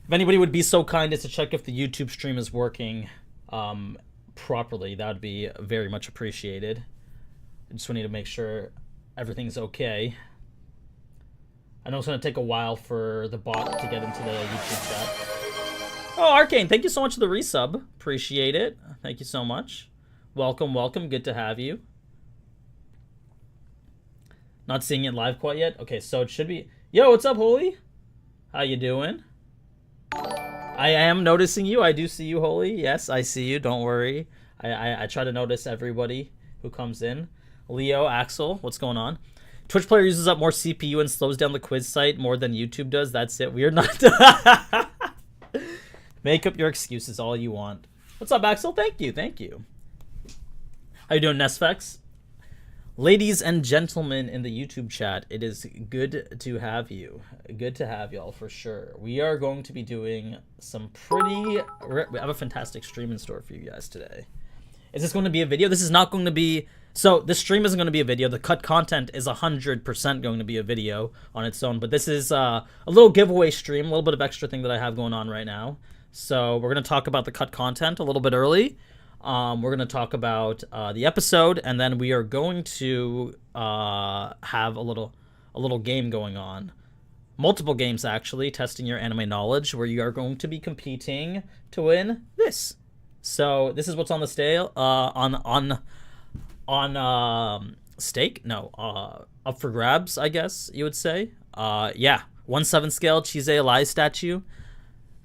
If anybody would be so kind as to check if the YouTube stream is working properly, that would be very much appreciated. I just need to make sure everything's okay. I know it's going to take a while for the bot to get into the YouTube chat. Oh, Arcane, thank you so much for the resub. Appreciate it. Thank you so much. Welcome, welcome. Good to have you. Not seeing it live quite yet. Okay, so it should be... Yo, what's up, Holy? How you doing? I am noticing you. I do see you, Holy. Yes, I see you. Don't worry. I try to notice everybody who comes in. Leo, Axel, what's going on? Twitch player uses up more CPU and slows down the quiz site more than YouTube does. That's it. We are not... Make up your excuses all you want. What's up, Axel? Thank you. Thank you. How you doing, Nesfex? Ladies and gentlemen in the YouTube chat, it is good to have you. Good to have y'all for sure. We are going to be doing some pretty... We have a fantastic stream in store for you guys today. Is this going to be a video? This is not going to be... So this stream isn't going to be a video. The cut content is 100% going to be a video on its own. But this is a little giveaway stream, a little bit of extra thing that I have going on right now. So we're going to talk about the cut content a little bit early. We're going to talk about the episode, and then we are going to have a little game going on. Multiple games, actually, testing your anime knowledge, where you are going to be competing to win this. So this is what's on the stale on stake? No, up for grabs, I guess you would say. Yeah, 1/7 scale Chise Alive statue.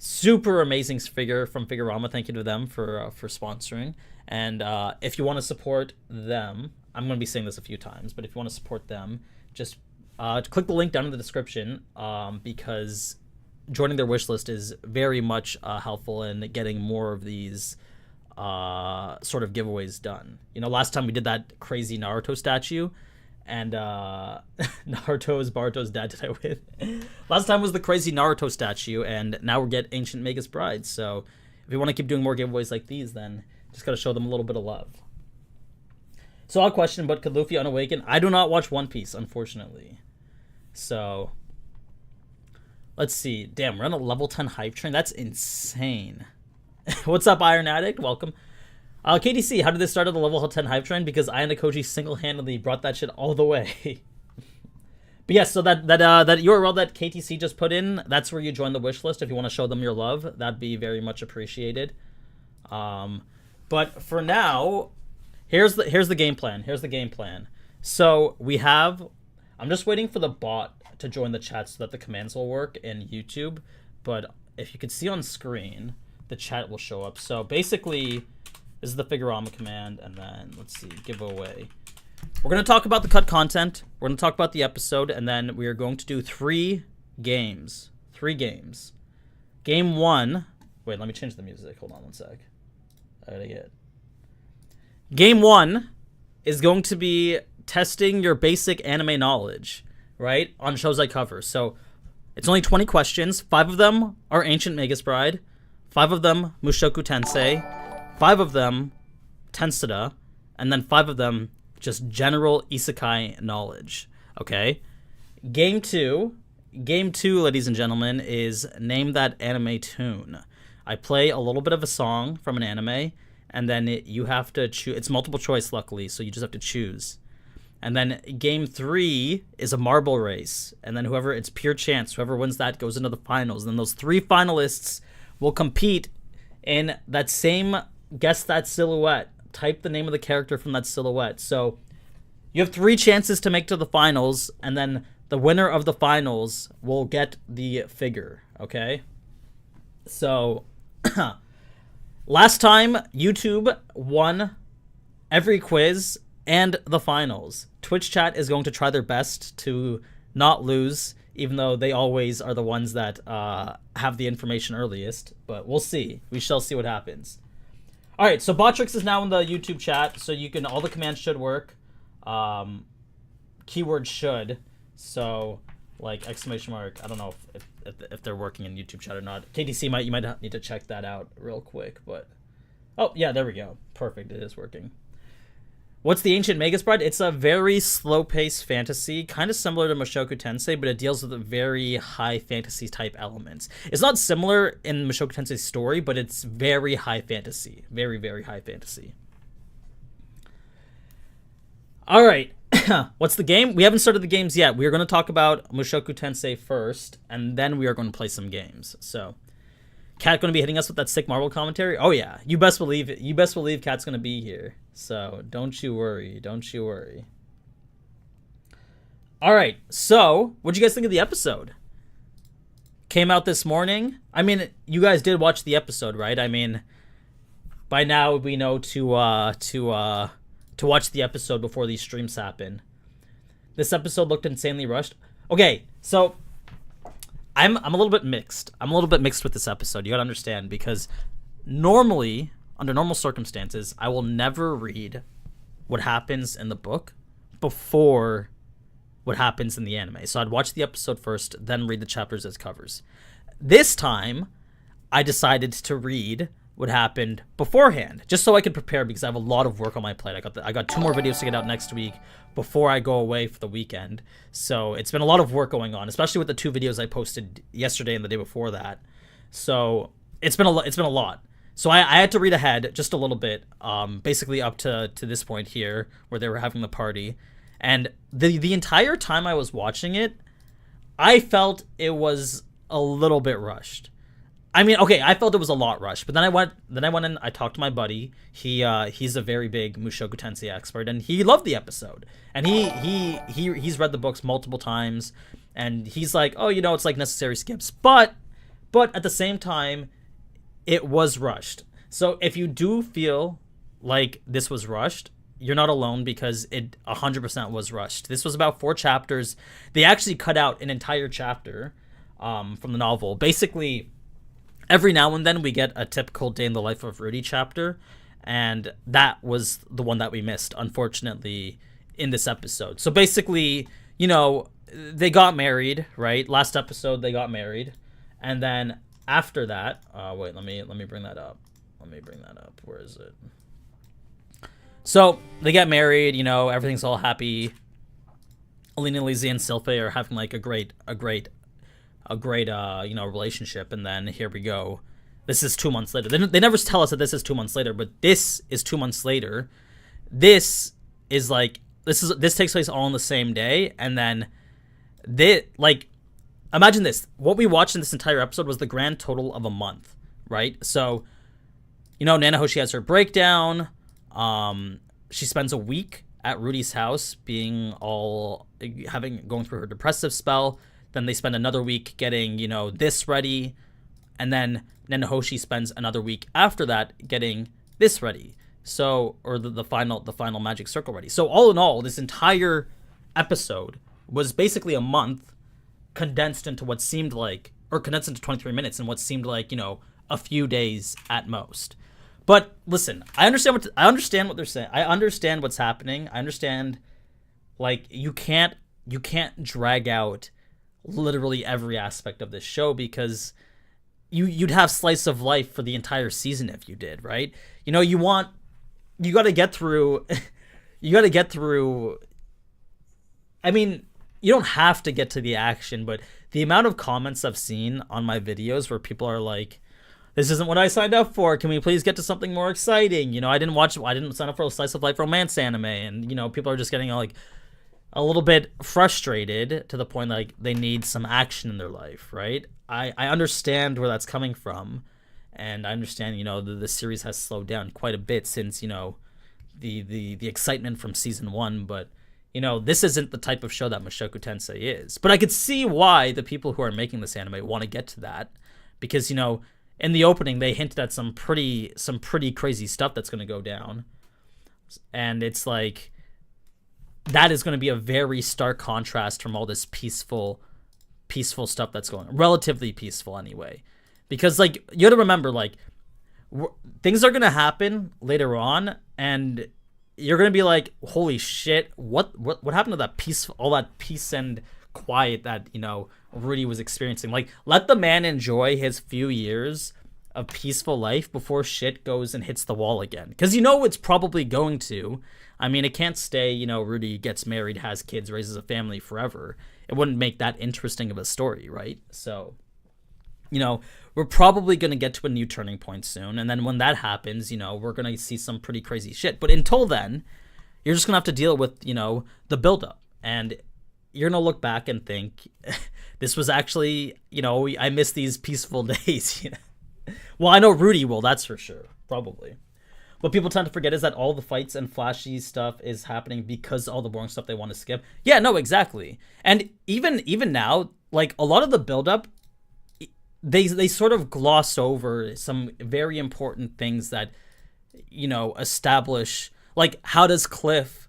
Super amazing figure from Figurama. Thank you to them for sponsoring. And if you want to support them, I'm going to be saying this a few times, but if you want to support them, just click the link down in the description because joining their wish list is very much helpful in getting more of these sort of giveaways done. You know, last time we did that crazy Naruto statue, and Naruto is Baruto's dad. Did I win? Last time was the crazy Naruto statue, and now we get Ancient Magus Bride. So if you want to keep doing more giveaways like these, then just got to show them a little bit of love. So I'll question, but could Luffy unawaken? I do not watch One Piece, unfortunately. So let's see. Damn, we're on a level 10 hype train. That's insane. What's up, Iron Addict? Welcome. KDC, how did this start at the level 10 hype train? Because I and Koji single-handedly brought that shit all the way. But yes, so that URL that KTC just put in, that's where you join the wish list if you want to show them your love. That'd be very much appreciated. But for now, here's the game plan. Here's the game plan. So we have... I'm just waiting for the bot to join the chat so that the commands will work in YouTube. But if you could see on screen, the chat will show up. So basically... This is the Figurama command, and then, let's see, giveaway. We're going to talk about the cut content, we're going to talk about the episode, and then we are going to do 3 games. 3 games. Game 1... Wait, let me change the music. Hold on one sec. I gotta get... Game 1 is going to be testing your basic anime knowledge, right, on shows I cover. So, it's only 20 questions. 5 of them are Ancient Magus Bride. 5 of them, Mushoku Tensei. 5 of them, Tensida, and then 5 of them, just general isekai knowledge, okay? Game 2, ladies and gentlemen, is Name That Anime Tune. I play a little bit of a song from an anime, and then you have to choose. It's multiple choice, luckily, so you just have to choose. And then Game 3 is a marble race, and then it's pure chance. Whoever wins that goes into the finals. And then those 3 finalists will compete in that same... Guess that silhouette. Type the name of the character from that silhouette. So you have 3 chances to make to the finals, and then the winner of the finals will get the figure, okay? So last time, YouTube won every quiz and the finals. Twitch chat is going to try their best to not lose, even though they always are the ones that have the information earliest. But we'll see. We shall see what happens. All right, so Botrix is now in the YouTube chat, so you can... All the commands should work. Keyword should. So, like, exclamation mark. I don't know if they're working in YouTube chat or not. KTC, you might need to check that out real quick, but... Oh, yeah, there we go. Perfect, it is working. What's the Ancient Magus Bride? It's a very slow-paced fantasy, kind of similar to Mushoku Tensei, but it deals with very high fantasy type elements. It's not similar in Mushoku Tensei's story, but it's very high fantasy. Very, very high fantasy. All right. What's the game? We haven't started the games yet. We're going to talk about Mushoku Tensei first, and then we are going to play some games. So, Kat going to be hitting us with that sick Marvel commentary? Oh, yeah. You best believe it. You best believe Kat's going to be here. So, don't you worry. Don't you worry. All right. So, what'd you guys think of the episode? Came out this morning. I mean, you guys did watch the episode, right? I mean, by now we know to watch the episode before these streams happen. This episode looked insanely rushed. Okay, so I'm a little bit mixed. I'm a little bit mixed with this episode. You gotta understand, because normally, under normal circumstances, I will never read what happens in the book before what happens in the anime. So I'd watch the episode first, then read the chapters as covers. This time, I decided to read what happened beforehand, just so I could prepare, because I have a lot of work on my plate. I got 2 more videos to get out next week before I go away for the weekend. So it's been a lot of work going on, especially with the 2 videos I posted yesterday and the day before that. So it's been a lot. So I had to read ahead just a little bit, basically up to this point here where they were having the party. And the entire time I was watching it, I felt it was a little bit rushed. I mean, okay, I felt it was a lot rushed, but then I went in, I talked to my buddy. He's a very big Mushoku Tensei expert, and he loved the episode. And he's read the books multiple times, and he's like, oh, you know, it's like necessary skips. But at the same time, it was rushed. So if you do feel like this was rushed, you're not alone, because it 100% was rushed. This was about 4 chapters. They actually cut out an entire chapter from the novel. Basically, every now and then we get a typical day in the life of Rudy chapter, and that was the one that we missed, unfortunately, in this episode. So basically, you know, they got married, right? Last episode they got married, and then after that, wait, let me bring that up. Where is it? So they get married, you know, everything's all happy. Alina, Lizzie, and Sylphe are having like a great you know, relationship, and then here we go. This is 2 months later. They never tell us that this is 2 months later, but this is 2 months later. This is like this takes place all on the same day, and then imagine this. What we watched in this entire episode was the grand total of a month, right? So, you know, Nanahoshi has her breakdown. She spends a week at Rudy's house, going through her depressive spell. Then they spend another week getting, you know, this ready, and then Nanahoshi spends another week after that getting this ready. So, or the final magic circle ready. So all in all, this entire episode was basically a month condensed into 23 minutes and what seemed like, you know, a few days at most. But listen, I understand what they're saying. I understand what's happening. I understand, like, you can't drag out literally every aspect of this show, because you'd have slice of life for the entire season if you did, right? You know, you got to get through I mean, you don't have to get to the action, but the amount of comments I've seen on my videos where people are like, this isn't what I signed up for. Can we please get to something more exciting? You know, I didn't sign up for a slice of life romance anime. And, you know, people are just getting like a little bit frustrated to the point like they need some action in their life, right? I understand where that's coming from. And I understand, you know, the series has slowed down quite a bit since, you know, the excitement from season 1. But, you know, this isn't the type of show that Mushoku Tensei is. But I could see why the people who are making this anime want to get to that. Because, you know, in the opening, they hinted at some pretty crazy stuff that's going to go down. And it's like, that is going to be a very stark contrast from all this peaceful stuff that's going on. Relatively peaceful anyway. Because, like, you got to remember, like, things are going to happen later on, and you're going to be like, holy shit, what happened to that all that peace and quiet that, you know, Rudy was experiencing? Like, let the man enjoy his few years a peaceful life before shit goes and hits the wall again. Because you know it's probably going to. I mean, it can't stay, Rudy gets married, has kids, raises a family forever. It wouldn't make that interesting of a story, right? So, we're probably going to get to a new turning point soon. And then when that happens, we're going to see some pretty crazy shit. But until then, you're just going to have to deal with, the buildup. And you're going to look back and think, this was actually, I miss these peaceful days. Well, I know Rudy will, that's for sure, probably. What people tend to forget is that all the fights and flashy stuff is happening because all the boring stuff they want to skip. Yeah, no, exactly. And even now, like, a lot of the buildup, they sort of gloss over some very important things that, establish, like, how is Cliff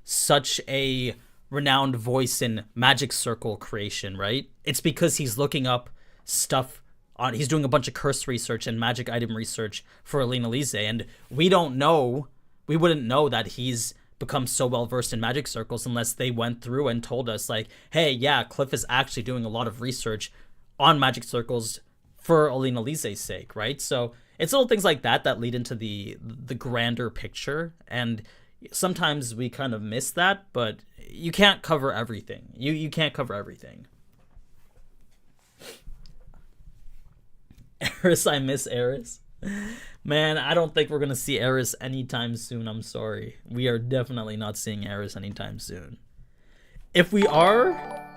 such a renowned voice in magic circle creation, right? It's because he's looking up stuff he's doing a bunch of curse research and magic item research for Alina Lise, and we wouldn't know that he's become so well versed in magic circles unless they went through and told us, like, hey, yeah, Cliff is actually doing a lot of research on magic circles for Alina Lise's sake, right? So it's little things like that lead into the grander picture, and sometimes we kind of miss that, but you can't cover everything. You can't cover everything. Eris, I miss Eris. Man, I don't think we're going to see Eris anytime soon. I'm sorry. We are definitely not seeing Eris anytime soon. If we are,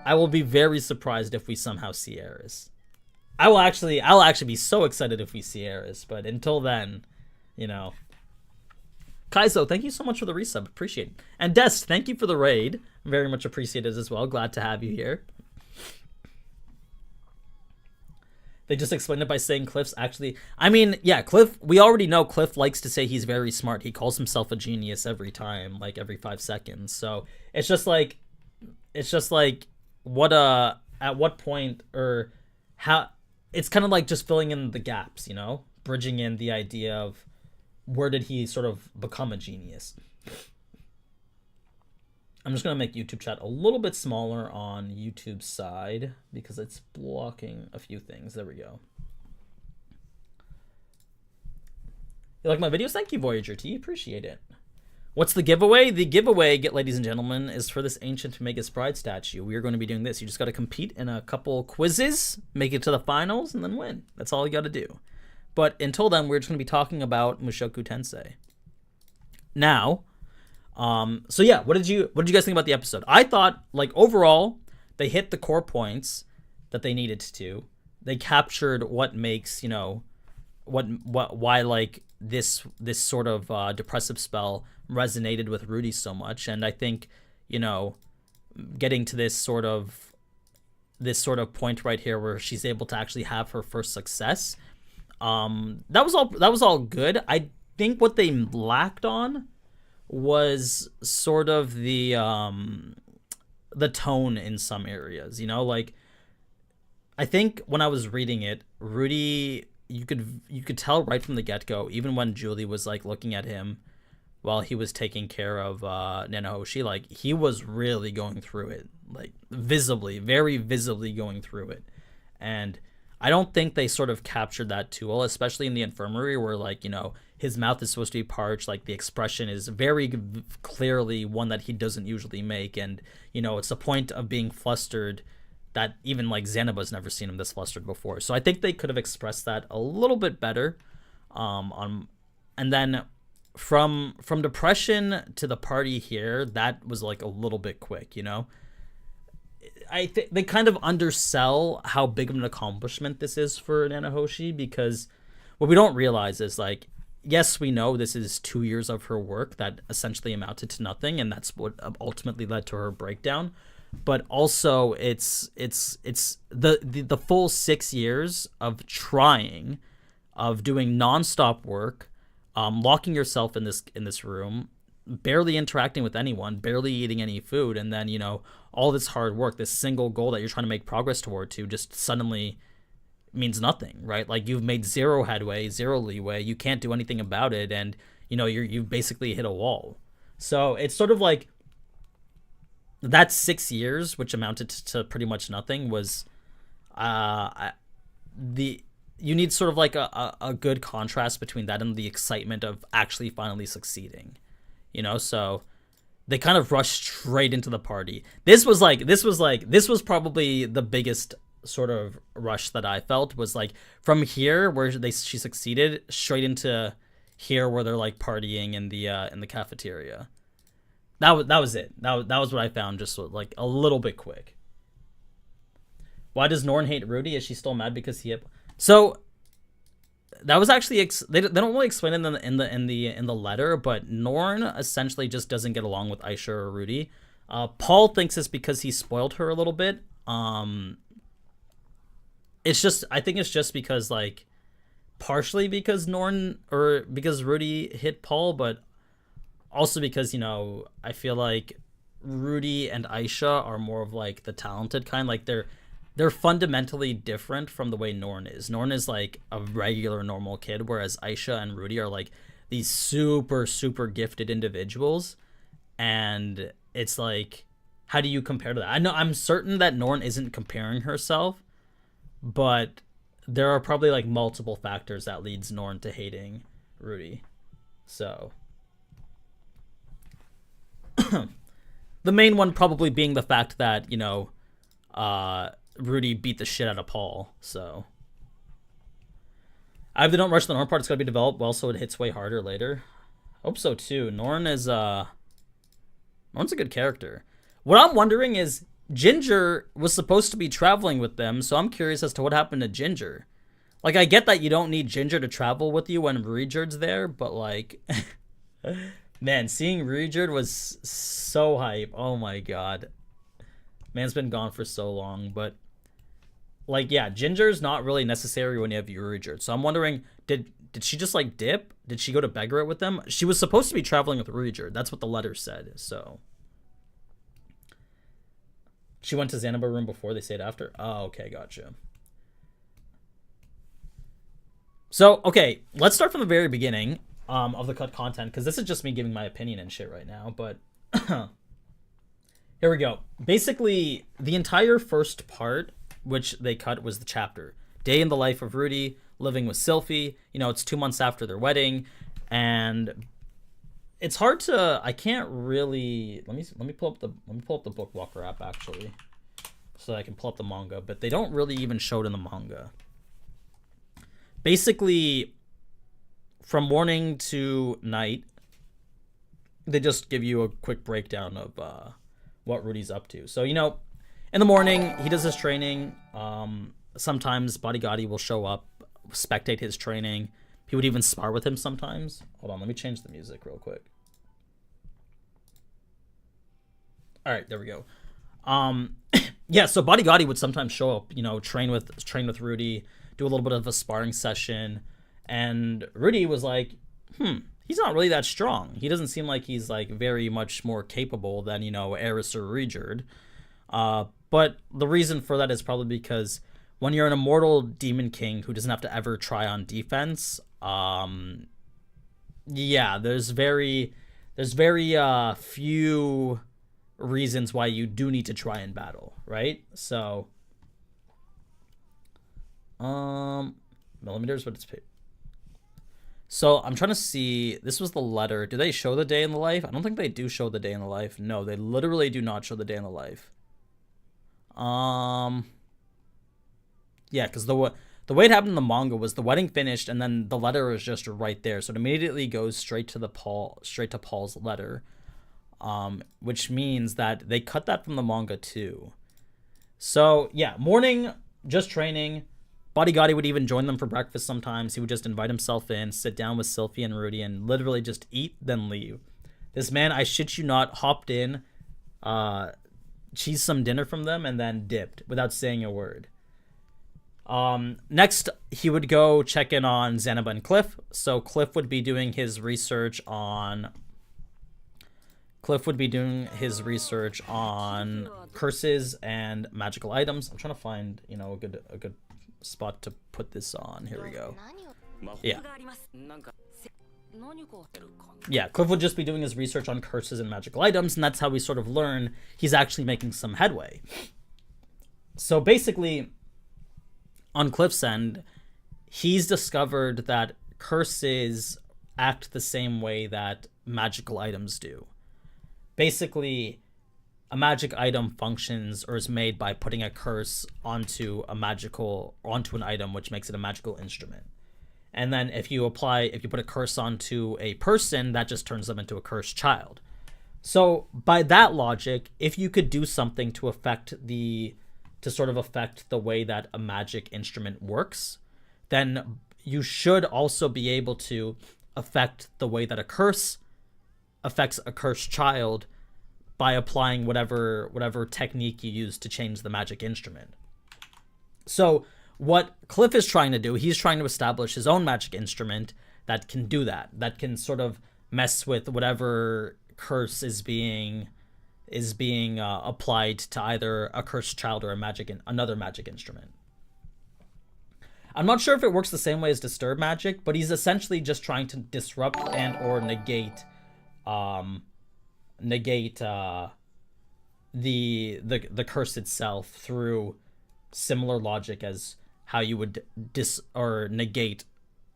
I will be very surprised if we somehow see Eris. I'll actually be so excited if we see Eris, but until then, Kaizo, thank you so much for the resub. Appreciate it. And Dest, thank you for the raid. Very much appreciated as well. Glad to have you here. They just explained it by saying Cliff's actually... I mean, yeah, Cliff... We already know Cliff likes to say he's very smart. He calls himself a genius every time, like every 5 seconds. So it's just like... what at what point or how... It's kind of like just filling in the gaps, bridging in the idea of where did he sort of become a genius. I'm just going to make YouTube chat a little bit smaller on YouTube's side because it's blocking a few things. There we go. You like my videos? Thank you, Voyager T. Appreciate it. What's the giveaway? The giveaway, ladies and gentlemen, is for this ancient Magus Pride statue. We are going to be doing this. You just got to compete in a couple quizzes, make it to the finals, and then win. That's all you got to do. But until then, we're just going to be talking about Mushoku Tensei. Now... so yeah, what did you guys think about the episode? I thought, like, overall, they hit the core points that they needed to. They captured what makes, why like this sort of depressive spell resonated with Rudy so much. And I think, getting to this sort of point right here where she's able to actually have her first success, that was all good. I think what they lacked on was sort of the tone in some areas, like, I think when I was reading it, Rudy, you could tell right from the get-go, even when Julie was like looking at him while he was taking care of Nanahoshi, like, he was really going through it, like, very visibly going through it. And I don't think they sort of captured that too well, especially in the infirmary where, like, his mouth is supposed to be parched, like, the expression is very clearly one that he doesn't usually make, and, it's the point of being flustered that even, like, Xanaba's never seen him this flustered before. So I think they could have expressed that a little bit better. And then from depression to the party here, that was, like, a little bit quick, I think they kind of undersell how big of an accomplishment this is for Nanahoshi, because what we don't realize is, like, yes, we know this is 2 years of her work that essentially amounted to nothing, and that's what ultimately led to her breakdown. But also, it's the full 6 years of trying, of doing nonstop work, locking yourself in this room, barely interacting with anyone, barely eating any food, and then, all this hard work, this single goal that you're trying to make progress toward to just suddenly means nothing, right? Like, you've made zero headway, zero leeway, you can't do anything about it, and, you've basically hit a wall. So it's sort of like that 6 years, which amounted to pretty much nothing, was you need sort of like a good contrast between that and the excitement of actually finally succeeding, so they kind of rushed straight into the party. This was probably the biggest sort of rush that I felt, was like from here where she succeeded straight into here where they're like partying in the cafeteria. That was it. That was what I found, just like a little bit quick. Why does Norn hate Rudy? Is she still mad because he hit? So that was actually they don't really explain it in the letter, but Norn essentially just doesn't get along with Aisha or Rudy. Paul thinks it's because he spoiled her a little bit. I think it's just because, like, partially because because Rudy hit Paul, but also because, I feel like Rudy and Aisha are more of like the talented kind. Like they're fundamentally different from the way Norn is. Norn is like a regular normal kid, whereas Aisha and Rudy are like these super, super gifted individuals. And it's like, how do you compare to that? I'm certain that Norn isn't comparing herself, but there are probably like multiple factors that leads Norn to hating Rudy. So the main one probably being the fact that, Rudy beat the shit out of Paul. So I hope they don't rush the Norn part. It's got to be developed well so it hits way harder later. Hope so too. Norn's a good character. What I'm wondering is, Ginger was supposed to be traveling with them, so I'm curious as to what happened to Ginger. Like, I get that you don't need Ginger to travel with you when Ruijerd's there, but like man, seeing Ruijerd was so hype. Oh my god. Man's been gone for so long, but like, yeah, Ginger's not really necessary when you have Ruijerd. So I'm wondering, did she just like dip? Did she go to Beggaret with them? She was supposed to be traveling with Ruijerd. That's what the letter said. So she went to Xanaba room before, they stayed after. Oh, okay, gotcha. So, okay, let's start from the very beginning of the cut content, because this is just me giving my opinion and shit right now, but here we go. Basically, the entire first part, which they cut, was the chapter. Day in the life of Rudy, living with Sylphie. It's 2 months after their wedding, and it's hard to, I can't really, let me pull up the Bookwalker app actually, so I can pull up the manga, but they don't really even show it in the manga. Basically, from morning to night, they just give you a quick breakdown of what Rudy's up to. So, in the morning, he does his training. Sometimes Bodygotti will show up, spectate his training. He would even spar with him sometimes. Hold on, let me change the music real quick. All right, there we go. Yeah, so Bodygotti would sometimes show up, train with Rudy, do a little bit of a sparring session, and Rudy was like, he's not really that strong. He doesn't seem like he's like very much more capable than, Eris or Ruijerd. But the reason for that is probably because when you're an immortal demon king who doesn't have to ever try on defense, yeah, there's very few reasons why you do need to try in battle, right? So millimeters, but it's paid. So I'm trying to see, this was the letter. Do they show the day in the life? I don't think they do show the day in the life. No, they literally do not show the day in the life. Yeah, because the way it happened in the manga was the wedding finished and then the letter was just right there. So it immediately goes straight to Paul's letter. Which means that they cut that from the manga too. So yeah, morning, just training. Bodygotti would even join them for breakfast sometimes. He would just invite himself in, sit down with Sylphie and Rudy, and literally just eat, then leave. This man, I shit you not, hopped in, cheesed some dinner from them, and then dipped without saying a word. Next, he would go check in on Xanaba and Cliff. So Cliff would be doing his research on curses and magical items. I'm trying to find, a good spot to put this on. Here we go. Yeah, Cliff would just be doing his research on curses and magical items, and that's how we sort of learn he's actually making some headway. So basically, on Cliff's end, he's discovered that curses act the same way that magical items do. Basically, a magic item functions or is made by putting a curse onto an item, which makes it a magical instrument. And then if you put a curse onto a person, that just turns them into a cursed child. So by that logic, if you could do something to affect the way that a magic instrument works, then you should also be able to affect the way that a curse affects a cursed child by applying whatever technique you use to change the magic instrument. So what Cliff is trying to do, he's trying to establish his own magic instrument that can do that can sort of mess with whatever curse is being applied to either a cursed child or another magic instrument. I'm not sure if it works the same way as disturb magic, but he's essentially just trying to disrupt and or negate the curse itself through similar logic as how you would negate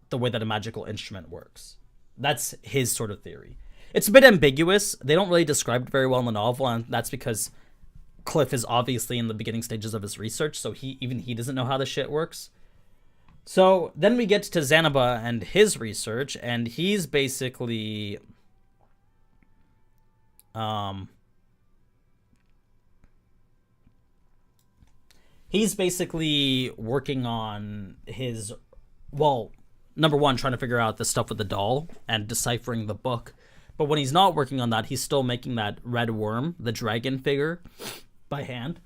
the way that a magical instrument works. That's his sort of theory. It's a bit ambiguous. They don't really describe it very well in the novel, and that's because Cliff is obviously in the beginning stages of his research, so he doesn't know how this shit works. So then we get to Zanaba and his research, and he's basically working on his, number one, trying to figure out the stuff with the doll and deciphering the book. But when he's not working on that, he's still making that red worm, the dragon figure, by hand.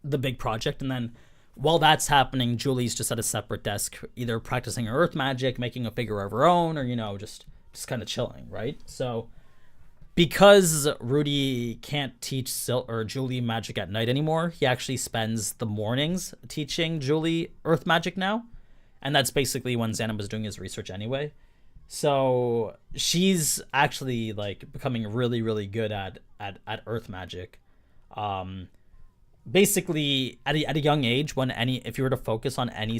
The big project. And then while that's happening, Julie's just at a separate desk, either practicing her earth magic, making a figure of her own, or, just kind of chilling, right? So because Rudy can't teach Julie magic at night anymore, he actually spends the mornings teaching Julie earth magic now. And that's basically when Zanaba's doing his research anyway. So she's actually becoming really, really good at earth magic. Basically at a young age, if you were to focus on any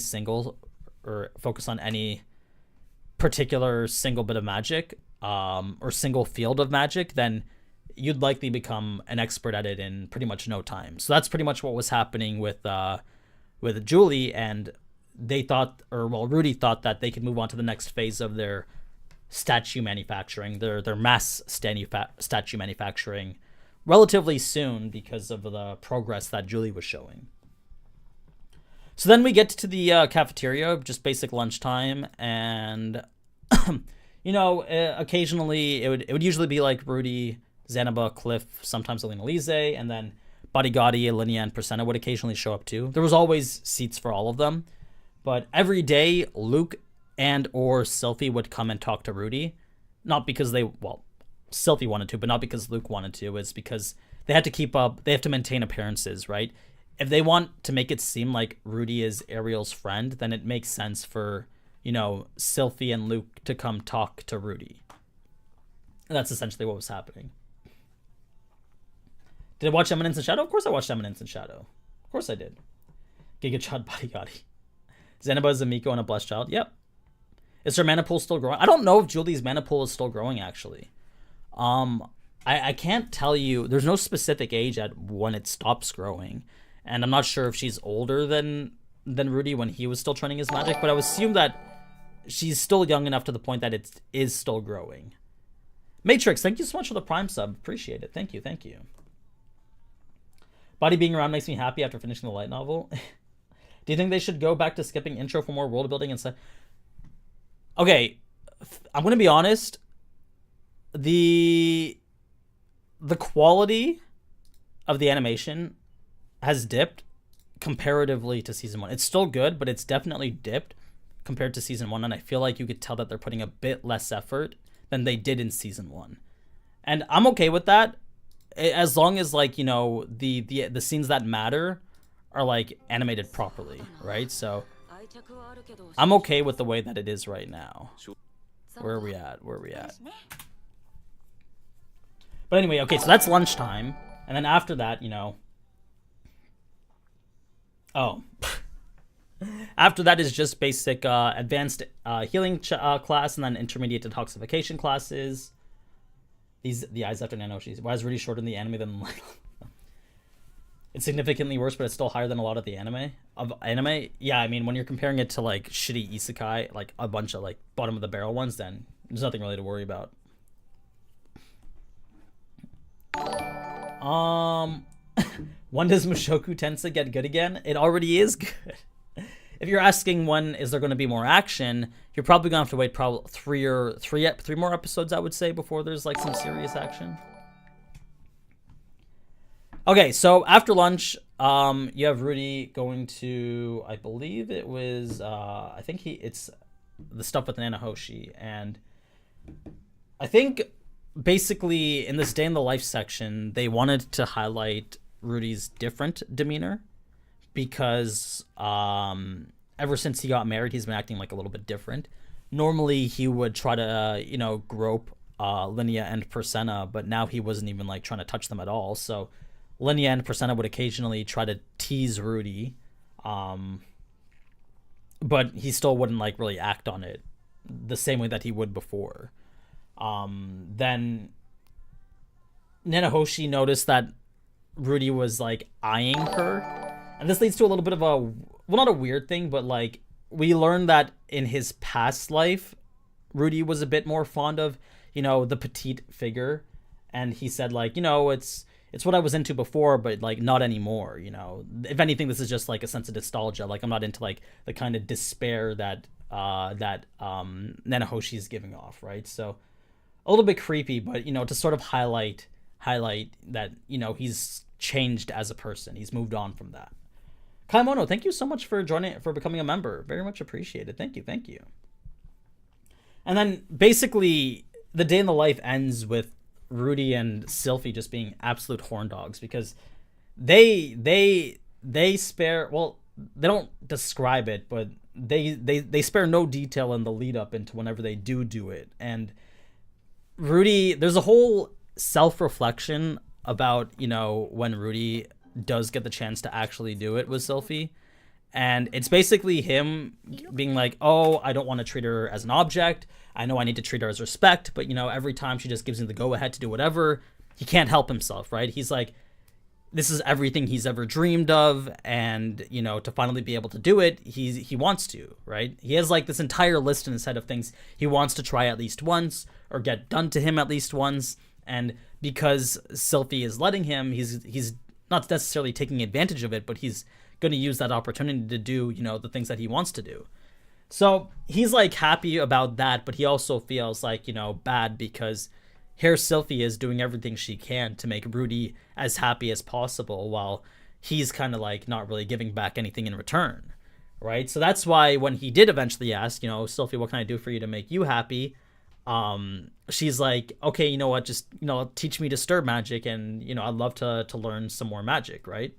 particular single bit of magic, or single field of magic, then you'd likely become an expert at it in pretty much no time. So that's pretty much what was happening with Julie, and Rudy thought that they could move on to the next phase of their statue manufacturing, their mass statue manufacturing relatively soon because of the progress that Julie was showing. So then we get to the cafeteria, just basic lunchtime, and occasionally it would usually be like Rudy, Zanaba, Cliff, sometimes Alina Lise, and then Buddy Gotti, Alinea, and Presena would occasionally show up too. There was always seats for all of them, but every day Luke and or Sylphie would come and talk to Rudy. Not because Sylphie wanted to, but not because Luke wanted to. It's because they had to keep up, they have to maintain appearances, right? If they want to make it seem like Rudy is Ariel's friend, then it makes sense for, Sylphie and Luke to come talk to Rudy. And that's essentially what was happening. Did I watch Eminence in Shadow? Of course I watched Eminence in Shadow. Of course I did. Giga Chad Body Gotti. Zanaba is a Miko and a blessed child. Yep. Is her mana pool still growing? I don't know if Julie's mana pool is still growing, actually. I can't tell you. There's no specific age at when it stops growing. And I'm not sure if she's older than Rudy when he was still training his magic. But I would assume that she's still young enough to the point that it is still growing. Matrix, thank you so much for the Prime sub. Appreciate it. Thank you. Body being around makes me happy after finishing the light novel. Do you think they should go back to skipping intro for more world building and stuff? Okay, I'm going to be honest. The quality of the animation has dipped comparatively to season 1. It's still good, but it's definitely dipped compared to season 1, and I feel like you could tell that they're putting a bit less effort than they did in season 1. And I'm okay with that, as long as the scenes that matter are animated properly, right? So I'm okay with the way that it is right now. Where are we at? But anyway, okay, so that's lunchtime. And then after that, oh. After that is just basic advanced healing class, and then intermediate detoxification classes. The eyes after Nanoshi. Why is Rudy shorter in the anime than like? It's significantly worse, but it's still higher than a lot of the anime. Yeah, I mean, when you're comparing it to like shitty isekai, like a bunch of like bottom of the barrel ones, then there's nothing really to worry about. When does Mushoku Tensei get good again? It already is good. If you're asking when is there going to be more action, you're probably going to have to wait probably three more episodes, I would say, before there's like some serious action. Okay, so after lunch, you have Rudy going to, I believe it was, I think it's the stuff with Nanahoshi, and I think basically in this day in the life section, they wanted to highlight Rudy's different demeanor because ever since he got married, he's been acting like a little bit different. Normally, he would try to, grope Linnea and Persena, but now he wasn't even like trying to touch them at all. So Linnea and Persena would occasionally try to tease Rudy, but he still wouldn't like really act on it the same way that he would before. Then Nanahoshi noticed that Rudy was like eyeing her, and this leads to a little bit of not a weird thing, but like we learned that in his past life, Rudy was a bit more fond of, the petite figure, and he said like, it's what I was into before, but like not anymore, If anything, this is just like a sense of nostalgia. Like I'm not into like the kind of despair that Nanahoshi is giving off, right? So a little bit creepy, but to sort of highlight that he's changed as a person. He's moved on from that. Kaimono, thank you so much for becoming a member. Very much appreciated. Thank you. And then basically the day in the life ends with Rudy and Sylphie just being absolute horn dogs because they spare, well, they don't describe it, but they spare no detail in the lead up into whenever they do it. And Rudy, there's a whole self-reflection about, when Rudy does get the chance to actually do it with Sylphie. And it's basically him being like, oh, I don't want to treat her as an object. I know I need to treat her as respect, but, every time she just gives me the go-ahead to do whatever, he can't help himself, right? He's like, this is everything he's ever dreamed of, and, to finally be able to do it, he wants to, right? He has, like, this entire list in his head of things he wants to try at least once, or get done to him at least once, and because Sylphie is letting him, he's not necessarily taking advantage of it, but he's going to use that opportunity to do, the things that he wants to do. So he's like happy about that, but he also feels like, bad because here Sylphie is doing everything she can to make Rudy as happy as possible while he's kind of like not really giving back anything in return, right? So that's why when he did eventually ask, Sylphie, what can I do for you to make you happy? She's like, okay, you know what, just, teach me disturb magic, and, I'd love to learn some more magic, right?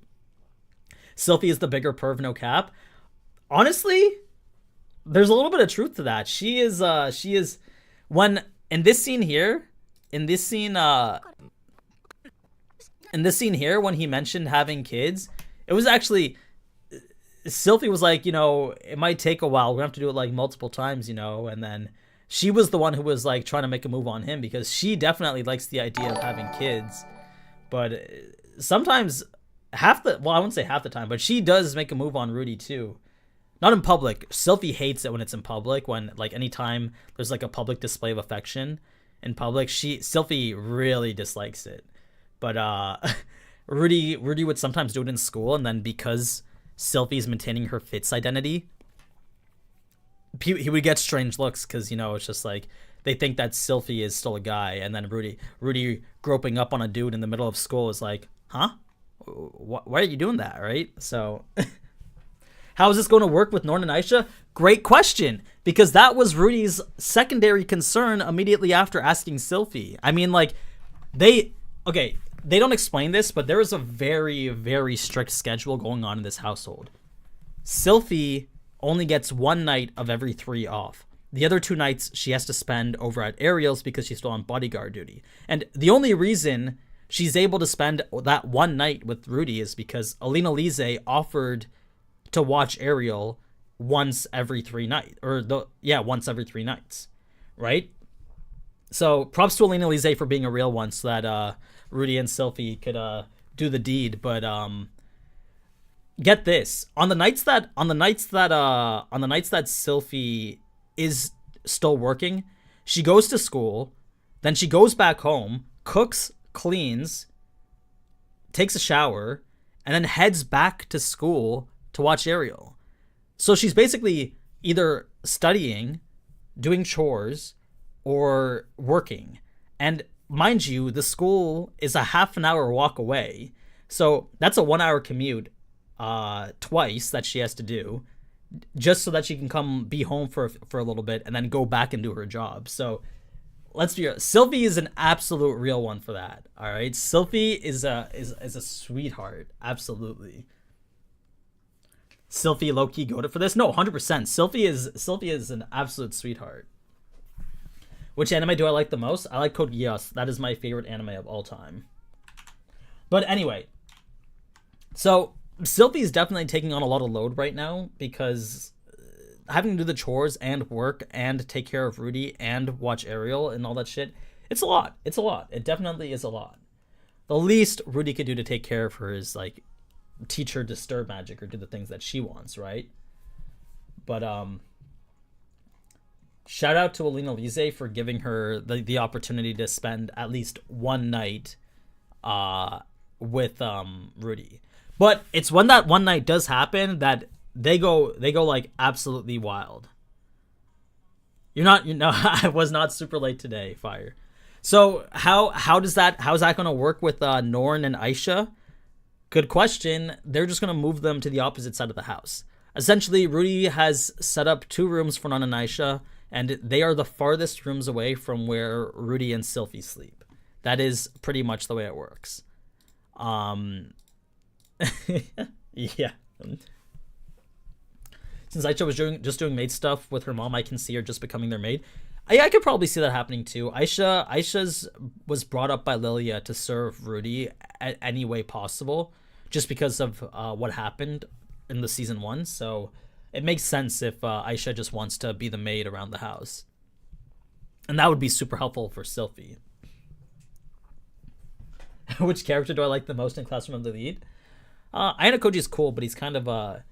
Sylphie is the bigger perv, no cap. Honestly, there's a little bit of truth to that. She is when in this scene here, when he mentioned having kids, it was actually Sylphie was like, it might take a while. We have to do it like multiple times, and then she was the one who was like trying to make a move on him because she definitely likes the idea of having kids. But sometimes I wouldn't say half the time, but she does make a move on Rudy too. Not in public. Sylphie hates it when it's in public, when like anytime there's like a public display of affection in public, Sylphie really dislikes it. But Rudy would sometimes do it in school, and then because Sylphie's maintaining her Fitz identity, he would get strange looks because, it's just like they think that Sylphie is still a guy, and then Rudy groping up on a dude in the middle of school is like, huh? Why are you doing that, right? So how is this going to work with Norn and Aisha? Great question, because that was Rudy's secondary concern immediately after asking Sylphie. I mean, like, they don't explain this, but there is a very, very strict schedule going on in this household. Sylphie only gets one night of every 3 off. The other 2 nights she has to spend over at Ariel's because she's still on bodyguard duty. And the only reason she's able to spend that one night with Rudy is because Alina Lise offered to watch Ariel once every 3 nights, once every 3 nights, right? So props to Alina Lise for being a real one, so that Rudy and Sylvie could do the deed. But get this, on the nights that Sylvie is still working, she goes to school, then she goes back home, cooks, cleans, takes a shower, and then heads back to school to watch Ariel. So she's basically either studying, doing chores, or working. And mind you, the school is a half an hour walk away. So that's a 1 hour commute twice that she has to do, just so that she can come be home for a little bit and then go back and do her job. So let's be honest, Sylvie is an absolute real one for that. All right, Sylvie is a sweetheart, absolutely. Sylvie low-key goated for this? No, 100%. Sylvie is an absolute sweetheart. Which anime do I like the most? I like Code Geass. That is my favorite anime of all time. But anyway, so Sylvie is definitely taking on a lot of load right now, because having to do the chores and work and take care of Rudy and watch Ariel and all that shit, it's a lot. It's a lot. It definitely is a lot. The least Rudy could do to take care of her is like teach her disturb magic or do the things that she wants, right? But shout out to Alina Lise for giving her the opportunity to spend at least one night with Rudy. But it's when that one night does happen that they go like absolutely wild. I was not super late today, fire. So how's that gonna work with Norn and Aisha? Good question. They're just gonna move them to the opposite side of the house. Essentially, Rudy has set up 2 rooms for Norn and Aisha, and they are the farthest rooms away from where Rudy and Sylvie sleep. That is pretty much the way it works. Yeah. Since Aisha was just doing maid stuff with her mom, I can see her just becoming their maid. I could probably see that happening too. Aisha's was brought up by Lilia to serve Rudy at any way possible, just because of what happened in the season 1. So it makes sense if Aisha just wants to be the maid around the house, and that would be super helpful for Sylvie. Which character do I like the most in Classroom of the Elite? Ayano Koji is cool, but he's kind of a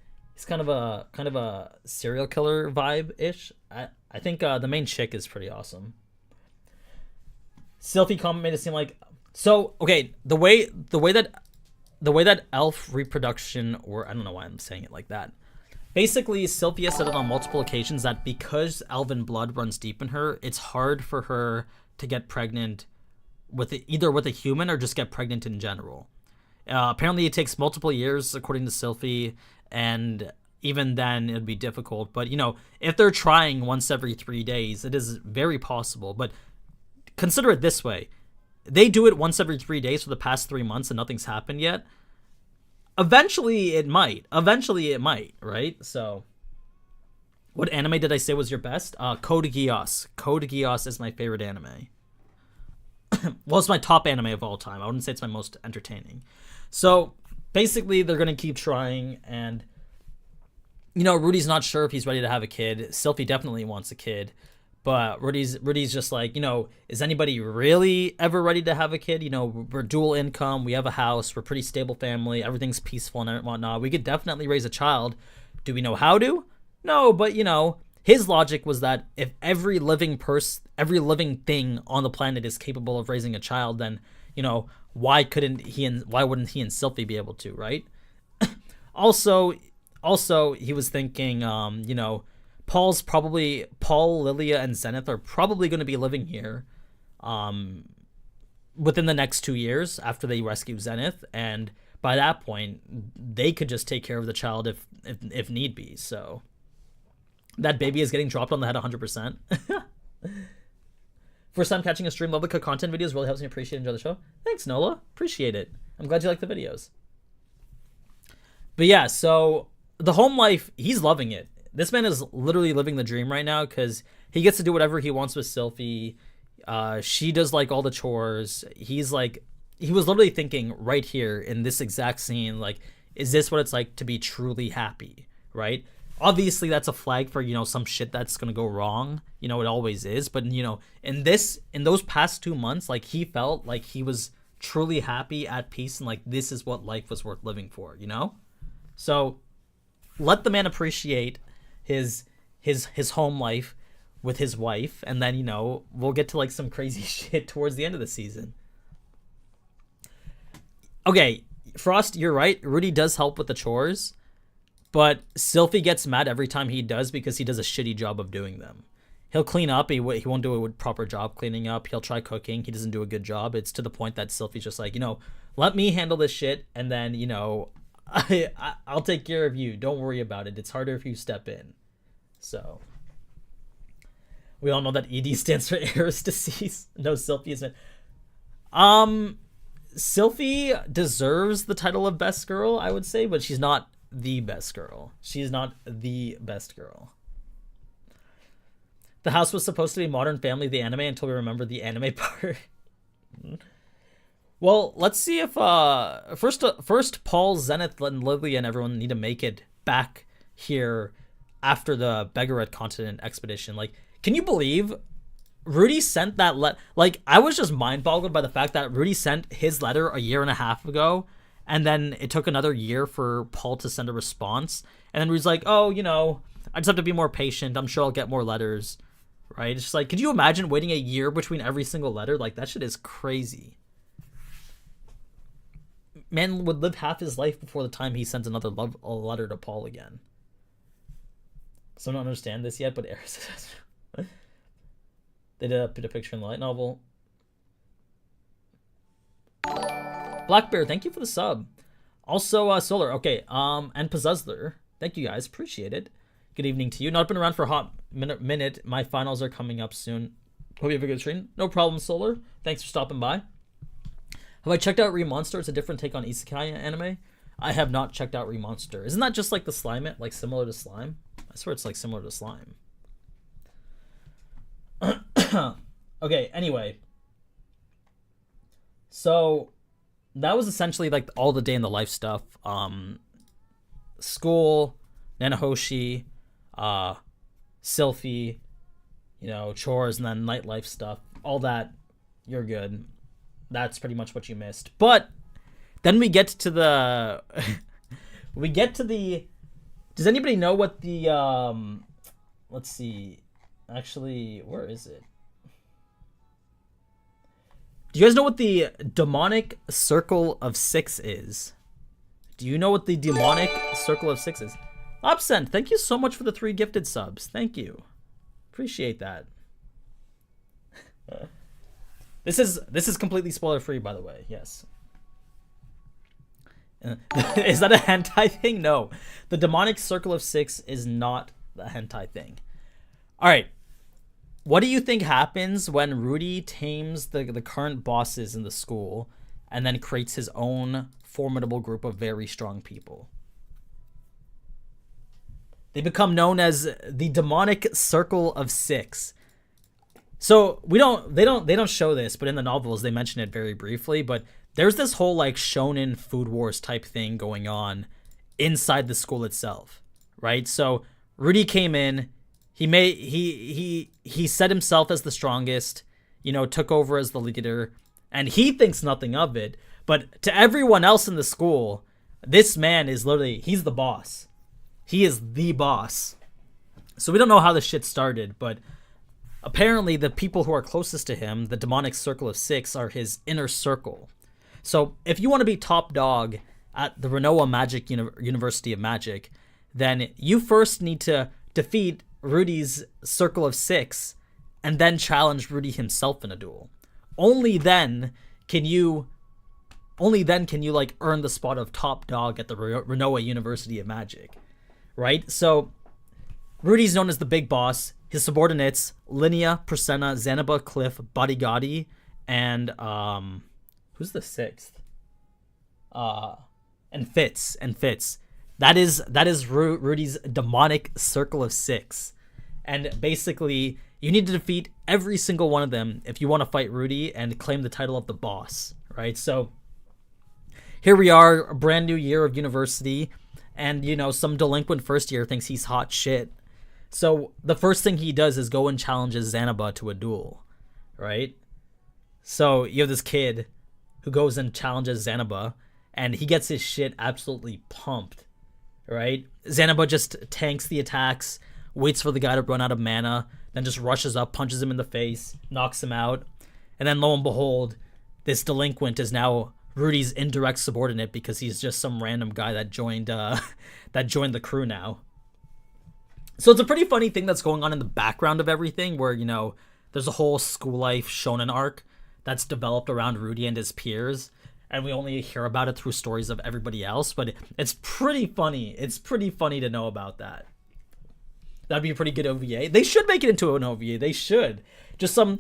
serial killer vibe ish. I think the main chick is pretty awesome. Sylvie comment made it seem like, so okay, the way that elf reproduction, or I don't know why I'm saying it like that. Basically, Sylvia said it on multiple occasions that because elven blood runs deep in her, it's hard for her to get pregnant with either with a human or just get pregnant in general. Apparently, it takes multiple years, according to Sylvie, and even then, it'd be difficult. But, if they're trying once every 3 days, it is very possible. But consider it this way. They do it once every 3 days for the past 3 months and nothing's happened yet. Eventually, it might. Right? So, what anime did I say was your best? Code Geass. Code Geass is my favorite anime. Well, it's my top anime of all time. I wouldn't say it's my most entertaining. So, basically, they're going to keep trying, and Rudy's not sure if he's ready to have a kid. Sylvie definitely wants a kid, but Rudy's just like, is anybody really ever ready to have a kid? We're dual income, we have a house, we're a pretty stable family, everything's peaceful and whatnot. We could definitely raise a child. Do we know how to? No, but his logic was that if every living thing on the planet is capable of raising a child, then why wouldn't he and Sylvie be able to, right? Also, he was thinking, Paul, Lilia, and Zenith are probably going to be living here within the next 2 years after they rescue Zenith, and by that point, they could just take care of the child if need be. So that baby is getting dropped on the head 100%. First time catching a stream, love the content videos, really helps me appreciate and enjoy the show. Thanks, Nola. Appreciate it. I'm glad you like the videos. But yeah, so the home life, he's loving it. This man is literally living the dream right now because he gets to do whatever he wants with Sylvie. She does like all the chores. He was literally thinking right here in this exact scene, like, is this what it's like to be truly happy, right? Obviously, that's a flag for, some shit that's gonna go wrong. It always is. But in those past 2 months, like, he felt like he was truly happy, at peace, and like this is what life was worth living for. So let the man appreciate his home life with his wife, and then we'll get to like some crazy shit towards the end of the season. Okay, Frost, you're right. Rudy does help with the chores, but Sylphie gets mad every time he does because he does a shitty job of doing them. He'll clean up. He won't do a proper job cleaning up. He'll try cooking. He doesn't do a good job. It's to the point that Sylphie's just like, let me handle this shit, and then I'll take care of you. Don't worry about it. It's harder if you step in. So we all know that ED stands for heiress disease. No, Sylphie isn't. Sylphie deserves the title of best girl, I would say, but she's not the best girl. She's not the best girl. The house was supposed to be Modern Family, the anime, until we remember the anime part. Well, let's see if first Paul, Zenith, and Lily and everyone need to make it back here after the Begaret continent expedition. Like, can you believe Rudy sent that like, I was just mind boggled by the fact that Rudy sent his letter a year and a half ago, and then it took another year for Paul to send a response, and then Rudy's like, oh, I just have to be more patient. I'm sure I'll get more letters. Right? It's just like, could you imagine waiting a year between every single letter? Like, that shit is crazy. Man would live half his life before the time he sends another letter to Paul again. So I don't understand this yet, but Eris they did put a picture in the light novel. Black Bear, thank you for the sub. Also, Solar, okay, and Pazuzler, thank you guys, appreciate it. Good evening to you. Not been around for a hot minute. My finals are coming up soon. Hope you have a good stream. No problem, Solar. Thanks for stopping by. Have I checked out Remonster? It's a different take on isekai anime. I have not checked out Remonster. Isn't that just like the slime, like similar to slime? I swear it's like similar to slime. Okay, anyway. So that was essentially like all the day in the life stuff. School, Nanahoshi, Sylphie, chores, and then nightlife stuff. All that, you're good. That's pretty much what you missed. But then we get to the does anybody know what the let's see, actually, where is it? Do you guys know what the demonic circle of 6 is? Do you know what the demonic circle of 6 is? Absent, thank you so much for the 3 gifted subs. Thank you. Appreciate that. This is completely spoiler free, by the way. Yes. Is that a hentai thing? No. The demonic circle of 6 is not the hentai thing. All right. What do you think happens when Rudy tames the current bosses in the school and then creates his own formidable group of very strong people? They become known as the demonic circle of 6. So they don't show this, but in the novels they mention it very briefly. But there's this whole like shonen food wars type thing going on inside the school itself, right? So Rudy came in, he set himself as the strongest, took over as the leader, and he thinks nothing of it. But to everyone else in the school, this man is literally, he's the boss. He is the boss. So we don't know how this shit started, but apparently the people who are closest to him, the demonic circle of 6, are his inner circle. So if you want to be top dog at the Renoa Magic University of Magic, then you first need to defeat Rudy's circle of 6 and then challenge Rudy himself in a duel. Only then can you like earn the spot of top dog at the Renoa University of Magic, right? So Rudy's known as the big boss. His subordinates, Linnea, Prasenna, Zanaba, Cliff, Bodigadi, and who's the 6th? And Fitz. That is Rudy's demonic circle of 6. And basically, you need to defeat every single one of them if you want to fight Rudy and claim the title of the boss, right? So here we are, a brand new year of university, and some delinquent first year thinks he's hot shit. So the first thing he does is go and challenges Zanaba to a duel, right? So you have this kid who goes and challenges Zanaba, and he gets his shit absolutely pumped, right? Zanaba just tanks the attacks, waits for the guy to run out of mana, then just rushes up, punches him in the face, knocks him out, and then lo and behold, this delinquent is now Rudy's indirect subordinate because he's just some random guy that joined the crew now. So it's a pretty funny thing that's going on in the background of everything, where there's a whole school life shonen arc that's developed around Rudy and his peers, and we only hear about it through stories of everybody else. But it's pretty funny. It's pretty funny to know about that. That'd be a pretty good OVA. They should make it into an OVA. They should. Just some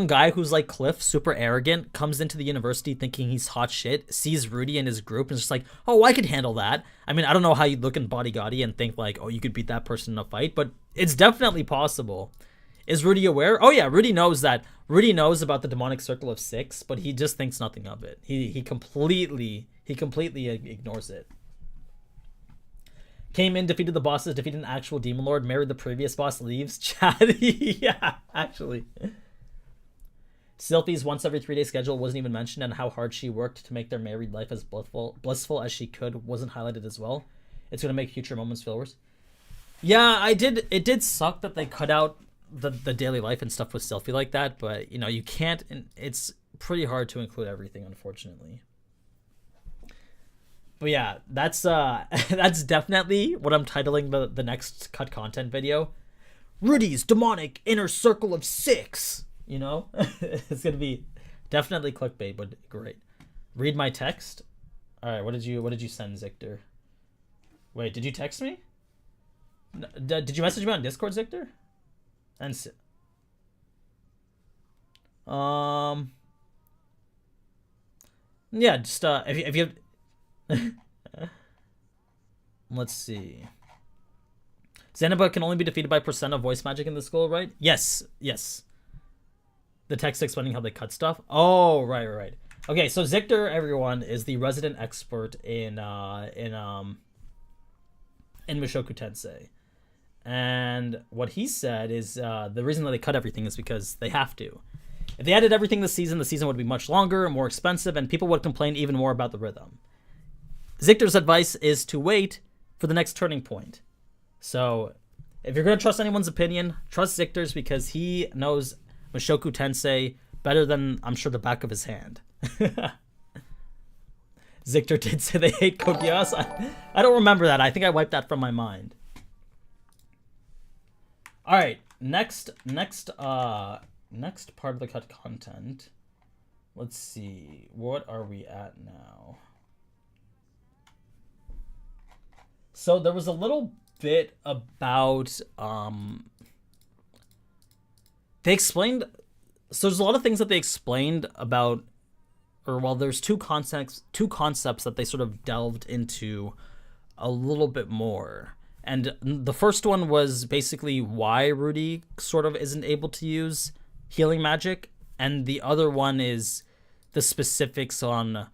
guy who's like Cliff, super arrogant, comes into the university thinking he's hot shit, sees Rudy and his group, and is just like, oh, I could handle that. I mean, I don't know how you look in Bodyguardy and think like, oh, you could beat that person in a fight, but it's definitely possible. Is Rudy aware? Oh yeah, Rudy knows that. Rudy knows about the demonic circle of 6, but he just thinks nothing of it. He completely ignores it. Came in, defeated the bosses, defeated an actual demon lord, married the previous boss, leaves. Chad, yeah, actually. Sylphie's once every 3-day schedule wasn't even mentioned, and how hard she worked to make their married life as blissful as she could wasn't highlighted as well. It's going to make future moments feel worse. Yeah, it did suck that they cut out the daily life and stuff with Sylphie like that, but, you can't, it's pretty hard to include everything, unfortunately. But yeah, that's definitely what I'm titling the next cut content video. Rudy's demonic inner circle of 6. It's gonna be definitely clickbait, but great. Read my text. All right, what did you send, Zictor? Wait, did you text me? Did you message me on Discord, Zictor? And yeah, just if you let's see. Zanaba can only be defeated by % of voice magic in the school, right? Yes. The text explaining how they cut stuff. Oh, right. Okay, so Zictor, everyone, is the resident expert in Mushoku Tensei. And what he said is the reason that they cut everything is because they have to. If they added everything this season, the season would be much longer, more expensive, and people would complain even more about the rhythm. Zictor's advice is to wait for the next turning point. So if you're going to trust anyone's opinion, trust Zictor's, because he knows Mushoku Tensei better than, I'm sure, the back of his hand. Zictor did say they hate Kokias. I don't remember that. I think I wiped that from my mind. All right, next part of the cut content. Let's see. What are we at now? So there was a little bit about they explained, so there's a lot of things that they explained about, or well, there's two concepts that they sort of delved into a little bit more. And the first one was basically why Rudy sort of isn't able to use healing magic, and the other one is the specifics on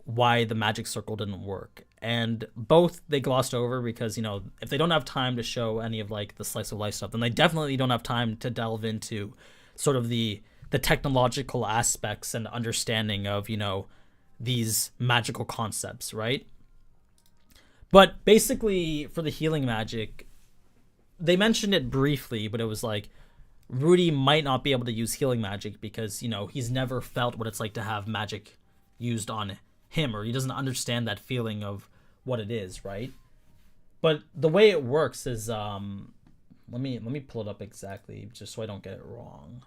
why the magic circle didn't work. And both they glossed over because, if they don't have time to show any of like the slice of life stuff, then they definitely don't have time to delve into sort of the technological aspects and understanding of, these magical concepts, right? But basically for the healing magic, they mentioned it briefly, but it was like Rudy might not be able to use healing magic because, he's never felt what it's like to have magic used on him, or he doesn't understand that feeling of what it is, right? But the way it works is let me pull it up exactly just so I don't get it wrong.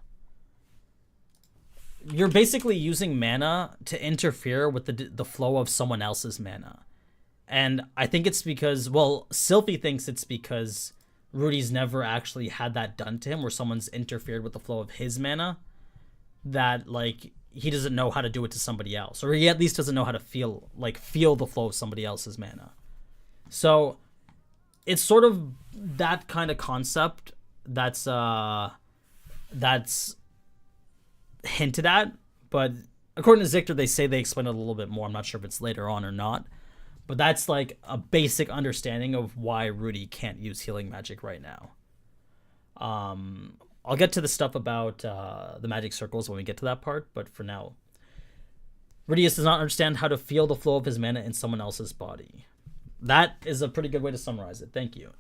You're basically using mana to interfere with the flow of someone else's mana. And I think it's because, well, Sylphie thinks it's because Rudy's never actually had that done to him, where someone's interfered with the flow of his mana, that like he doesn't know how to do it to somebody else, or he at least doesn't know how to feel the flow of somebody else's mana. So it's sort of that kind of concept that's hinted at, but according to Zictor, they say they explain it a little bit more. I'm not sure if it's later on or not, But that's like a basic understanding of why Rudy can't use healing magic right now. I'll get to the stuff about the magic circles when we get to that part, but for now, Rudius does not understand how to feel the flow of his mana in someone else's body. That is a pretty good way to summarize it. Thank you.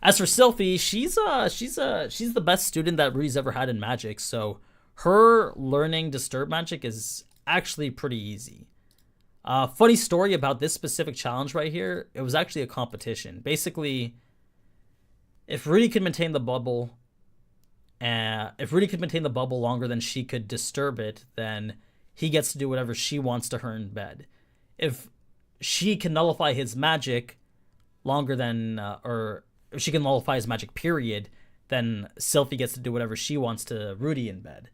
As for Sylphie, she's the best student that Rudy's ever had in Magic, so her learning Disturb Magic is actually pretty easy. Funny story about this specific challenge right here. It was actually a competition. Basically, if Rudy could maintain the bubble, longer than she could disturb it, then he gets to do whatever she wants to her in bed. If she can nullify his magic longer than, or if she can nullify his magic period, then Sylphie gets to do whatever she wants to Rudy in bed.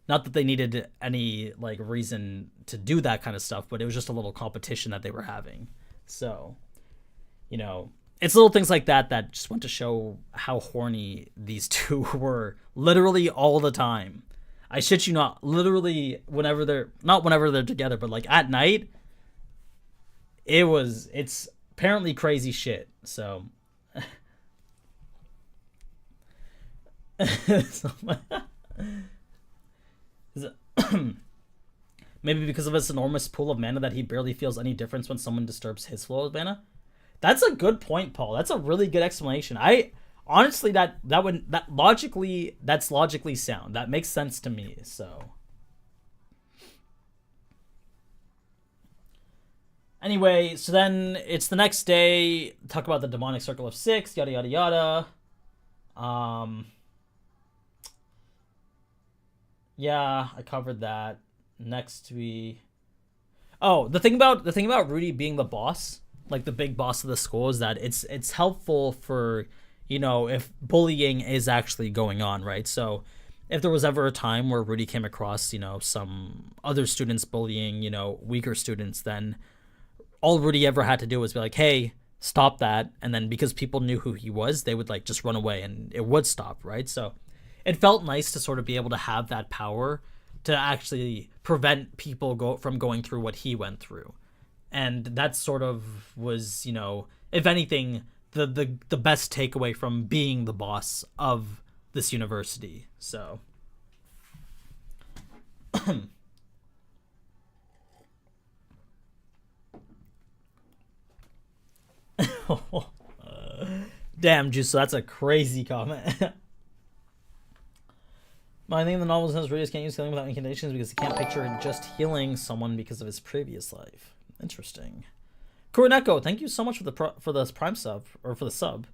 Not that they needed any like reason to do that kind of stuff, but it was just a little competition that they were having. So, it's little things like that that just went to show how horny these two were literally all the time. I shit you not, literally not whenever they're together, but like at night, it's apparently crazy shit. So maybe because of his enormous pool of mana that he barely feels any difference when someone disturbs his flow of mana. That's a good point, Paul. That's a really good explanation. I honestly that's logically sound. That makes sense to me. So anyway, so then it's the next day. Talk about the demonic circle of 6, yada yada yada. Yeah, I covered that. Next the thing about Rudy being the boss, like the big boss of the school, is that it's helpful for, if bullying is actually going on, right? So if there was ever a time where Rudy came across, some other students bullying, weaker students, then all Rudy ever had to do was be like, hey, stop that. And then because people knew who he was, they would like just run away and it would stop, right? So it felt nice to sort of be able to have that power to actually prevent people from going through what he went through. And that sort of was, if anything, the best takeaway from being the boss of this university. So damn, Juice, so that's a crazy comment. My name in the novel says Rudius can't use healing without incantations because he can't picture just healing someone because of his previous life. Interesting. Kuroneko, thank you so much for this prime sub, or for the sub.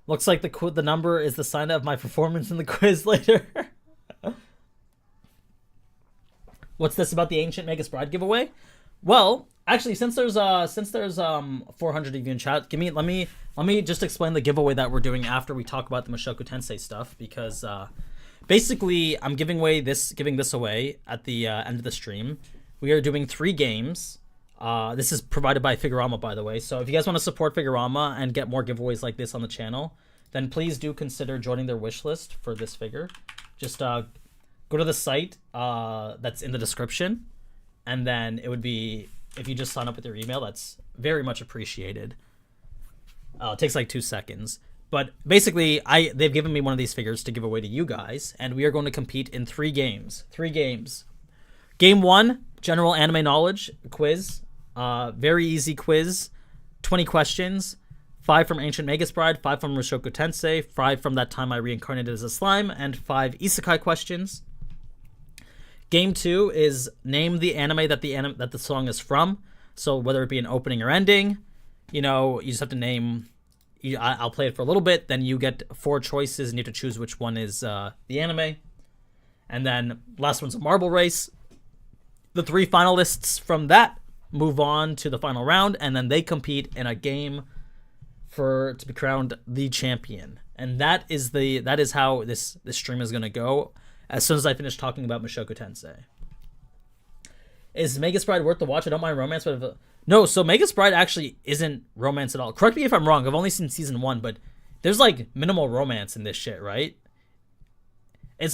Looks like the number is the sign of my performance in the quiz later. What's this about the Ancient Magus Bride giveaway? Well, actually, since there's 400 of you in chat, let me just explain the giveaway that we're doing after we talk about the Mushoku Tensei stuff, because basically I'm giving this away at the end of the stream. We are doing 3 games. This is provided by Figurama, by the way. So if you guys want to support Figurama and get more giveaways like this on the channel, then please do consider joining their wish list for this figure. Just go to the site that's in the description, and then it would be, if you just sign up with your email, that's very much appreciated. It takes like 2 seconds. But basically, they've given me one of these figures to give away to you guys, and we are going to compete in 3 games. 3 games. Game 1, general anime knowledge quiz. Very easy quiz. 20 questions. 5 from Ancient Magus Bride, 5 from Mushoku Tensei, 5 from that time I reincarnated as a slime, and 5 isekai questions. Game 2 is name the anime that the song is from. So whether it be an opening or ending, you just have to name. I'll play it for a little bit, then you get 4 choices and you have to choose which one is the anime. And then last one's a marble race. The 3 finalists from that move on to the final round, and then they compete in a game to be crowned the champion. And that is how this stream is going to go as soon as I finish talking about Mushoku Tensei. Is Magus Bride worth the watch? I don't mind romance, but no, so Magus Bride actually isn't romance at all. Correct me if I'm wrong. I've only seen season 1, but there's like minimal romance in this shit, right?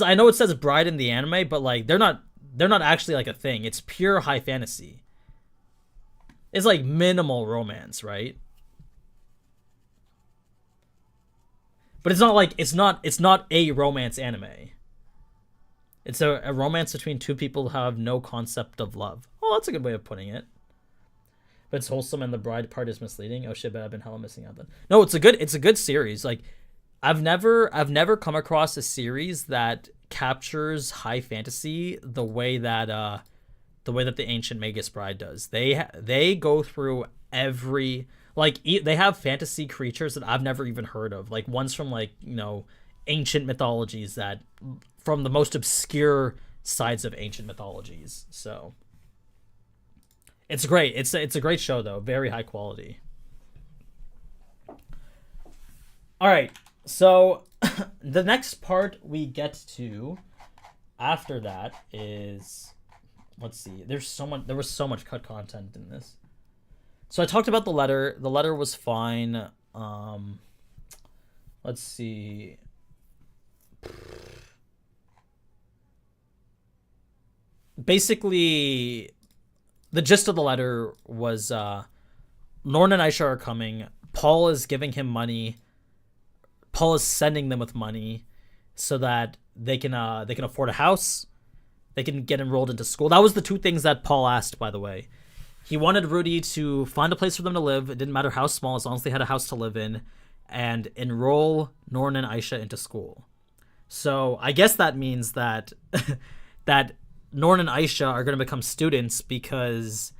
I know it says bride in the anime, but like they're not actually like a thing. It's pure high fantasy. It's like minimal romance, right? But it's not like it's not a romance anime. It's a romance between two people who have no concept of love. Oh, that's a good way of putting it. But it's wholesome and the bride part is misleading. Oh shit, but I've been hella missing out then. No, it's a good series. Like I've never come across a series that captures high fantasy the way that the Ancient Magus Bride does. They go through every like they have fantasy creatures that I've never even heard of. Like ones from like, ancient mythologies that from the most obscure sides of ancient mythologies. So it's great. It's a great show though. Very high quality. All right. So the next part we get to after that is, let's see. There was so much cut content in this. So I talked about the letter. The letter was fine. Let's see. Basically, the gist of the letter was Norn and Aisha are coming. Paul is giving him money. Paul is sending them with money so that they can afford a house. They can get enrolled into school. That was the two things that Paul asked, by the way. He wanted Rudy to find a place for them to live. It didn't matter how small, as long as they had a house to live in, and enroll Norn and Aisha into school. So I guess that means that that Norn and Aisha are going to become students, because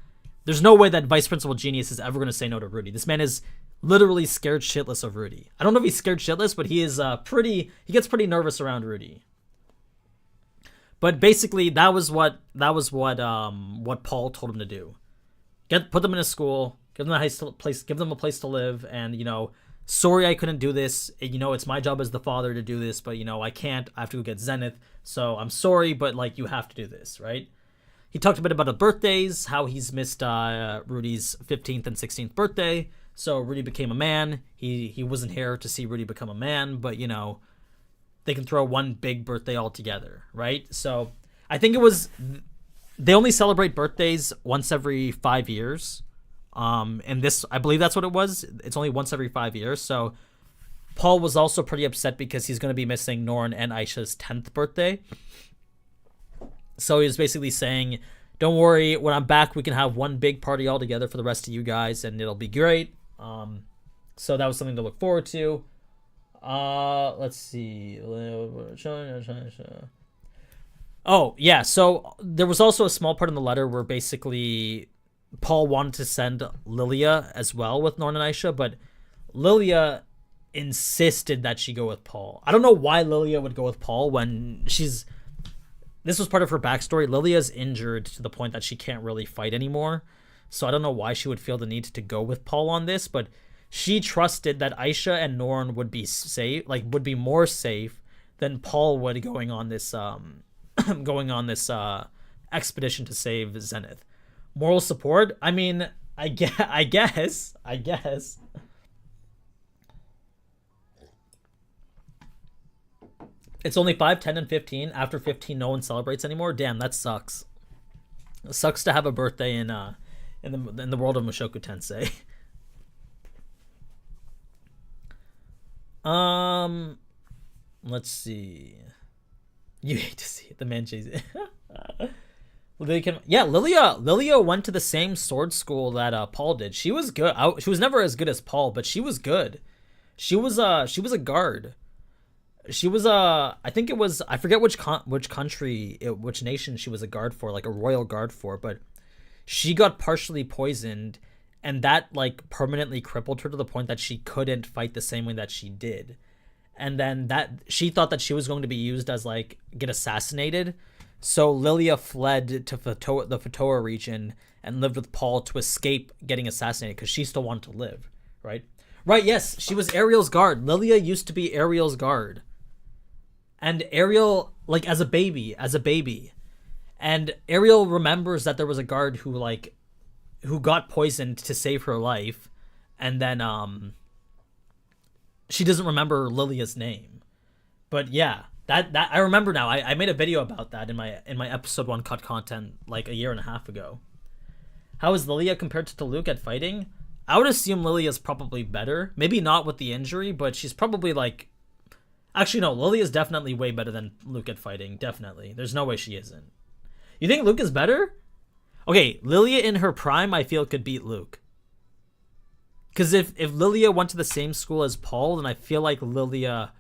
there's no way that Vice Principal Genius is ever going to say no to Rudy. This man is literally scared shitless of Rudy. I don't know if he's scared shitless, but he is he gets pretty nervous around Rudy. But basically, that was what Paul told him to do. Put them in a school, give them a place to live, and sorry I couldn't do this. It's my job as the father to do this, but I can't. I have to go get Zenith, so I'm sorry, but like you have to do this, right? He talked a bit about the birthdays, how he's missed Rudy's 15th and 16th birthday. So Rudy became a man. He wasn't here to see Rudy become a man, but they can throw one big birthday all together, right? So I think they only celebrate birthdays once every 5 years. And this, I believe that's what it was. It's only once every 5 years. So Paul was also pretty upset because he's going to be missing Norn and Aisha's 10th birthday. So he was basically saying, don't worry, when I'm back, we can have one big party all together for the rest of you guys, and it'll be great. So that was something to look forward to. Let's see. Oh, yeah. So there was also a small part in the letter where basically Paul wanted to send Lilia as well with Norn and Aisha, but Lilia insisted that she go with Paul. I don't know why Lilia would go with Paul when this was part of her backstory. Lilia's injured to the point that she can't really fight anymore. So I don't know why she would feel the need to go with Paul on this, but she trusted that Aisha and Norn would be safe, would be more safe than Paul would going on this expedition to save Zenith. Moral support? I mean, I guess. It's only 5, 10, and 15. After 15, no one celebrates anymore. Damn, that sucks. It sucks to have a birthday in the world of Mushoku Tensei. Let's see. You hate to see it. The man chasing. Lilia went to the same sword school that Paul did. She was good. She was never as good as Paul, but she was good. She was a guard. She was I think it was, I forget which country, which nation she was a guard for, like a royal guard for, but she got partially poisoned, and that permanently crippled her to the point that she couldn't fight the same way that she did. And then that she thought that she was going to be used as get assassinated. So Lilia fled to the Fatoa region and lived with Paul to escape getting assassinated, because she still wanted to live, right? Right, yes, she was Ariel's guard. Lilia used to be Ariel's guard. And Ariel, as a baby. And Ariel remembers that there was a guard who got poisoned to save her life. And then, she doesn't remember Lilia's name. But yeah, that I remember now. I made a video about that in my episode 1 cut content a year and a half ago. How is Lilia compared to Luke at fighting? I would assume Lilia's probably better. Maybe not with the injury, but she's probably like... Actually, no, Lilia's definitely way better than Luke at fighting. Definitely. There's no way she isn't. You think Luke is better? Okay, Lilia in her prime, I feel, could beat Luke. Because if Lilia went to the same school as Paul, then I feel like Lilia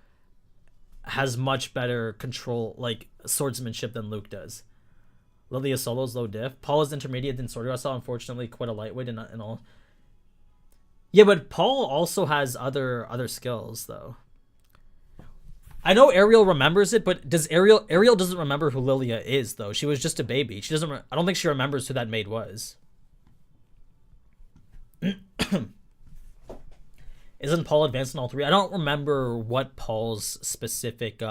has much better control, like, swordsmanship than Luke does. Lilia Solo's low diff. Paul is intermediate in sword wrestle, unfortunately, quite a lightweight and all. Yeah, but Paul also has other skills, though. I know Ariel remembers it, but does Ariel doesn't remember who Lilia is, though. She was just a baby. She doesn't. I don't think she remembers who that maid was. Isn't Paul advanced in all three? I don't remember what Paul's specific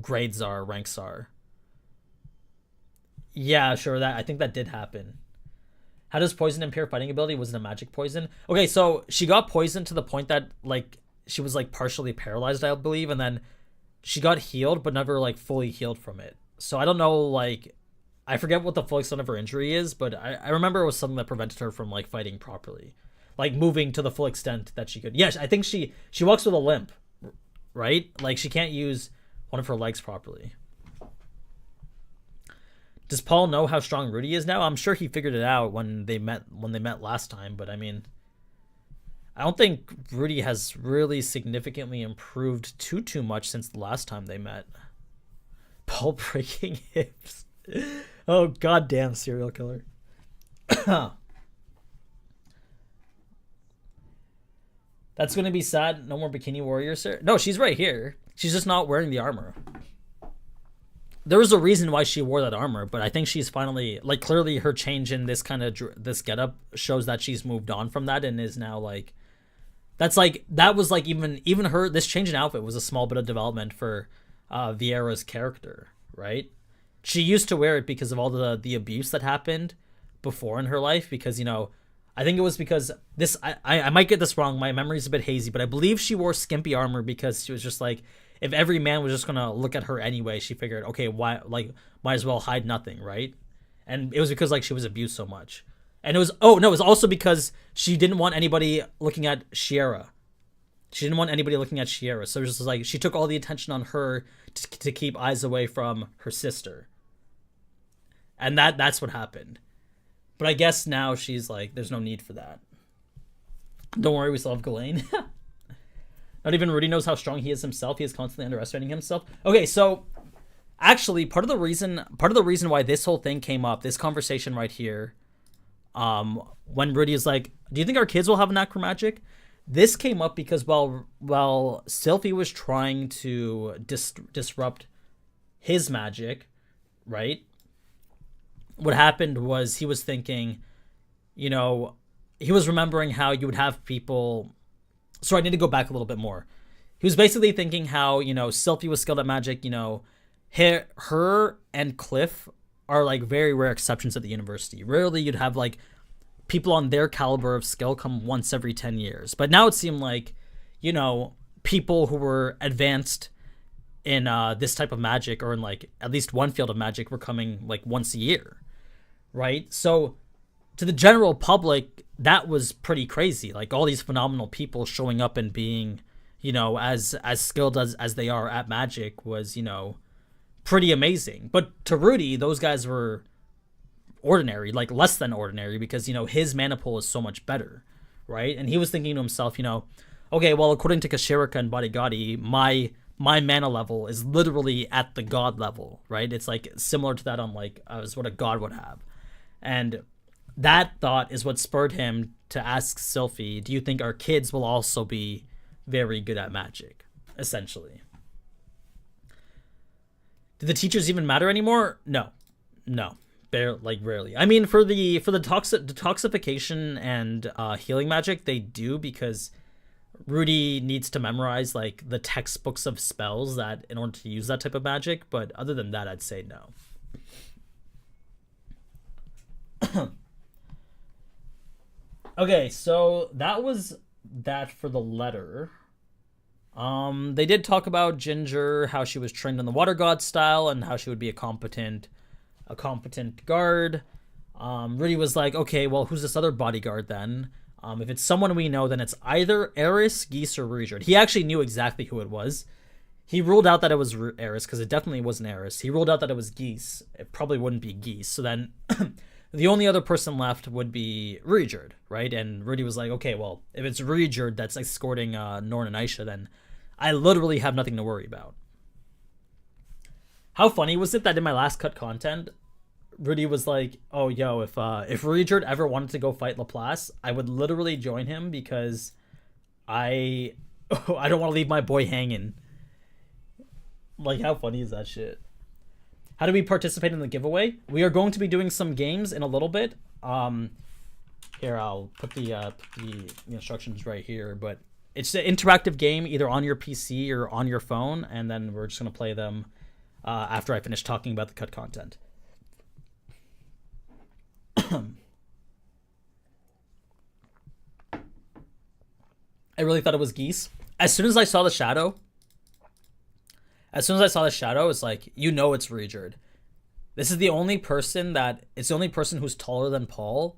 grades are, ranks are. Yeah, sure. That I think that did happen. How does poison impair fighting ability? Was it a magic poison? Okay, so she got poisoned to the point that like she was like partially paralyzed, I believe, and then she got healed, but never like fully healed from it. So I don't know, like I forget what the full extent of her injury is, but I remember it was something that prevented her from like fighting properly, like moving to the full extent that she could. Yes, I think she walks with a limp, right? Like she can't use one of her legs properly. Does Paul know how strong Rudy is now? I'm sure he figured it out when they met last time, but I mean, I don't think Rudy has really significantly improved too much since the last time they met. Paul breaking hips. Oh goddamn serial killer. That's gonna be sad. No more Bikini Warrior, sir. No, she's right here. She's just not wearing the armor. There was a reason why she wore that armor, but I think she's finally, like, clearly her change in this kind of this getup shows that she's moved on from that and is now like, that's like, that was like even her, this change in outfit was a small bit of development for Vieira's character, right? She used to wear it because of all the abuse that happened before in her life, because, you know, I think it was because this, I might get this wrong, my memory's a bit hazy, but I believe she wore skimpy armor because she was just like, if every man was just gonna look at her anyway, she figured, okay, why, like, might as well hide nothing, right? And it was because like she was abused so much, and it was it was also because she didn't want anybody looking at Shiera. She didn't want anybody looking at Shiera, so it was just like she took all the attention on her to keep eyes away from her sister, and that's what happened. But I guess now she's like, there's no need for that. Don't worry, we still have Ghislaine. Not even Rudy knows how strong he is himself. He is constantly underestimating himself. Okay, so actually, part of the reason why this whole thing came up, this conversation right here, when Rudy is like, "Do you think our kids will have necromagic?" This came up because while Sylphie was trying to disrupt his magic, right? What happened was he was thinking, you know, he was remembering how you would have people. So I need to go back a little bit more. He was basically thinking how, you know, Sylphie was skilled at magic, you know, her and Cliff are like very rare exceptions at the university. Rarely you'd have like people on their caliber of skill come once every 10 years. But now it seemed like, you know, people who were advanced in this type of magic, or in like at least one field of magic, were coming like once a year, right? So to the general public, that was pretty crazy. Like all these phenomenal people showing up and being, you know, as skilled as they are at magic was, you know, pretty amazing. But to Rudy, those guys were ordinary, like less than ordinary, because, you know, his mana pool is so much better, right? And he was thinking to himself, you know, okay, well, according to Kashirika and Bodigadi, my mana level is literally at the god level, right? It's like similar to that on like as what a god would have. And that thought is what spurred him to ask Sylphie, do you think our kids will also be very good at magic, essentially? Do the teachers even matter anymore? No, rarely. I mean, for the detoxification and healing magic, they do, because Rudy needs to memorize like the textbooks of spells that in order to use that type of magic. But other than that, I'd say no. Okay, so that was that for the letter. They did talk about Ginger, how she was trained in the Water God style, and how she would be a competent a competent guard. Rudy was like, okay, well, who's this other bodyguard then? If it's someone we know, then it's either Eris, Geese, or Richard. He actually knew exactly who it was. He ruled out that it was Eris, because it definitely wasn't Eris. He ruled out that it was Geese. It probably wouldn't be Geese. So then the only other person left would be Richard, right? And Rudy was like, okay, well, if it's Richard that's escorting Norn and Aisha, then I literally have nothing to worry about. How funny was it that in my last cut content, Rudy was like, oh, yo, if Richard ever wanted to go fight Laplace, I would literally join him because I don't want to leave my boy hanging. Like, how funny is that shit? How do we participate in the giveaway? We are going to be doing some games in a little bit. Here, I'll put the instructions right here, but it's an interactive game either on your PC or on your phone, and then we're just going to play them after I finish talking about the cut content. I really thought it was Geese. As soon as I saw the shadow, it's like, you know it's Richard. This is the only person who's taller than Paul,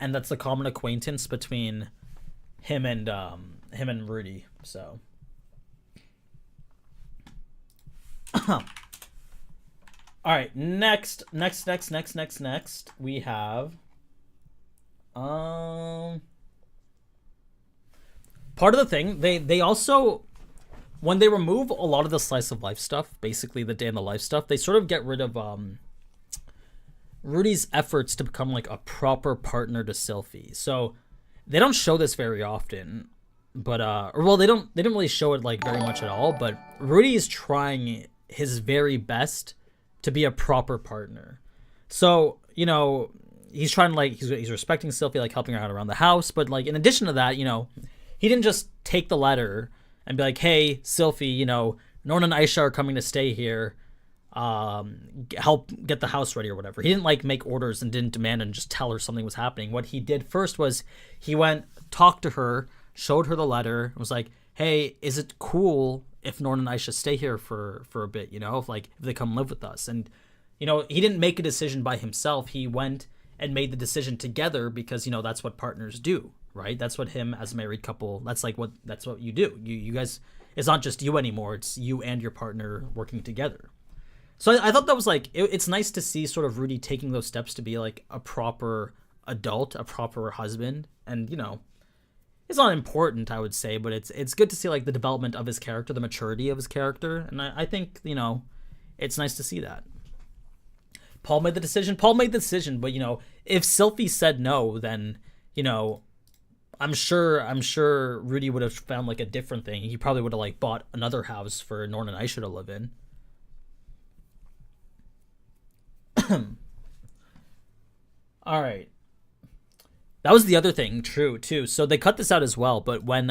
and that's the common acquaintance between him and Rudy. So all right, next we have part of the thing, they also, when they remove a lot of the slice of life stuff, basically the day in the life stuff, they sort of get rid of Rudy's efforts to become like a proper partner to Sylphie. So they don't show this very often, but they didn't really show it like very much at all, but Rudy is trying his very best to be a proper partner. So, you know, he's trying to like, he's respecting Sylphie, like helping her out around the house, but like in addition to that, you know, he didn't just take the letter and be like, hey, Sylphie, you know, Norn and Aisha are coming to stay here. Help get the house ready or whatever. He didn't like make orders and didn't demand and just tell her something was happening. What he did first was he went, talked to her, showed her the letter, and was like, hey, is it cool if Norn and Aisha stay here for a bit, you know, if they come live with us? And, you know, he didn't make a decision by himself. He went and made the decision together because, you know, that's what partners do. Right, that's what him as a married couple. That's what you do. You guys. It's not just you anymore. It's you and your partner working together. So I thought that was like it's nice to see sort of Rudy taking those steps to be like a proper adult, a proper husband, and you know, it's not important, I would say, but it's good to see like the development of his character, the maturity of his character, and I think, you know, it's nice to see that. Paul made the decision, but you know, if Sylphie said no, then, you know, I'm sure Rudy would have found like a different thing. He probably would have like bought another house for Norn and Aisha to live in. All right. That was the other thing, true too. So they cut this out as well, but when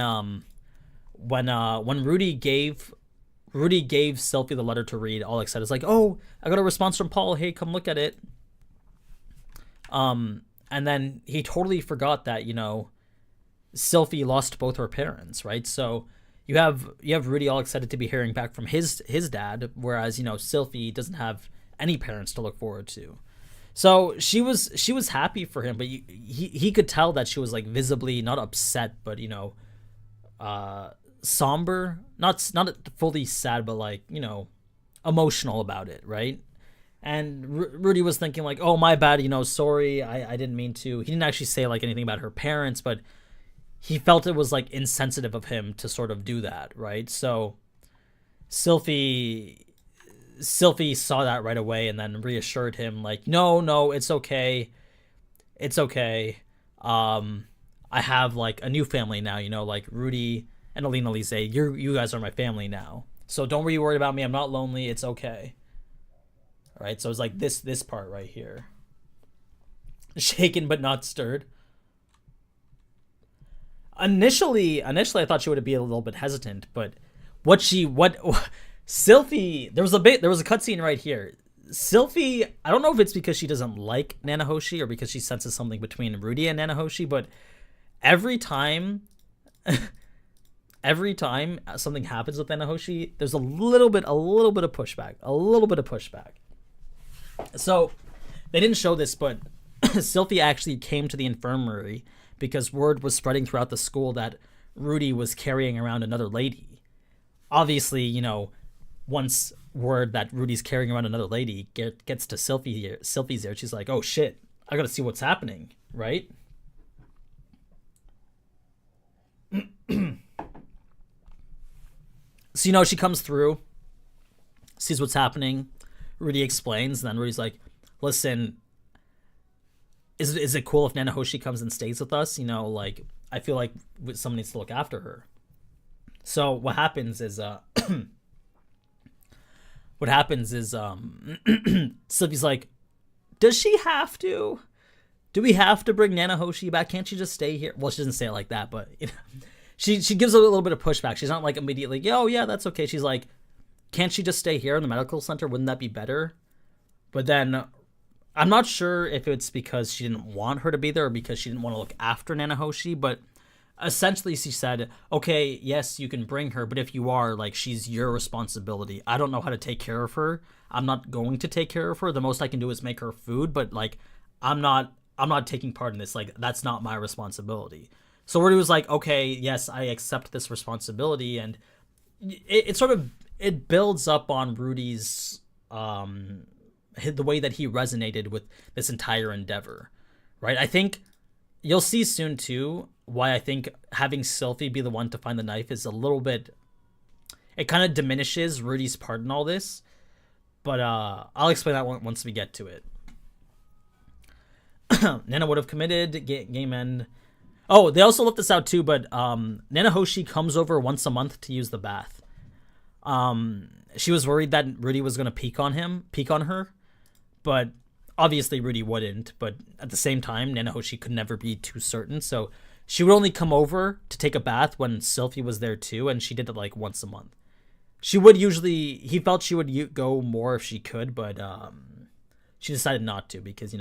Rudy gave Sylphie the letter to read, all excited, is like, "Oh, I got a response from Paul. Hey, come look at it." And then he totally forgot that, you know, Sylphie lost both her parents, right? So you have Rudy all excited to be hearing back from his dad, whereas, you know, Sylphie doesn't have any parents to look forward to. So she was happy for him, but he could tell that she was like visibly not upset, but, you know, somber, not fully sad, but like, you know, emotional about it, right? And Rudy was thinking like, oh, my bad, you know, sorry, I didn't mean to. He didn't actually say like anything about her parents, but he felt it was like insensitive of him to sort of do that, right? So Sylphie saw that right away and then reassured him like, no, it's okay. I have like a new family now, you know, like Rudy and Alina Lise, you guys are my family now. So don't be worried about me. I'm not lonely. It's okay. All right. So it's like this part right here. Shaken but not stirred. Initially I thought she would be a little bit hesitant, but Sylphie, there was a cutscene right here. Sylphie, I don't know if it's because she doesn't like Nanahoshi or because she senses something between Rudy and Nanahoshi, but every time something happens with Nanahoshi, there's a little bit of pushback. So They didn't show this, but Sylvie actually came to the infirmary because word was spreading throughout the school that Rudy was carrying around another lady. Obviously, once word that Rudy's carrying around another lady gets to Sylvie's ear, she's like, "Oh shit, I gotta see what's happening," right? So she comes through, sees what's happening. Rudy explains, and then Rudy's like, "Listen, is it cool if Nanahoshi comes and stays with us? I feel like someone needs to look after her." So what happens is Sylvie's like, "Does she have to? Do we have to bring Nanahoshi back? Can't she just stay here?" Well, she doesn't say it like that, but she gives a little bit of pushback. She's not like immediately, "Oh yeah, that's okay." She's like, "Can't she just stay here in the medical center? Wouldn't that be better?" But then I'm not sure if it's because she didn't want her to be there or because she didn't want to look after Nanahoshi, but essentially she said, "Okay, yes, you can bring her, but if you are, like, she's your responsibility. I don't know how to take care of her. I'm not going to take care of her. The most I can do is make her food, but like I'm not taking part in this. Like, that's not my responsibility." So Rudy was like, "Okay, yes, I accept this responsibility," and it builds up on Rudy's the way that he resonated with this entire endeavor, right? I think you'll see soon too why I think having Sylvie be the one to find the knife is a little bit, it kind of diminishes Rudy's part in all this, but I'll explain that once we get to it. Nana would have committed, game end. Oh, they also left this out too, but Nanahoshi comes over once a month to use the bath. She was worried that Rudy was going to peek on her, but obviously Rudy wouldn't. But at the same time, Nanahoshi could never be too certain, so she would only come over to take a bath when Sylvie was there too, and she did it like once a month. He felt she would go more if she could, but she decided not to because she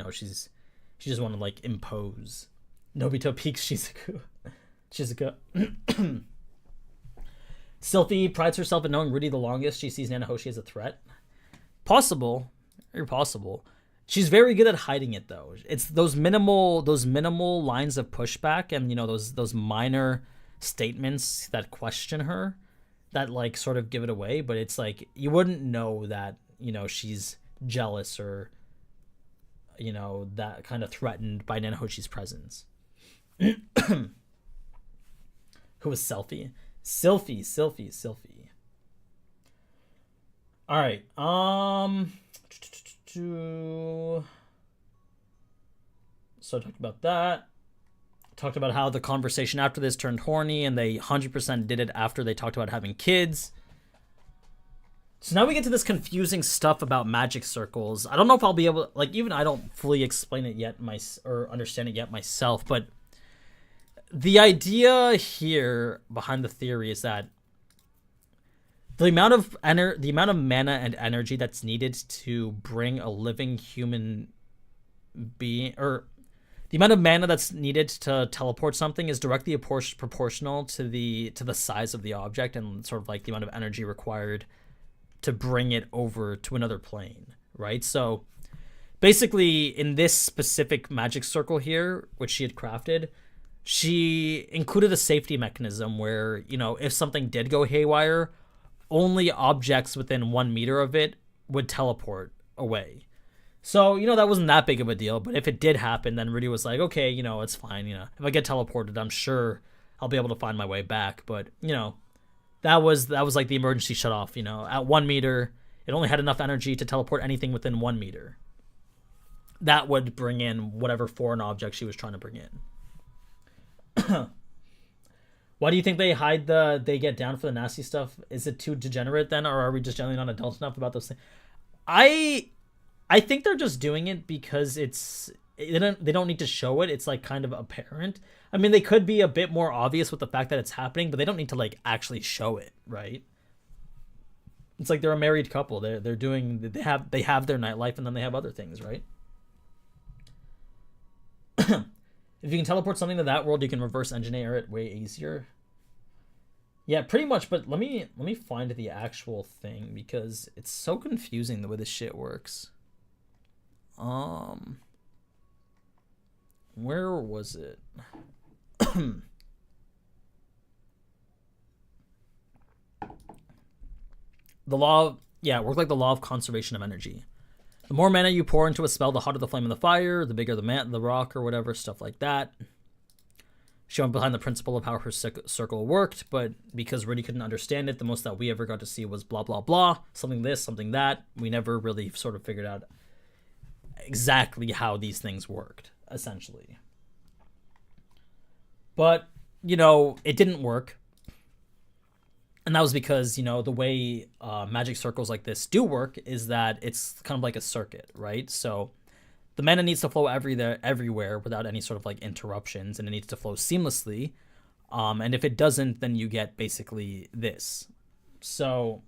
just wanted to like impose. Nobito peeks Shizuku. Sylvie prides herself in knowing Rudy the longest. She sees Nanahoshi as a threat. Possible. Very possible. She's very good at hiding it though. It's those minimal lines of pushback and those minor statements that question her that like sort of give it away, but it's like you wouldn't know that, she's jealous or that kind of threatened by Nanahoshi's presence. Who was Sylvie? Sylvie. All right. So I talked about that. Talked about how the conversation after this turned horny, and they 100% did it after they talked about having kids. So now we get to this confusing stuff about magic circles. I don't know if I'll be able to, even I don't fully explain it yet or understand it yet myself, but the idea here behind the theory is that the amount of mana and energy that's needed to bring a living human being, or the amount of mana that's needed to teleport something, is directly proportional to the size of the object and sort of like the amount of energy required to bring it over to another plane, right? So basically in this specific magic circle here, which she had crafted, she included a safety mechanism where, if something did go haywire, only objects within 1 meter of it would teleport away. So, that wasn't that big of a deal, but if it did happen, then Rudy was like, okay, it's fine, if I get teleported, I'm sure I'll be able to find my way back, but, that was like the emergency shut off, at 1 meter, it only had enough energy to teleport anything within 1 meter. That would bring in whatever foreign object she was trying to bring in. Why do you think they get down for the nasty stuff? Is it too degenerate then, or are we just generally not adult enough about those things? I think they're just doing it because they don't need to show it. It's like kind of apparent. I mean, they could be a bit more obvious with the fact that it's happening, but they don't need to like actually show it, right? It's like they're a married couple. They have their nightlife and then they have other things, right? If you can teleport something to that world, you can reverse engineer it way easier. Yeah, pretty much, but let me find the actual thing because it's so confusing the way this shit works. Um, where was it? The law of, yeah, it worked like the law of conservation of energy. The more mana you pour into a spell, the hotter the flame of the fire, the bigger the rock or whatever, stuff like that. Showing behind the principle of how her circle worked, but because Rudy couldn't understand it, the most that we ever got to see was blah, blah, blah, something this, something that. We never really sort of figured out exactly how these things worked, essentially. But, it didn't work. And that was because, the way magic circles like this do work is that it's kind of like a circuit, right? So the mana needs to flow everywhere without any sort of like interruptions, and it needs to flow seamlessly. And if it doesn't, then you get basically this. So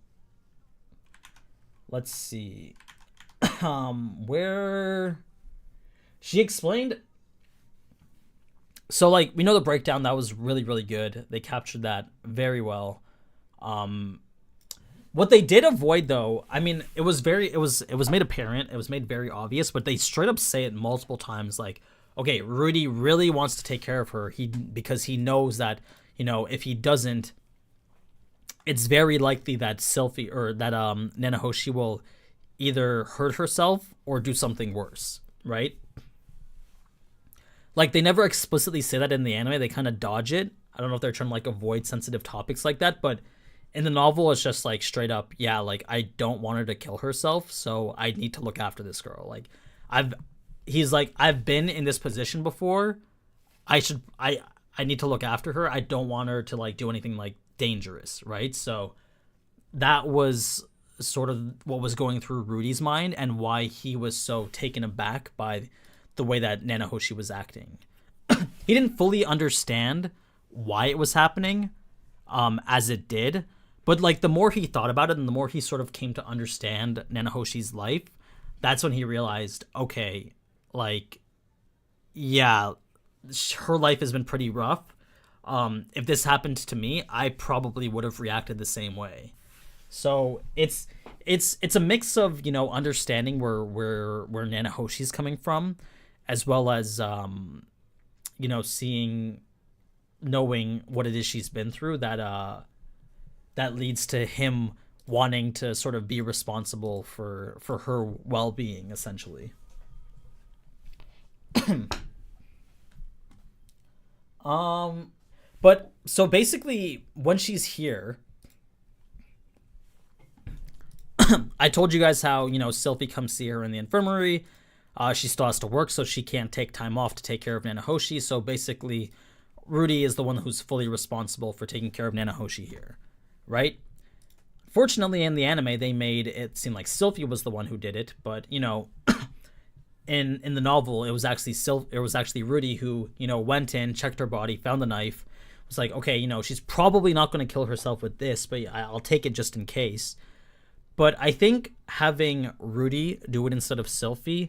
let's see. Where she explained. So like we know the breakdown, that was really, really good. They captured that very well. What they did avoid, though, I mean, it was made apparent, it was made very obvious, but they straight up say it multiple times, like, okay, Rudy really wants to take care of her, because he knows that, if he doesn't, it's very likely that Sylphie, or that Nanahoshi will either hurt herself or do something worse, right? Like, they never explicitly say that in the anime, they kind of dodge it. I don't know if they're trying to, like, avoid sensitive topics like that, but in the novel, it's just like straight up, yeah, like I don't want her to kill herself, so I need to look after this girl. Like, he's like, I've been in this position before. I need to look after her. I don't want her to like do anything like dangerous, right? So that was sort of what was going through Rudy's mind and why he was so taken aback by the way that Nanahoshi was acting. He didn't fully understand why it was happening, as it did. But, like, the more he thought about it and the more he sort of came to understand Nanahoshi's life, that's when he realized, okay, like, yeah, her life has been pretty rough. If this happened to me, I probably would have reacted the same way. So it's a mix of, understanding where Nanahoshi's coming from, as well as, knowing what it is she's been through, that leads to him wanting to sort of be responsible for her well-being, essentially. But so basically when she's here, I told you guys how, Sylphie comes see her in the infirmary. She still has to work, so she can't take time off to take care of Nanahoshi. So basically, Rudy is the one who's fully responsible for taking care of Nanahoshi here, right? Fortunately, in the anime, they made it seem like Sylphie was the one who did it, but in the novel, it was actually Rudy who went in, checked her body, found the knife, was like, okay, she's probably not going to kill herself with this, but I'll take it just in case. But I think having Rudy do it instead of Sylphie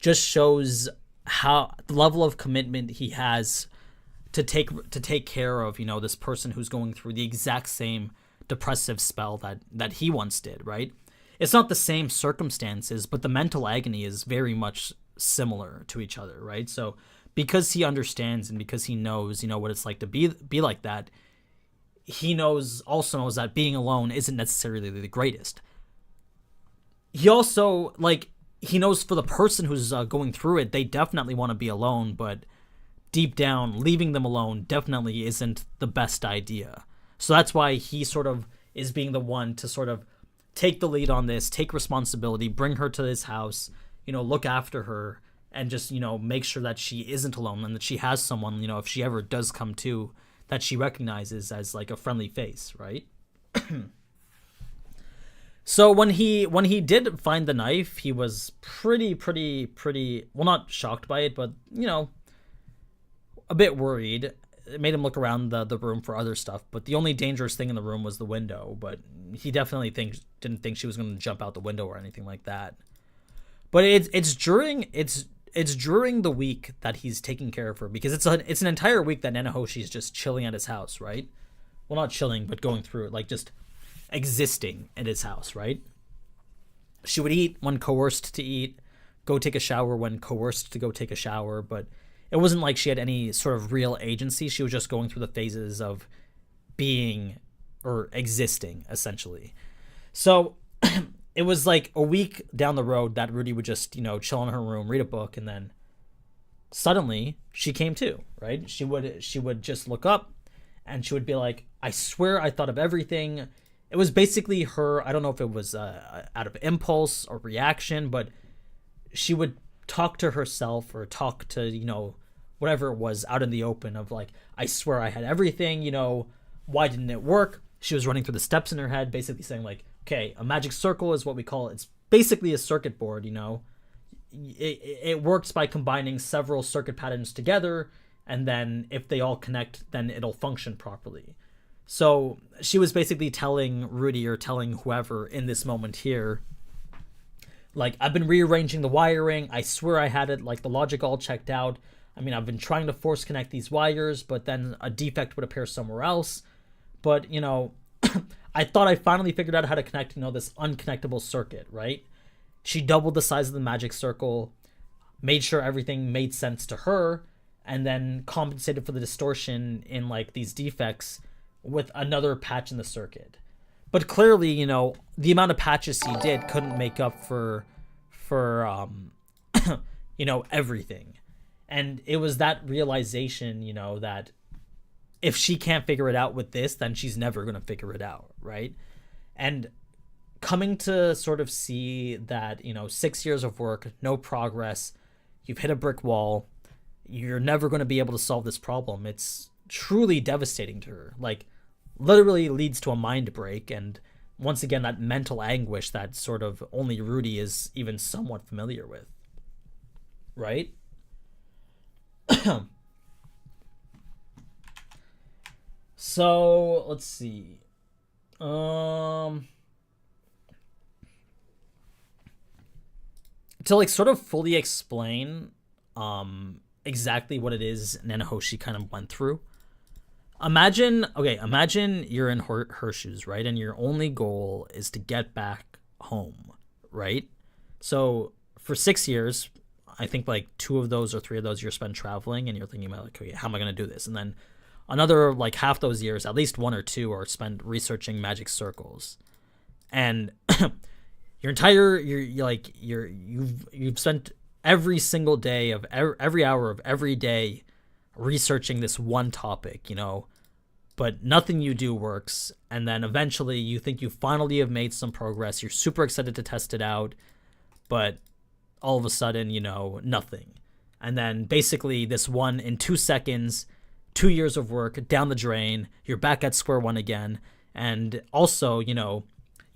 just shows how the level of commitment he has to take care of this person who's going through the exact same depressive spell that he once did, right? It's not the same circumstances, but the mental agony is very much similar to each other, right? So because he understands and because he knows what it's like to be like that, he also knows that being alone isn't necessarily the greatest. He also, he knows for the person who's going through it, they definitely want to be alone, but deep down, leaving them alone definitely isn't the best idea. So that's why he sort of is being the one to sort of take the lead on this, take responsibility, bring her to his house, look after her, and just, make sure that she isn't alone and that she has someone, if she ever does come to, that she recognizes as like a friendly face, right? So when he did find the knife, he was pretty, well, not shocked by it, but, a bit worried. It made him look around the room for other stuff, but the only dangerous thing in the room was the window, but he definitely didn't think she was going to jump out the window or anything like that. But it's during the week that he's taking care of her, because it's an entire week that Nanahoshi is just chilling at his house, right? Well, not chilling, but going through it, like just existing at his house, right? She would eat when coerced to eat, go take a shower when coerced to go take a shower, but it wasn't like she had any sort of real agency. She was just going through the phases of being or existing, essentially. So it was like a week down the road that Rudy would just, chill in her room, read a book, and then suddenly she came to, right? She would just look up and she would be like, I swear I thought of everything. It was basically her, I don't know if it was out of impulse or reaction, but she would talk to herself or talk to, whatever it was out in the open of like, I swear I had everything, why didn't it work? She was running through the steps in her head, basically saying like, okay, a magic circle is what we call it. It's basically a circuit board, It works by combining several circuit patterns together, and then if they all connect, then it'll function properly. So she was basically telling Rudy or telling whoever in this moment here, like, I've been rearranging the wiring. I swear I had it, like the logic all checked out. I mean, I've been trying to force connect these wires, but then a defect would appear somewhere else. But, I thought I finally figured out how to connect, this unconnectable circuit, right? She doubled the size of the magic circle, made sure everything made sense to her, and then compensated for the distortion in like these defects with another patch in the circuit. But clearly, the amount of patches he did couldn't make up for everything. And it was that realization, that if she can't figure it out with this, then she's never going to figure it out, right? And coming to sort of see that, 6 years of work, no progress, you've hit a brick wall, you're never going to be able to solve this problem. It's truly devastating to her. Like, literally leads to a mind break, and once again, that mental anguish that sort of only Rudy is even somewhat familiar with, right? So, let's see. To like sort of fully explain exactly what it is Nanahoshi kind of went through. Imagine you're in her shoes, right? And your only goal is to get back home, right? So for 6 years, I think like 2 of those or 3 of those you're spent traveling, and you're thinking about like, okay, how am I going to do this? And then another like half those years, at least 1 or 2 are spent researching magic circles. And you've spent every single day of every hour of every day researching this one topic, but nothing you do works. And then eventually you think you finally have made some progress. You're super excited to test it out, but all of a sudden, nothing. And then basically this one in 2 seconds, 2 years of work down the drain, you're back at square one again. And also, you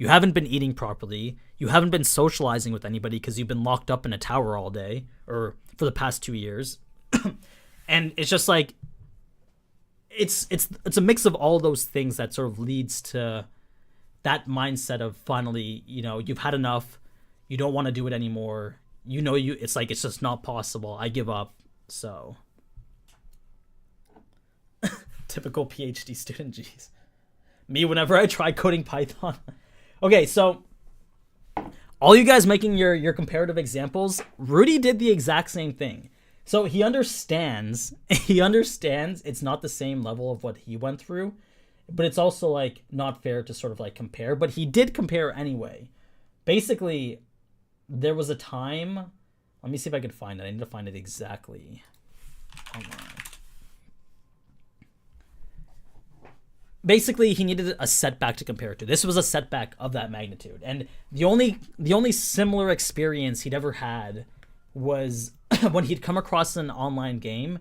haven't been eating properly. You haven't been socializing with anybody because you've been locked up in a tower all day or for the past 2 years. And it's just like, it's a mix of all those things that sort of leads to that mindset of finally, you've had enough. You don't want to do it anymore. It's like, it's just not possible. I give up. So typical PhD student, jeez. Me, whenever I try coding Python. Okay, so all you guys making your comparative examples, Rudy did the exact same thing. So he understands it's not the same level of what he went through, but it's also like not fair to sort of like compare, but he did compare anyway. Basically, there was a time, let me see if I can find it. I need to find it exactly. Hold on. Basically, he needed a setback to compare it to. This was a setback of that magnitude. And the only similar experience he'd ever had was when he'd come across an online game,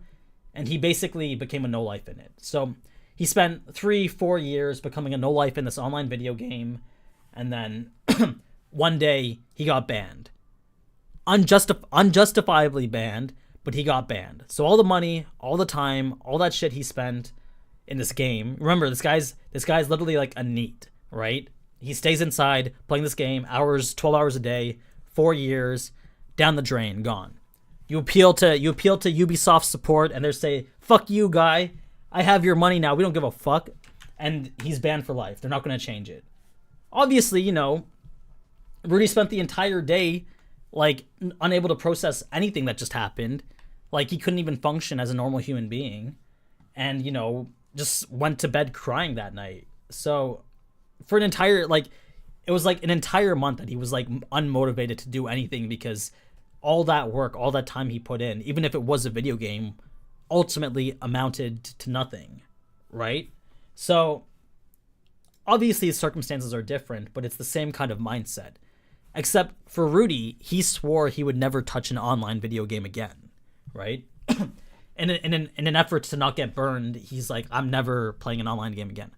and he basically became a no-life in it. So he spent 3-4 years becoming a no-life in this online video game, and then one day he got banned. Unjustifiably banned, but he got banned. So all the money, all the time, all that shit he spent in this game. Remember, this guy's literally like a NEET, right? He stays inside playing this game 12 hours a day, 4 years, down the drain, gone. You appeal to Ubisoft support, and they say, "Fuck you, guy. I have your money now. We don't give a fuck." And he's banned for life. They're not going to change it. Obviously, Rudy spent the entire day like unable to process anything that just happened. Like he couldn't even function as a normal human being, and just went to bed crying that night. So for an entire it was like an entire month that he was like unmotivated to do anything because all that work, all that time he put in, even if it was a video game, ultimately amounted to nothing, right? So obviously circumstances are different, but it's the same kind of mindset. Except for Rudy, he swore he would never touch an online video game again, right? In an effort to not get burned, he's like, I'm never playing an online game again.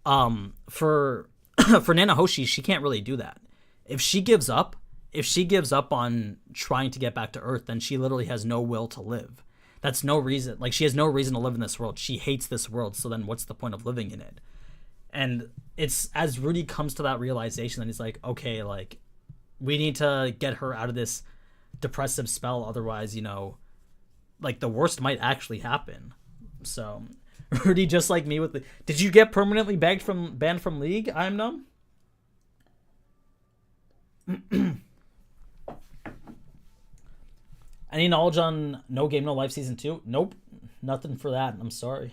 For Nanahoshi, she can't really do that. If she gives up on trying to get back to Earth, then she literally has no will to live. That's no reason. Like, she has no reason to live in this world. She hates this world, so then what's the point of living in it? And it's as Rudy comes to that realization, then he's like, okay, like, we need to get her out of this depressive spell, otherwise, like, the worst might actually happen. So Rudy, just like me with the... Did you get permanently banned from League, I'm numb? Any knowledge on No Game No Life Season 2? Nope. Nothing for that. I'm sorry.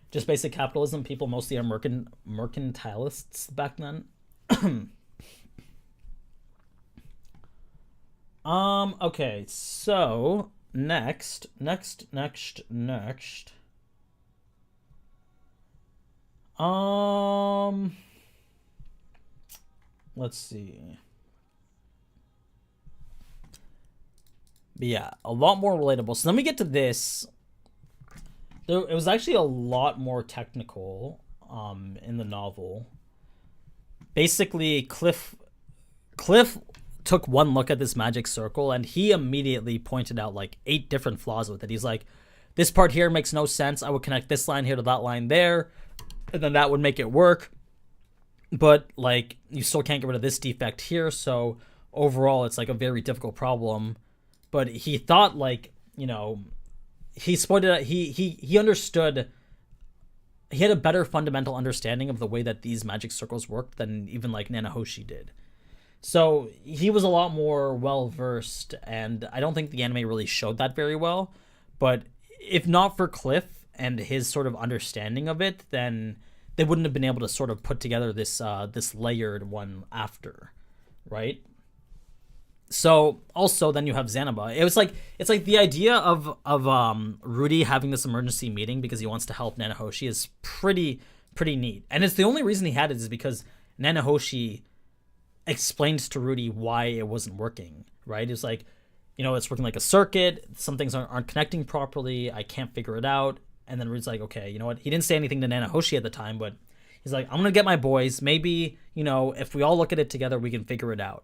Just basic capitalism. People mostly are mercantilists back then. Okay, so next. Let's see. But yeah, a lot more relatable. So let me get to this. It was actually a lot more technical in the novel. Basically, Cliff took one look at this magic circle and he immediately pointed out like 8 different flaws with it. He's like, this part here makes no sense. I would connect this line here to that line there, and then that would make it work. But like, you still can't get rid of this defect here, so overall it's like a very difficult problem. But he thought like, he spotted out, he understood, he had a better fundamental understanding of the way that these magic circles worked than even like Nanahoshi did. So he was a lot more well versed, and I don't think the anime really showed that very well. But if not for Cliff and his sort of understanding of it, then they wouldn't have been able to sort of put together this this layered one after, right? So also then you have Zanaba. It's like the idea of Rudy having this emergency meeting because he wants to help Nanahoshi is pretty neat. And it's the only reason he had it is because Nanahoshi explained to Rudy why it wasn't working, right? It's like, it's working like a circuit. Some things aren't connecting properly. I can't figure it out. And then Rudy's like, okay, you know what? He didn't say anything to Nanahoshi at the time, but he's like, I'm going to get my boys. Maybe, if we all look at it together, we can figure it out.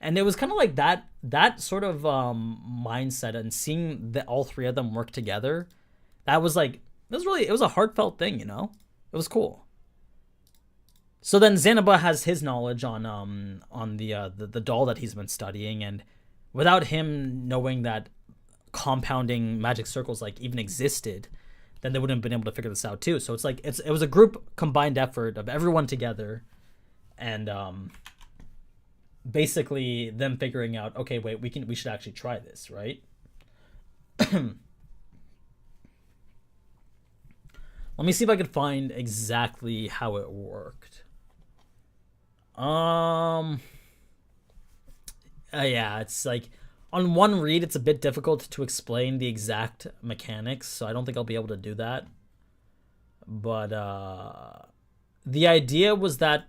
And it was kind of like that sort of mindset, and seeing that all 3 of them work together, that was like, it was a heartfelt thing, It was cool. So then Zanaba has his knowledge on the doll that he's been studying, and without him knowing that compounding magic circles like even existed, then they wouldn't have been able to figure this out too. So it's like it was a group combined effort of everyone together, and basically them figuring out, okay, wait, we should actually try this, right? Let me see if I could find exactly how it worked. Yeah, it's like on one read it's a bit difficult to explain the exact mechanics, so I don't think I'll be able to do that. But the idea was that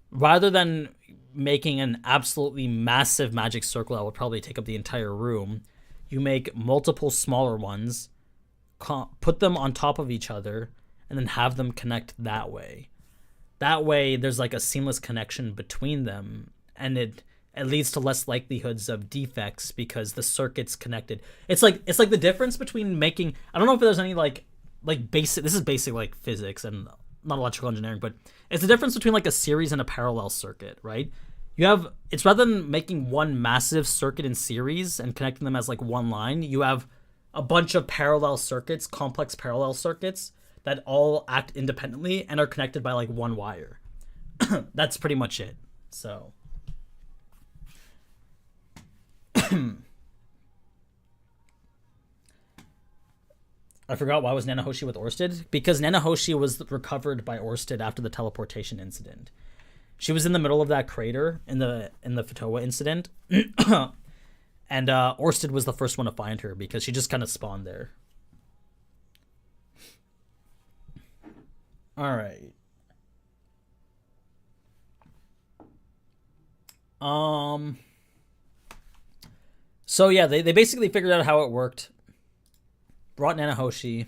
rather than making an absolutely massive magic circle that would probably take up the entire room, you make multiple smaller ones, put them on top of each other, and then have them connect that way. That way, there's like a seamless connection between them, and it leads to less likelihoods of defects because the circuit's connected. It's like the difference between making... I don't know if there's any like basic... This is basic like physics and not electrical engineering, but it's the difference between like a series and a parallel circuit, right? It's rather than making one massive circuit in series and connecting them as like one line, you have a bunch of parallel circuits, complex parallel circuits that all act independently and are connected by like one wire. That's pretty much it. So I forgot why was Nanahoshi with Orsted? Because Nanahoshi was recovered by Orsted after the teleportation incident. She was in the middle of that crater in the Fatoa incident. And Orsted was the first one to find her because she just kind of spawned there. All right. So yeah, they basically figured out how it worked. Brought Nanahoshi.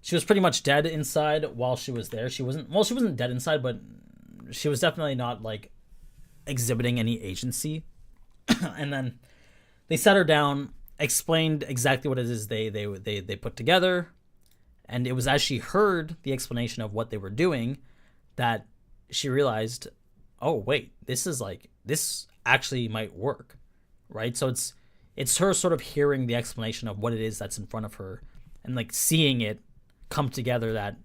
She was pretty much dead inside while she was there. She wasn't dead inside, but she was definitely not like exhibiting any agency. And then they sat her down, explained exactly what it is they put together, and it was as she heard the explanation of what they were doing that she realized, oh wait, this actually might work, right? So it's her sort of hearing the explanation of what it is that's in front of her and like seeing it come together that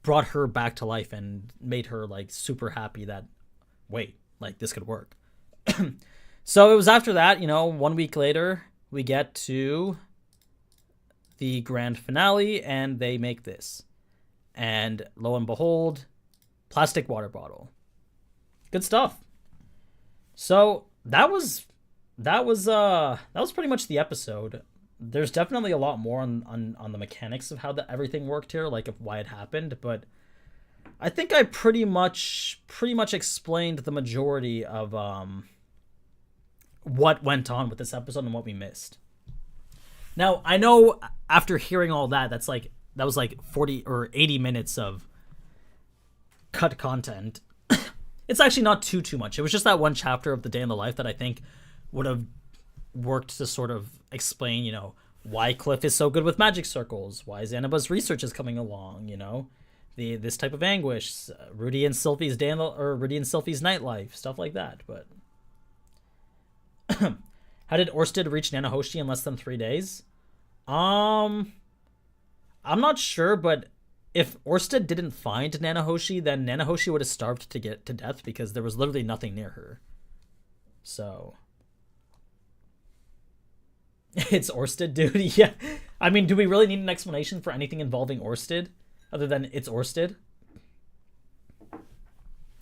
brought her back to life and made her like super happy that, wait, like this could work. So it was after that, 1 week later, we get to the grand finale and they make this. And lo and behold, plastic water bottle. Good stuff. So that was pretty much the episode. There's definitely a lot more on the mechanics of how everything worked here, like of why it happened, but I think I pretty much explained the majority of what went on with this episode and what we missed. Now, I know after hearing all that, that was like 40 or 80 minutes of cut content. It's actually not too much. It was just that one chapter of the day in the life that I think would have worked to sort of explain, why Cliff is so good with magic circles, why Xanaba's research is coming along, this type of anguish, Rudy and Sylphie's nightlife, stuff like that. But how did Orsted reach Nanahoshi in less than 3 days? I'm not sure, but if Orsted didn't find Nanahoshi, then Nanahoshi would have starved to get to death because there was literally nothing near her. So it's Orsted, dude. Yeah. I mean, do we really need an explanation for anything involving Orsted other than it's Orsted?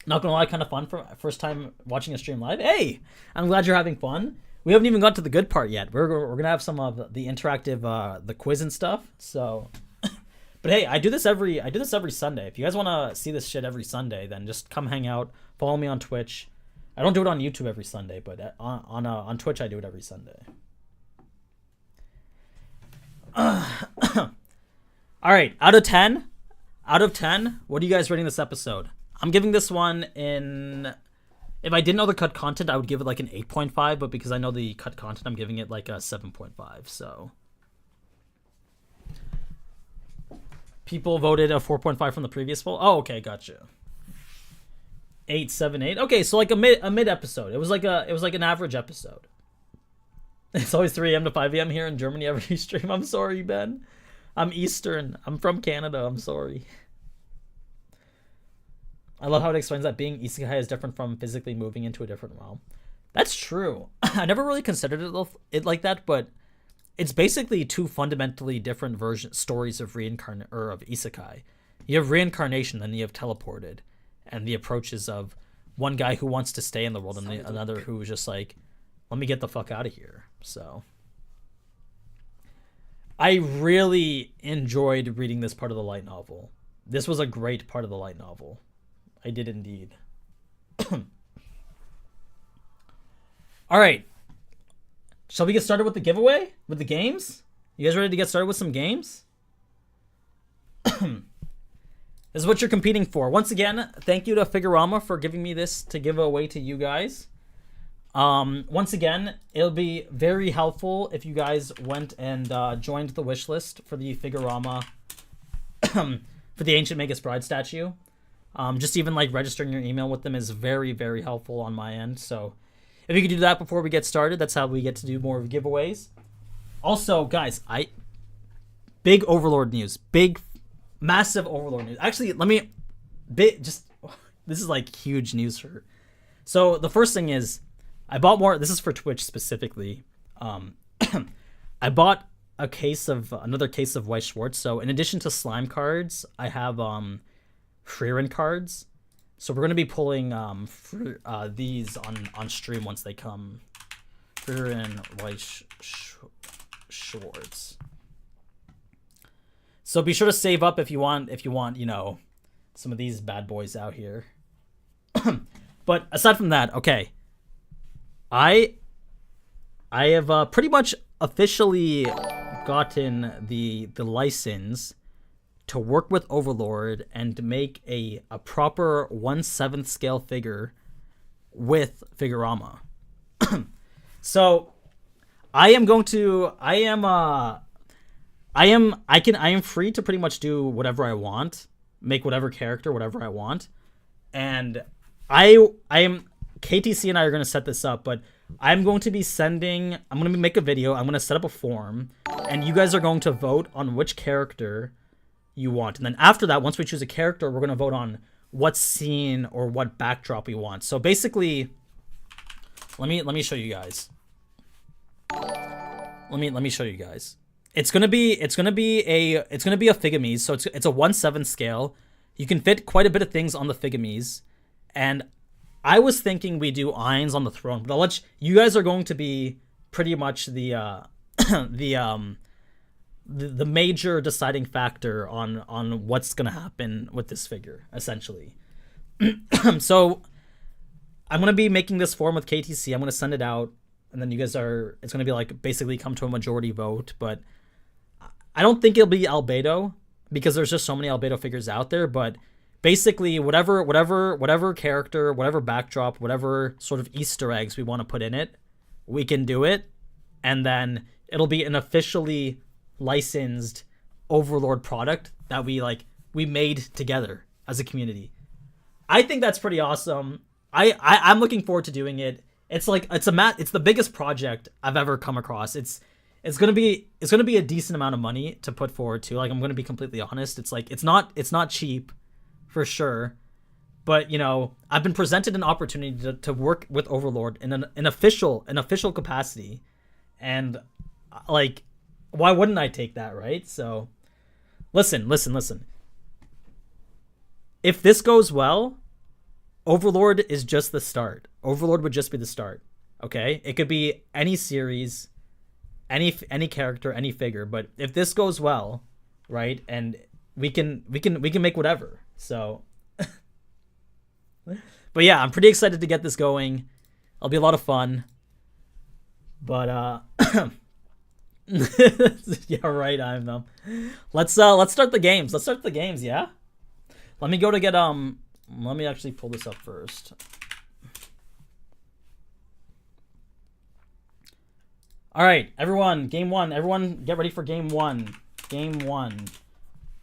Not gonna lie, kind of fun for first time watching a stream live. Hey, I'm glad you're having fun. We haven't even got to the good part yet. We're gonna have some of the interactive, the quiz and stuff. So, but hey, I do this every Sunday. If you guys want to see this shit every Sunday, then just come hang out. Follow me on Twitch. I don't do it on YouTube every Sunday, but on Twitch I do it every Sunday. All right, out of 10, what are you guys rating this episode? I'm giving this one if I didn't know the cut content, I would give it like an 8.5, but because I know the cut content, I'm giving it like a 7.5. So people voted a 4.5 from the previous poll. Oh, okay, gotcha. 8, 7, 8. Okay, so like a mid episode. It was like an average episode. It's always 3 a.m. to 5 a.m. here in Germany every stream. I'm sorry, Ben. I'm Eastern. I'm from Canada. I'm sorry. I love how it explains that being isekai is different from physically moving into a different realm. That's true. I never really considered it like that, but it's basically two fundamentally different stories of of isekai. You have reincarnation, and you have teleported, and the approaches of one guy who wants to stay in the world and another who is just like, let me get the fuck out of here. So I really enjoyed reading this part of the light novel. This was a great part of the light novel. I did indeed. All right. Shall we get started with the giveaway? With the games? You guys ready to get started with some games? This is what you're competing for. Once again, thank you to Figurama for giving me this to give away to you guys. Once again, it'll be very helpful if you guys went and joined the wish list for the Figurama for the Ancient Magus Bride statue. Just even like registering your email with them is very, very helpful on my end. So if you could do that before we get started, that's how we get to do more giveaways. Also, guys, big Overlord news, massive Overlord news. Actually, this is like huge news for her. So the first thing is, I bought more. This is for Twitch specifically. I bought another case of White Schwartz. So in addition to slime cards, I have Freerin cards. So we're gonna be pulling these on stream once they come. Freerin White Schwartz. So be sure to save up if you want, you know, some of these bad boys out here. But aside from that, okay. I have pretty much officially gotten the license to work with Overlord and to make a proper 1/7 scale figure with Figurama. So I am free to pretty much do whatever I want, make whatever character, whatever I want. And I am KTC and I are going to set this up, but I'm going to make a video. I'm going to set up a form and you guys are going to vote on which character you want. And then after that, once we choose a character, we're going to vote on what scene or what backdrop we want. So basically, let me show you guys. Let me show you guys. It's gonna be a Figamise, so it's a 1/7 scale. You can fit quite a bit of things on the Figamise, and I was thinking we do Irons on the Throne, but I'll let you guys are going to be pretty much the major deciding factor on what's gonna happen with this figure, essentially. So I'm gonna be making this form with KTC. I'm gonna send it out, and then it's gonna be like basically come to a majority vote, but I don't think it'll be Albedo because there's just so many Albedo figures out there, but basically whatever character, whatever backdrop, whatever sort of Easter eggs we want to put in it, we can do it, and then it'll be an officially licensed Overlord product that we made together as a community. I think that's pretty awesome. I'm looking forward to doing it. It's the biggest project I've ever come across. It's gonna be a decent amount of money to put forward to. Like, I'm gonna be completely honest. It's not cheap, for sure. But you know, I've been presented an opportunity to work with Overlord in an official capacity, and like, why wouldn't I take that, right? So, listen. If this goes well, Overlord is just the start. Overlord would just be the start. Okay, it could be any series, any character, any figure. But if this goes well, right, and we can make whatever. So, but yeah, I'm pretty excited to get this going. It'll be a lot of fun. But yeah, right. Let's start the games. Yeah. Let me go to get Let me actually pull this up first. All right, everyone, game one. Everyone get ready for game one. Game one.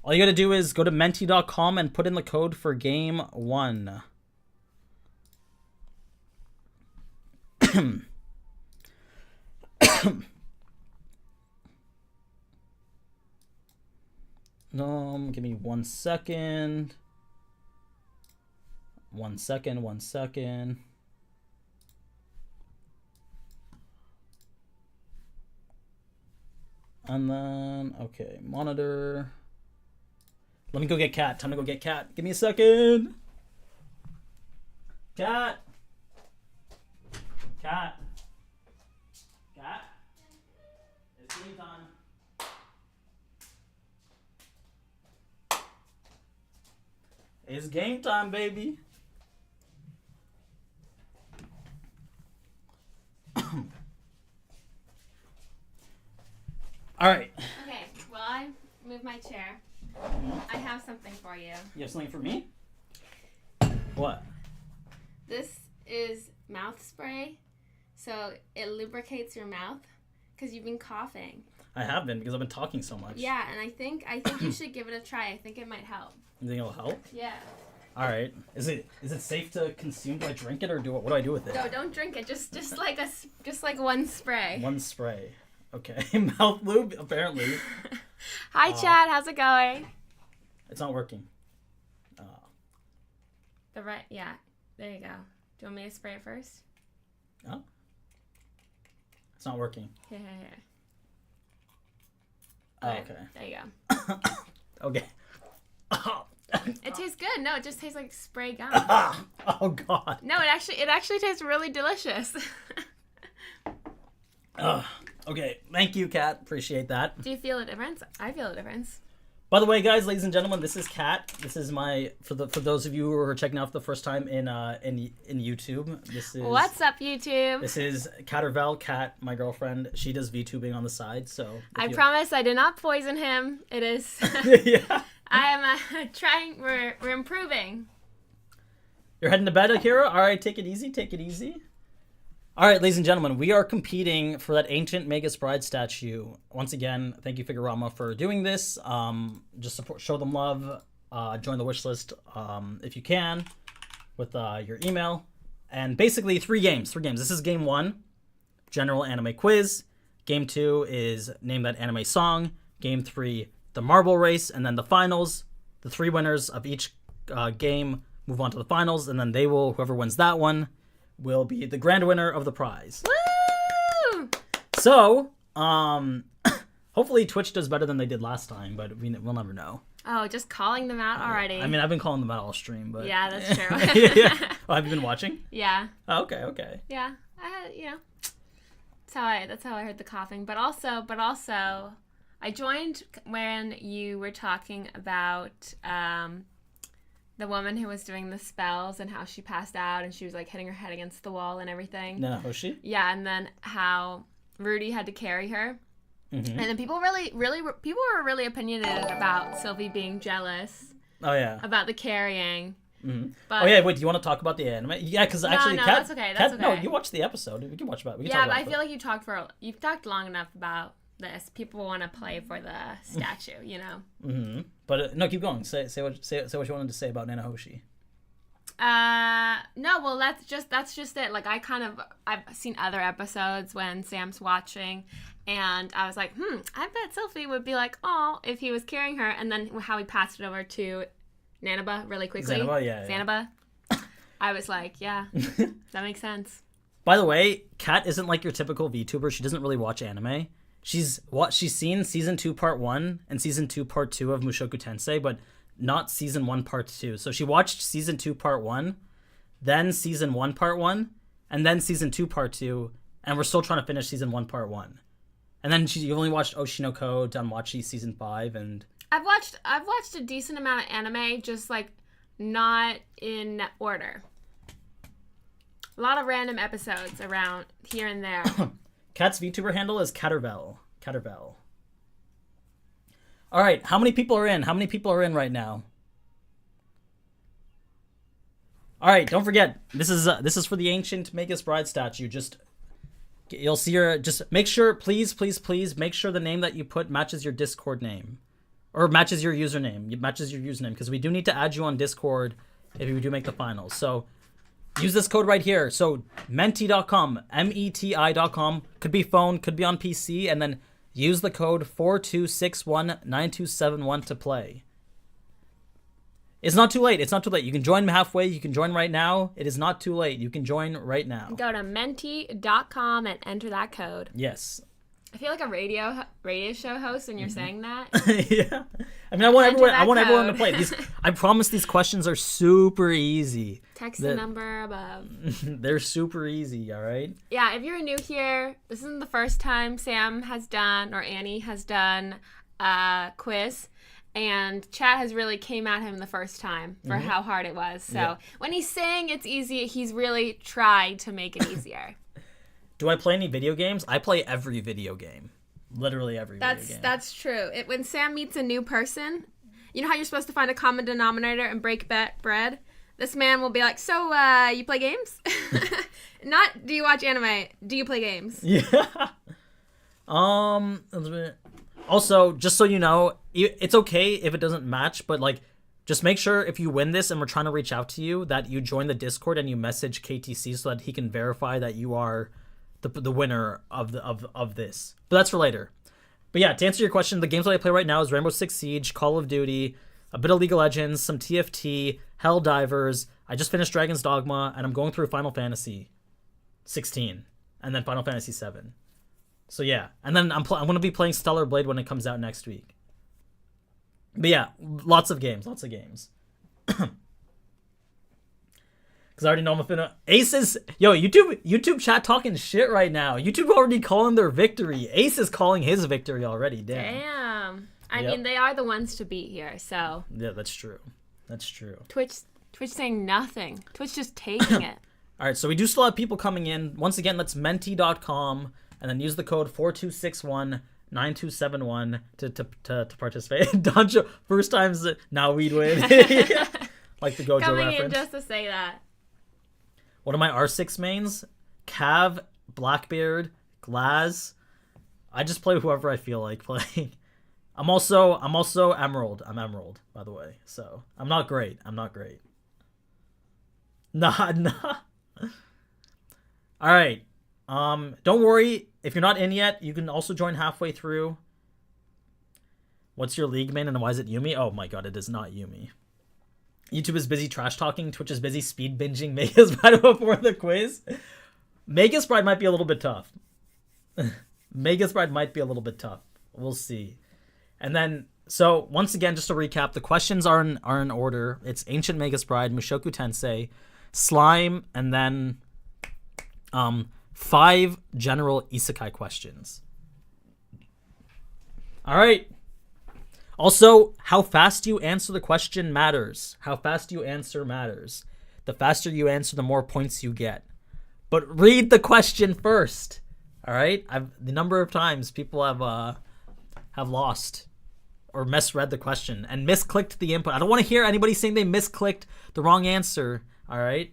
All you got to do is go to menti.com and put in the code for game one. Give me 1 second. 1 second, 1 second. And then, okay, monitor. Let me go get Cat. Time to go get Cat. Give me a second. Cat. Cat. Cat. It's game time. It's game time, baby. All right. Okay, well, I move my chair. I have something for you. You have something for me? What? This is mouth spray, so it lubricates your mouth because you've been coughing. I have been because I've been talking so much. Yeah, and I think you should give it a try. I think it might help. You think it'll help? Yeah. All right. Is it safe to consume? Do I drink it or what do I do with it? No, don't drink it. Just like one spray. One spray. Okay. Mouth lube, apparently. Hi, Chad. How's it going? It's not working. Yeah. There you go. Do you want me to spray it first? Oh. It's not working. Here. Oh, okay. There you go. Okay. It tastes good. No, it just tastes like spray gum. Oh God. No, it actually tastes really delicious. Okay. Thank you, Kat. Appreciate that. Do you feel a difference? I feel a difference. By the way, guys, ladies and gentlemen, this is Kat. This is my for those of you who are checking out for the first time in YouTube. This is What's up, YouTube? This is Kat, my girlfriend. She does VTubing on the side, so I promise I did not poison him. It is. Yeah. I am trying. We're improving. You're heading to bed, Akira? All right, take it easy. Take it easy. All right, ladies and gentlemen, we are competing for that ancient Magus Bride statue. Once again, thank you, Figurama, for doing this. Just support, show them love. Join the wish list if you can with your email. And basically, three games. This is game 1, general anime quiz. Game 2 is name that anime song. Game 3, the marble race. And then the finals. The 3 winners of each game move on to the finals. And then whoever wins that one, will be the grand winner of the prize. Woo! So, hopefully Twitch does better than they did last time, but we'll never know. Oh, just calling them out already. I mean, I've been calling them out all stream, but... Yeah, that's true. Yeah. Oh, have you been watching? Yeah. Oh, okay. Yeah. That's how I heard the coughing. But also, I joined when you were talking about... the woman who was doing the spells and how she passed out and she was like hitting her head against the wall and everything. Nanahoshi? Yeah, and then how Rudy had to carry her. Mm-hmm. And then people were really opinionated about Sylvie being jealous. Oh, yeah. About the carrying. Mm-hmm. But, oh, yeah, wait, do you want to talk about the anime? Yeah, because actually... No, that's okay. No, you watched the episode. We can watch about it. Yeah, but I feel like you've talked long enough about this. People want to play for the statue, you know? Mm-hmm. But no, keep going. Say what you wanted to say about Nanahoshi. No, well, that's just it. Like, I've seen other episodes when Sam's watching, and I was like, I bet Sylvie would be like, oh, if he was carrying her, and then how he passed it over to Nanaba really quickly. Zanaba. I was like, yeah, that makes sense. By the way, Kat isn't like your typical VTuber. She doesn't really watch anime. She's seen season 2 part 1 and season 2 part 2 of Mushoku Tensei, but not season 1 part 2. So she watched season 2 part 1, then season 1 part 1, and then season 2 part 2, and we're still trying to finish season 1 part 1. And then you only watched Oshinoko Danmachi season 5, and I've watched a decent amount of anime, just like not in order. A lot of random episodes around here and there. Kat's VTuber handle is Catervel. All right, how many people are in? How many people are in right now? All right, don't forget, this is for the ancient Magus Bride statue. You'll see her. Just make sure, please make sure the name that you put matches your Discord name, or matches your username. It matches your username, because we do need to add you on Discord if we do make the finals. So use this code right here. So menti.com, METI.com, could be phone, could be on PC, and then use the code 42619271 to play. It's not too late. You can join halfway. You can join right now. It is not too late. You can join right now. Go to menti.com and enter that code. Yes. I feel like a radio show host when you're saying that. Yeah. I mean, I want everyone to play. I promise these questions are super easy. Text the number above. They're super easy, all right? Yeah, if you're new here, this isn't the first time Sam has done or Annie has done a quiz. And chat has really came at him the first time for how hard it was. So when he's saying it's easy, he's really tried to make it easier. Do I play any video games? I play every video game. Literally every video game. That's true. When Sam meets a new person, you know how you're supposed to find a common denominator and break bread? This man will be like, so, you play games? Not, do you watch anime? Do you play games? Yeah. Also, just so you know, it's okay if it doesn't match, but, like, just make sure if you win this and we're trying to reach out to you, that you join the Discord and you message KTC so that he can verify that you are the winner of this. But that's for later. But yeah, to answer your question, the games that I play right now is Rainbow Six Siege, Call of Duty, a bit of League of Legends, some TFT, Helldivers. I just finished Dragon's Dogma, and I'm going through Final Fantasy 16, and then Final Fantasy 7. So yeah, and then I'm gonna be playing Stellar Blade when it comes out next week. But yeah, lots of games. Because I already know I'm finna. Ace is YouTube chat talking shit right now. YouTube already calling their victory. Ace is calling his victory already. Damn. I mean, they are the ones to beat here. So yeah, that's true. Twitch saying nothing. Twitch just taking it. All right, so we do still have people coming in. Once again, that's menti.com and then use the code 4261-9271 to participate. Donjo, first time's now we'd win. Like the Gojo coming reference. in just to say that. One of my R6 mains, Cav, Blackbeard, Glaz. I just play whoever I feel like playing. I'm also Emerald. I'm Emerald, by the way. So I'm not great. Nah. All right. Don't worry. If you're not in yet, you can also join halfway through. What's your league main and why is it Yumi? Oh my god, it is not Yumi. YouTube is busy trash talking. Twitch is busy speed binging Mega's Bride before the quiz. Mega's Bride might be a little bit tough. We'll see. And then, so once again, just to recap, the questions are in order. It's Ancient Magus Bride, Mushoku Tensei, Slime, and then 5 general isekai questions. All right. Also, how fast you answer the question matters. The faster you answer, the more points you get. But read the question first. All right? The number of times people have lost or misread the question and misclicked the input. I don't want to hear anybody saying they misclicked the wrong answer. All right?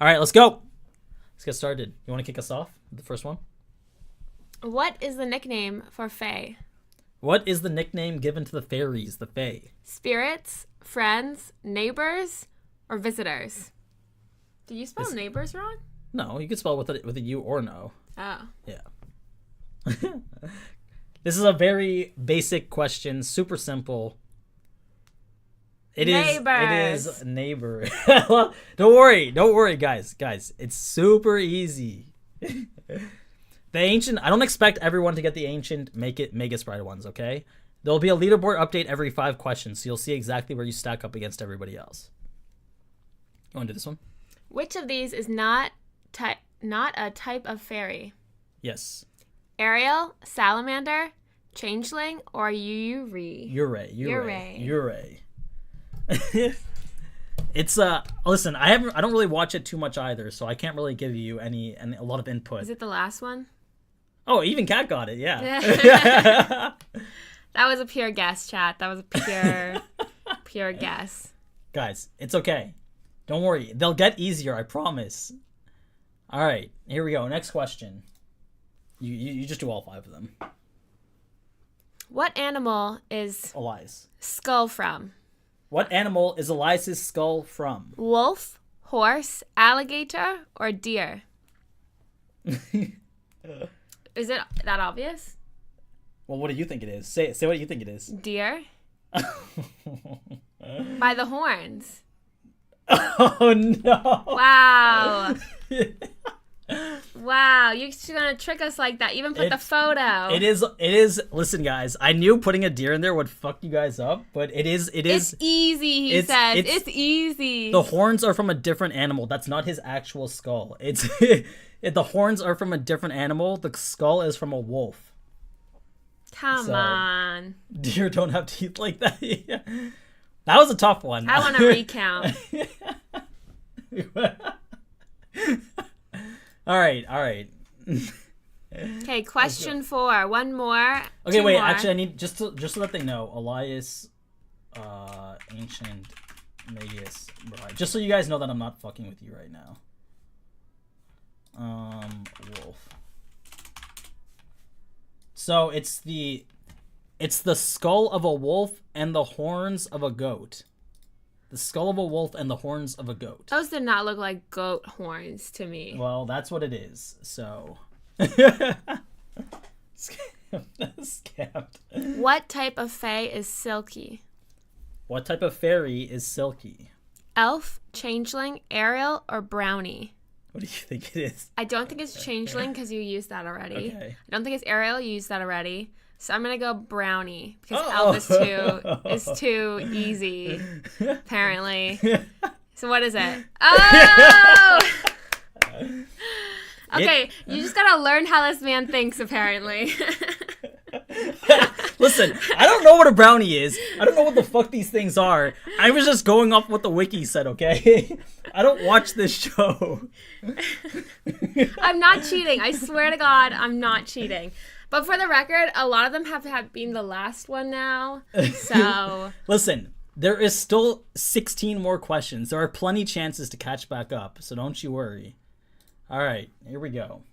All right, let's go. Let's get started. You want to kick us off with the first one? What is the nickname for Fae? What is the nickname given to the fairies, the Fae? Spirits, friends, neighbors, or visitors? Did you spell neighbors wrong? No, you could spell with a U or an O. Oh. Yeah. This is a very basic question, super simple. It is neighbor. Don't worry, guys. It's super easy. The ancient, I don't expect everyone to get the ancient Magus Bride ones, okay? There'll be a leaderboard update every 5 questions, so you'll see exactly where you stack up against everybody else. You want to do this one? Which of these is not a type of fairy? Yes. Ariel, salamander, changeling, or Yurei? Yurei. It's listen, I don't really watch it too much either, so I can't really give you a lot of input. Is it the last one? Oh, even Kat got it, yeah. That was a pure guess, chat. That was a pure guess. Guys, it's okay. Don't worry. They'll get easier, I promise. All right, here we go. Next question. You just do all 5 of them. What animal is Elias skull from? What animal is Elias's skull from? Wolf, horse, alligator, or deer? Is it that obvious? Well, what do you think it is? Say what you think it is. Deer. By the horns. Oh no! Wow. Wow, you're just gonna trick us like that. Even put the photo. It is. Listen, guys, I knew putting a deer in there would fuck you guys up, but it is. It's easy, he says. It's easy. The horns are from a different animal. That's not his actual skull. It's the horns are from a different animal. The skull is from a wolf. Come on. Deer don't have teeth like that. Yeah. That was a tough one. I want to recount. All right. Okay, question 4. One more. Okay, wait. More. Actually, I need just so that they know, Elias, Ancient Magus Bride. Just so you guys know that I'm not fucking with you right now. Wolf. So it's the skull of a wolf and the horns of a goat. The skull of a wolf and the horns of a goat. Those did not look like goat horns to me. Well, that's what it is. So. Scammed. What type of fae is silky? What type of fairy is silky? Elf, changeling, Ariel, or brownie? What do you think it is? I don't think it's changeling because you used that already. Okay. I don't think it's Ariel. You used that already. So I'm gonna go brownie because Oh. Elf is too easy, apparently. So what is it? Oh! Okay, you just gotta learn how this man thinks, apparently. Listen, I don't know what a brownie is. I don't know what the fuck these things are. I was just going off what the wiki said, okay? I don't watch this show. I'm not cheating. I swear to God, I'm not cheating. But for the record, a lot of them have been the last one now. So Listen, there is still 16 more questions. There are plenty chances to catch back up, so don't you worry. All right, here we go.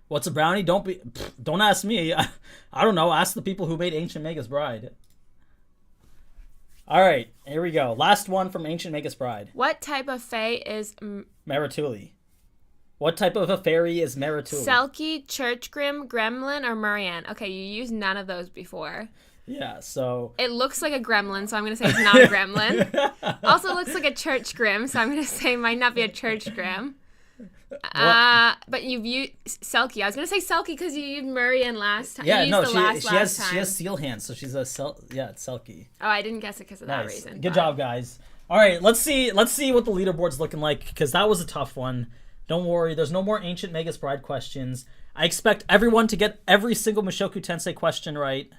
What's a brownie? Don't ask me. I don't know. Ask the people who made Ancient Magus Bride. All right, here we go. Last one from Ancient Magus Bride. what type of fae is Maratuli. What type of a fairy is Maratuli? Selkie, Churchgrim, Gremlin, or Murian? Okay, you used none of those before. Yeah, so... It looks like a gremlin, so I'm going to say it's not a gremlin. Also looks like a church grim, so I'm going to say it might not be a church grim. But you've used Selkie. I was going to say Selkie because you used Murian last time. Yeah, no, time. she has seal hands, so she's it's Selkie. Oh, I didn't guess it because of that Nice. reason. Good job, guys. All right, let's see what the leaderboard's looking like, because that was a tough one. Don't worry, there's no more Ancient Magus Bride questions. I expect everyone to get every single Mushoku Tensei question right.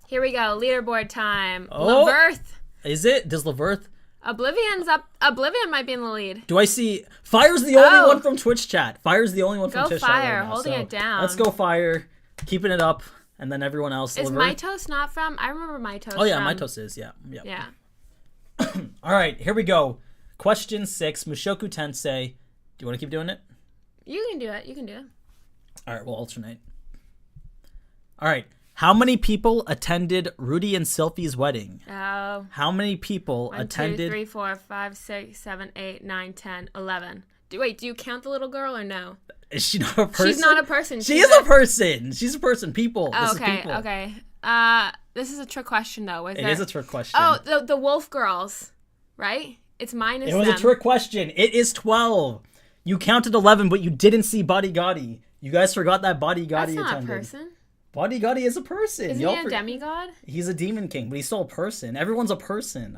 Here we go. Leaderboard time. Oh. Laverth. Is it? Does Laverth? Oblivion's up. Oblivion might be in the lead. Do I see... Fire's the only one from Twitch chat. Fire's the only one from Go Twitch Fire, chat right now, holding it down. Let's go Fire. Keeping it up. And then everyone else. Is Laverth. Mitos not from? I remember Mitos. Oh, yeah, from... Mitos is. Yeah. Yeah. All right, here we go. Question 6, Mushoku Tensei. Do you want to keep doing it? You can do it. You can do it. All right, we'll alternate. All right. How many people attended Rudy and Sylphie's wedding? Oh. How many people 1, attended... 2, 3, 4, 5, 6, 7, 8, 9, 10, 11. Do you count the little girl or no? Is she not a person? She's not a person. She is a person. She's a person. People. Oh, This is okay, people. okay. This is a trick question, though. It is a trick question. Oh, the wolf girls, right? It's minus It was them. a trick question. It is 12. You counted 11, but you didn't see Body Gotti. You guys forgot that Body Gotti That's not attended. a person. Body Gotti is a person. Isn't he a demigod? He's a demon king, but he's still a person. Everyone's a person.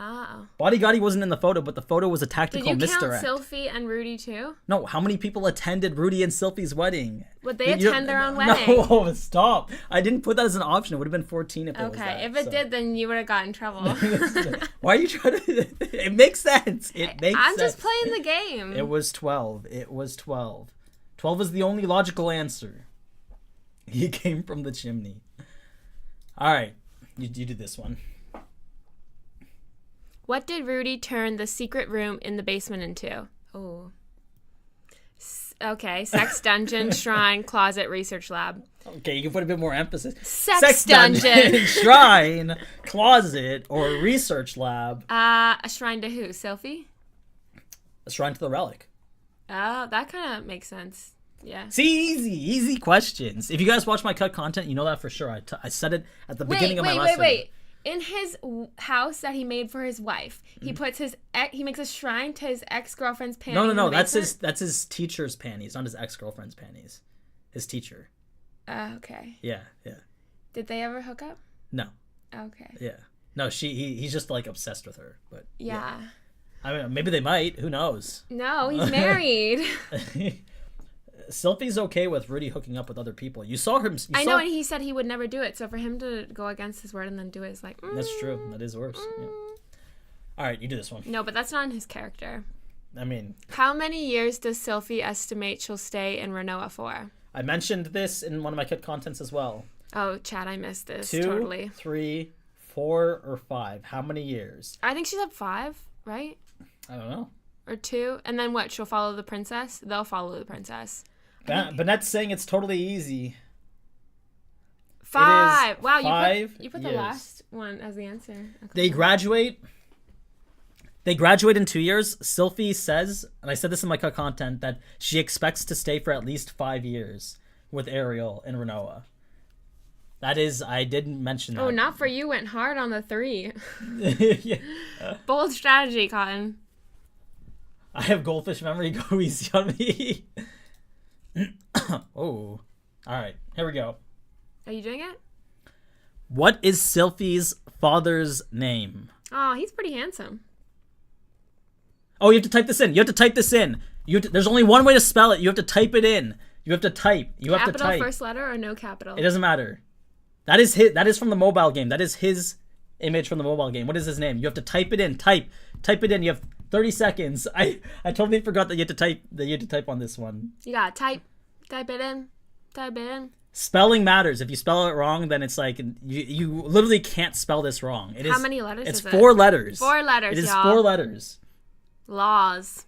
Oh. Body Gotti wasn't in the photo, but the photo was a Did tactical you count misdirect. Sylphie and Rudy, too? No, how many people attended Rudy and Sylphie's wedding? Would they attend their own wedding? No, stop. I didn't put that as an option. It would have been 14 if it was that. Okay, if it did, then you would have got in trouble. Why are you trying to... It makes sense. It makes sense. I'm just playing the game. It was 12. It was 12. 12 is the only logical answer. He came from the chimney. All right. You do this one. What did Rudy turn the secret room in the basement into? Oh. Okay. Sex dungeon, shrine, closet, research lab. Okay, you can put a bit more emphasis. Sex dungeon. Shrine, closet, or research lab. A shrine to who? Sylphie? A shrine to the relic. Oh, that kind of makes sense. Yeah. See, easy questions. If you guys watch my cut content, you know that for sure. I said it at the beginning of my lesson. Wait. In his house that he made for his wife, he puts he makes a shrine to his ex-girlfriend's panties. No. That's his teacher's panties, not his ex-girlfriend's panties. His teacher. Okay. Yeah. Did they ever hook up? No. Okay. Yeah. No, he's just like obsessed with her, but Yeah. I mean, maybe they might. Who knows? No, he's married. Sylphie's okay with Rudy hooking up with other people. You saw him. I know, and he said he would never do it. So for him to go against his word and then do it is like... That's true. That is worse. Yeah. All right, you do this one. No, but that's not in his character. I mean... How many years does Sylphie estimate she'll stay in Renoa for? I mentioned this in one of my cut contents as well. Oh, Chad, I missed this. 2, totally. 3, 4, or 5. How many years? I think she's at 5, right? I don't know. Or 2. And then what? She'll follow the princess? They'll follow the princess. Bennet's saying it's totally easy. 5. Wow, 5 you put the years. last one as the answer. Okay. They graduate in 2 years. Sylphie says, and I said this in my cut content, that she expects to stay for at least 5 years with Ariel and Renoa. That is, I didn't mention that. Oh, not for you. Went hard on the 3. Yeah. Bold strategy, Cotton. I have goldfish memory. Go easy on me. Oh. Alright, here we go. Are you doing it? What is Sylphie's father's name? Oh, he's pretty handsome. Oh, you have to type this in. You have to type this in. There's only one way to spell it. You have to type it in. You have to type. Capital first letter or no capital? It doesn't matter. That is his. That is from the mobile game. That is his image from the mobile game. What is his name? You have to type it in. Type it in. You have 30 seconds. I totally forgot that you had to type. On this one. You gotta type it in. Type it in. Spelling matters. If you spell it wrong, then it's like you literally can't spell this wrong. How many letters is it? It's 4 letters. 4 letters, It is y'all. 4 letters. Laws.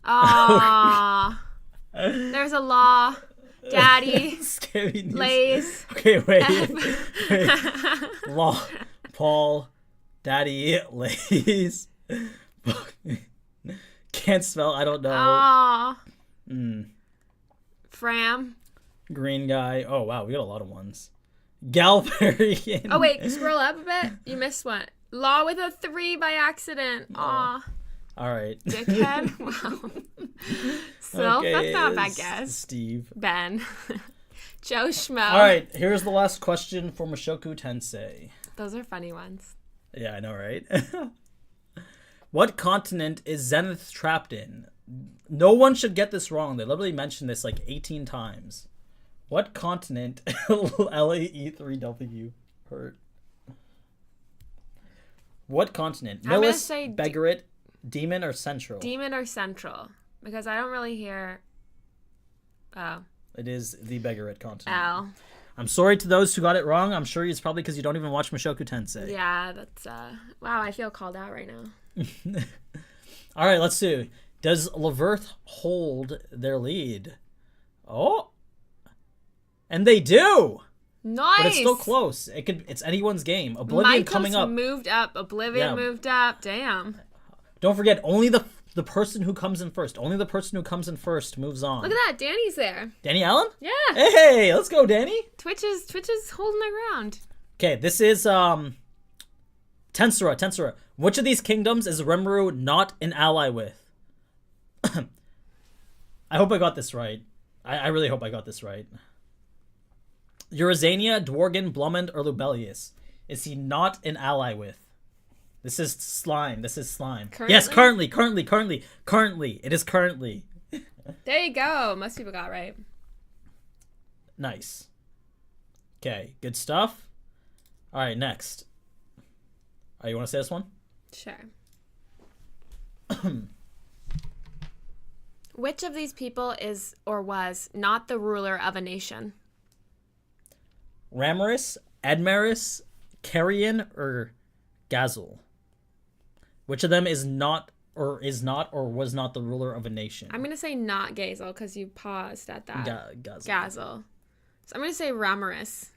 Ah. There's a law. Daddy. Scary news. Lays. Okay, wait. Law. Paul. Daddy. Lays. Can't spell. I don't know. Ah. Mm. Fram. Green guy. Oh, wow. We got a lot of ones. Galvarian. Oh, wait. Scroll up a bit. You missed one. Law with a 3 by accident. Aw. All right. Dickhead. Wow. So, Okay, that's not a bad guess. Steve. Ben. Joe Schmo. All right. Here's the last question for Mushoku Tensei. Those are funny ones. Yeah, I know, right? What continent is Zenith trapped in? No one should get this wrong. They literally mentioned this like 18 times. What continent? LAE3W hurt. What continent? I'm gonna Millis, say Begarit, Demon, or Central? Demon or Central? Because I don't really hear. Oh. It is the Begarit continent. Ow. I'm sorry to those who got it wrong. I'm sure it's probably because you don't even watch Mushoku Tensei. Yeah, that's. Wow, I feel called out right now. All right, let's see. Does Laverth hold their lead? Oh. And they do. Nice. But it's still close. It's anyone's game. Oblivion coming up. Moved up. Oblivion moved up. Damn. Don't forget, only the person who comes in first. Only the person who comes in first moves on. Look at that. Danny's there. Danny Allen? Yeah. Hey, let's go, Danny. Twitch is holding their ground. Okay, this is Tensura. Which of these kingdoms is Rimuru not an ally with? I hope I got this right. I really hope I got this right. Eurazania, Dworgen, Blumend, or Lubelius is he not an ally with? This is slime. Currently? Yes, currently. It is currently. There you go. Most people got right. Nice. Okay, good stuff. All right, next. Oh, you want to say this one? Sure. Which of these people is or was not the ruler of a nation? Ramaris, Admaris, Carrion, or Gazel? Which of them is not or was not the ruler of a nation? I'm going to say not Gazel because you paused at that. Gazel. Gazel. So I'm going to say Ramaris.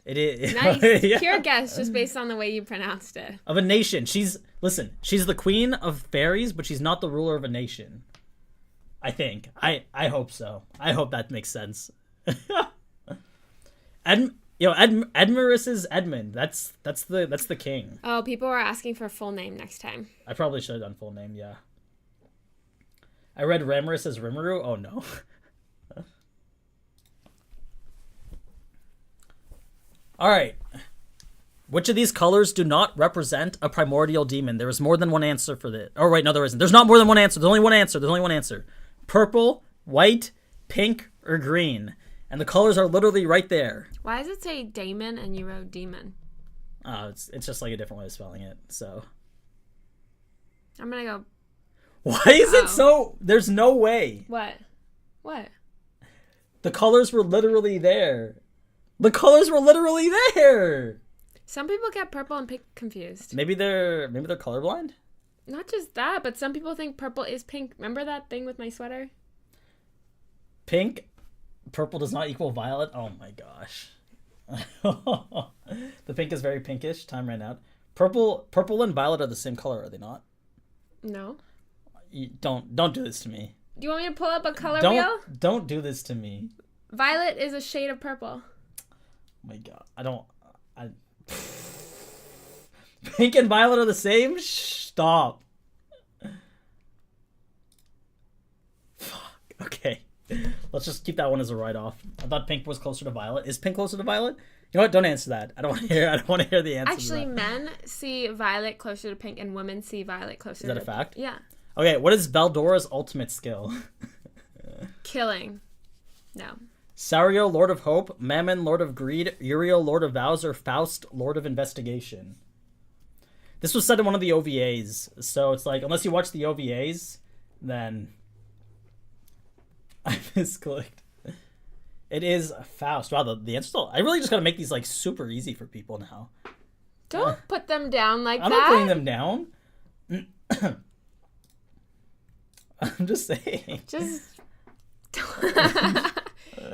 It is. Nice. Yeah. Pure guess just based on the way you pronounced it. Of a nation. She's the queen of fairies, but she's not the ruler of a nation. I think. I hope so. I hope that makes sense. Admaris is Edmund. That's the king. Oh, people are asking for full name next time. I probably should have done full name, yeah. I read Ramaris as Rimuru. Oh no. All right. Which of these colors do not represent a primordial demon? There is more than one answer for this. Oh, wait, no, there isn't. There's not more than one answer. There's only one answer. Purple, white, pink, or green. And the colors are literally right there. Why does it say Damon and you wrote Demon? It's just like a different way of spelling it, so. I'm going to go. Why is it so? There's no way. What? The colors were literally there. Some people get purple and pink confused. Maybe they're colorblind? Not just that, but some people think purple is pink. Remember that thing with my sweater? Purple does not equal violet? Oh my gosh. The pink is very pinkish. Time ran out. Purple and violet are the same color, are they not? No. Don't do this to me. Do you want me to pull up a color wheel? Don't do this to me. Violet is a shade of purple. Oh my god. Pink and violet are the same? Stop. Okay. Let's just keep that one as a write-off. I thought pink was closer to violet. Is pink closer to violet? You know what? Don't answer that. I don't want to hear. I don't want to hear the answer. Actually, men see violet closer to pink, and women see violet closer. Is that a fact? Yeah. Okay. What is Valdora's ultimate skill? Killing. No. Sario, Lord of Hope, Mammon, Lord of Greed, Uriel, Lord of Vows, or Faust, Lord of Investigation. This was said in one of the OVAs, so it's like, unless you watch the OVAs, then I misclicked. It is Faust. Wow, the answer. I really just gotta make these like super easy for people now. Don't put them down like I'm that. not putting them down. I'm just saying. Just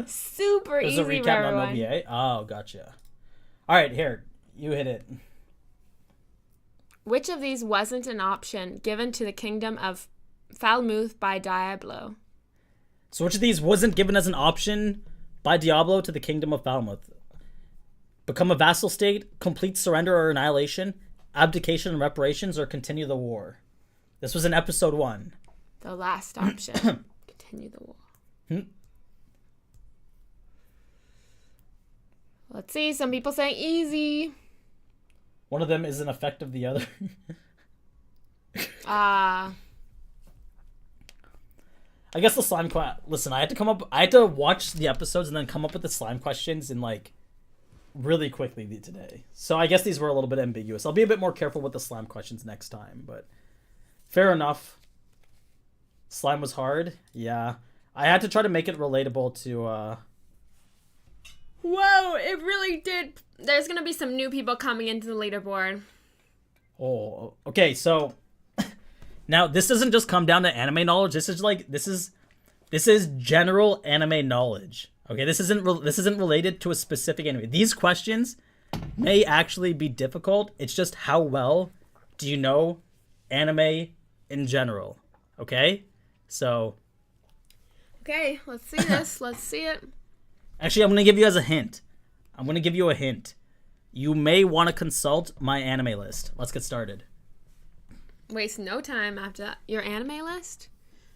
super There's easy a recap for on everyone. OVA. Oh, gotcha. All right, here you hit it. Which of these wasn't an option given to the kingdom of Falmouth by Diablo? So which of these wasn't given as an option by Diablo to the kingdom of Falmouth? Become a vassal state, complete surrender or annihilation, abdication and reparations, or continue the war? This was in episode 1. The last option. Continue the war. Let's see. Some people say easy. One of them is an effect of the other. Ah. I guess the slime listen, I had to watch the episodes and then come up with the slime questions in like really quickly today. So I guess these were a little bit ambiguous. I'll be a bit more careful with the slime questions next time, but fair enough. Slime was hard. Yeah. I had to try to make it relatable to Whoa, it really did. There's going to be some new people coming into the leaderboard. Oh, okay. So now this doesn't just come down to anime knowledge. This is general anime knowledge. Okay, this isn't related to a specific anime. These questions may actually be difficult. It's just how well do you know anime in general? Okay? So Okay, let's see this. Let's see it. actually, I'm going to give you as a hint. I'm going to give you a hint. You may want to consult my anime list. Let's get started. Waste no time after that. Your anime list?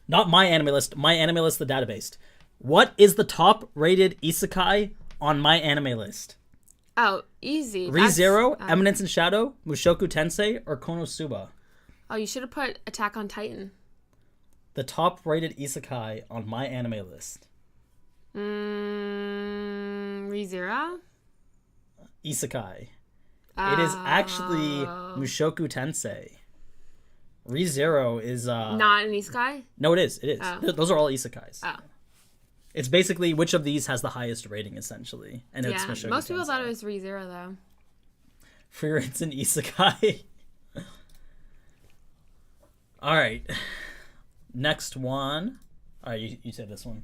Not my anime list. My anime list, the database. What is the top rated isekai on my anime list? Oh, easy. ReZero, Eminence in Shadow, Mushoku Tensei, or Konosuba? Oh, you should have put Attack on Titan. The top rated isekai on my anime list. ReZero? Isekai. It is actually Mushoku Tensei. ReZero is Not an isekai? No, it is. It is. Oh. Those are all isekais. Oh. It's basically which of these has the highest rating, essentially. And it's Yeah, Mushoku most people Tensei. thought it was ReZero, though. For it's an isekai. All right. Next one. All right, you said this one.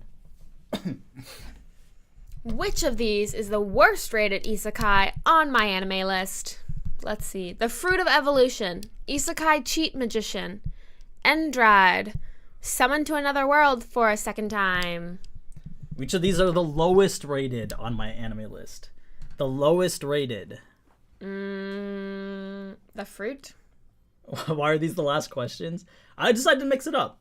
Which of these is the worst rated isekai on my anime list? Let's see. The Fruit of Evolution, Isekai Cheat Magician, Endride, Summoned to Another World for a Second Time. Which of these are the lowest rated on my anime list? The lowest rated. The Fruit? Why are these the last questions? I decided to mix it up.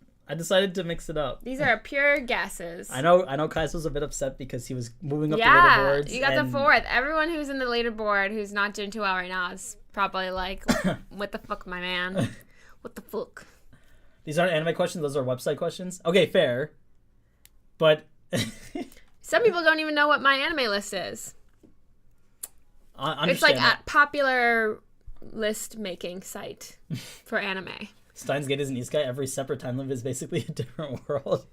These are pure guesses. I know Kais was a bit upset because he was moving up the Yeah, leaderboards. you got the fourth. Everyone who's in the leaderboard who's not doing too well right now is probably like, what the fuck, my man? What the fuck? These aren't anime questions. Those are website questions. Okay, fair. But some people don't even know what my anime list is. I It's like understand a popular list making site for anime. Steins Gate is an isekai. Every separate time limit is basically a different world.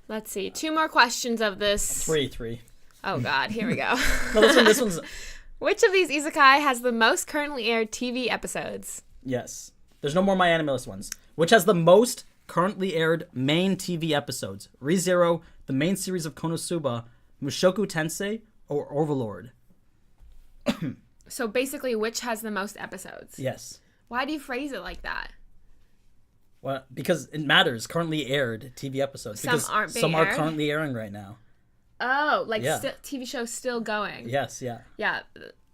Let's see. 2 more questions of this. Three. Oh god, here we go. No, this one's Which of these isekai has the most currently aired TV episodes? yes. There's no more my anime list ones. Which has the most currently aired main TV episodes? ReZero, the main series of Konosuba, Mushoku Tensei, or Overlord? So basically, which has the most episodes? Yes. Why do you phrase it like that? Well, because it matters. Currently aired TV episodes. Some Because aren't being some are aired? currently airing right now. Oh, like Yeah. TV shows still going. Yes, yeah. Yeah.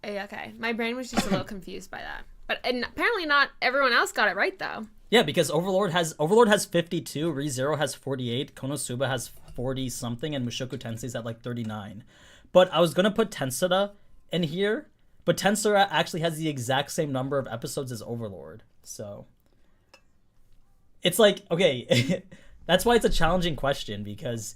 Okay. My brain was just a little confused by that. But and apparently not everyone else got it right, though. Yeah, because Overlord has 52, ReZero has 48, Konosuba has 40 something, and Mushoku Tensei's at like 39. But I was gonna put Tensura in here, but Tensura actually has the exact same number of episodes as Overlord. So it's like, okay, that's why it's a challenging question, because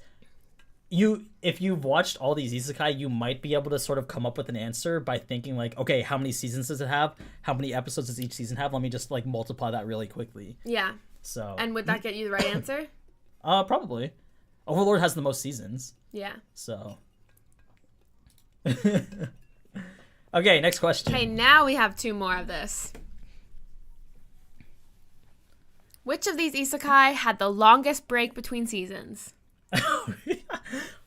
if you've watched all these isekai, you might be able to sort of come up with an answer by thinking like, okay, how many seasons does it have? How many episodes does each season have? Let me just like multiply that really quickly. Yeah. So. And would that get you the right answer? Probably. Overlord has the most seasons. Yeah. So. Okay, next question. Okay, now we have 2 more of this. Which of these isekai had the longest break between seasons?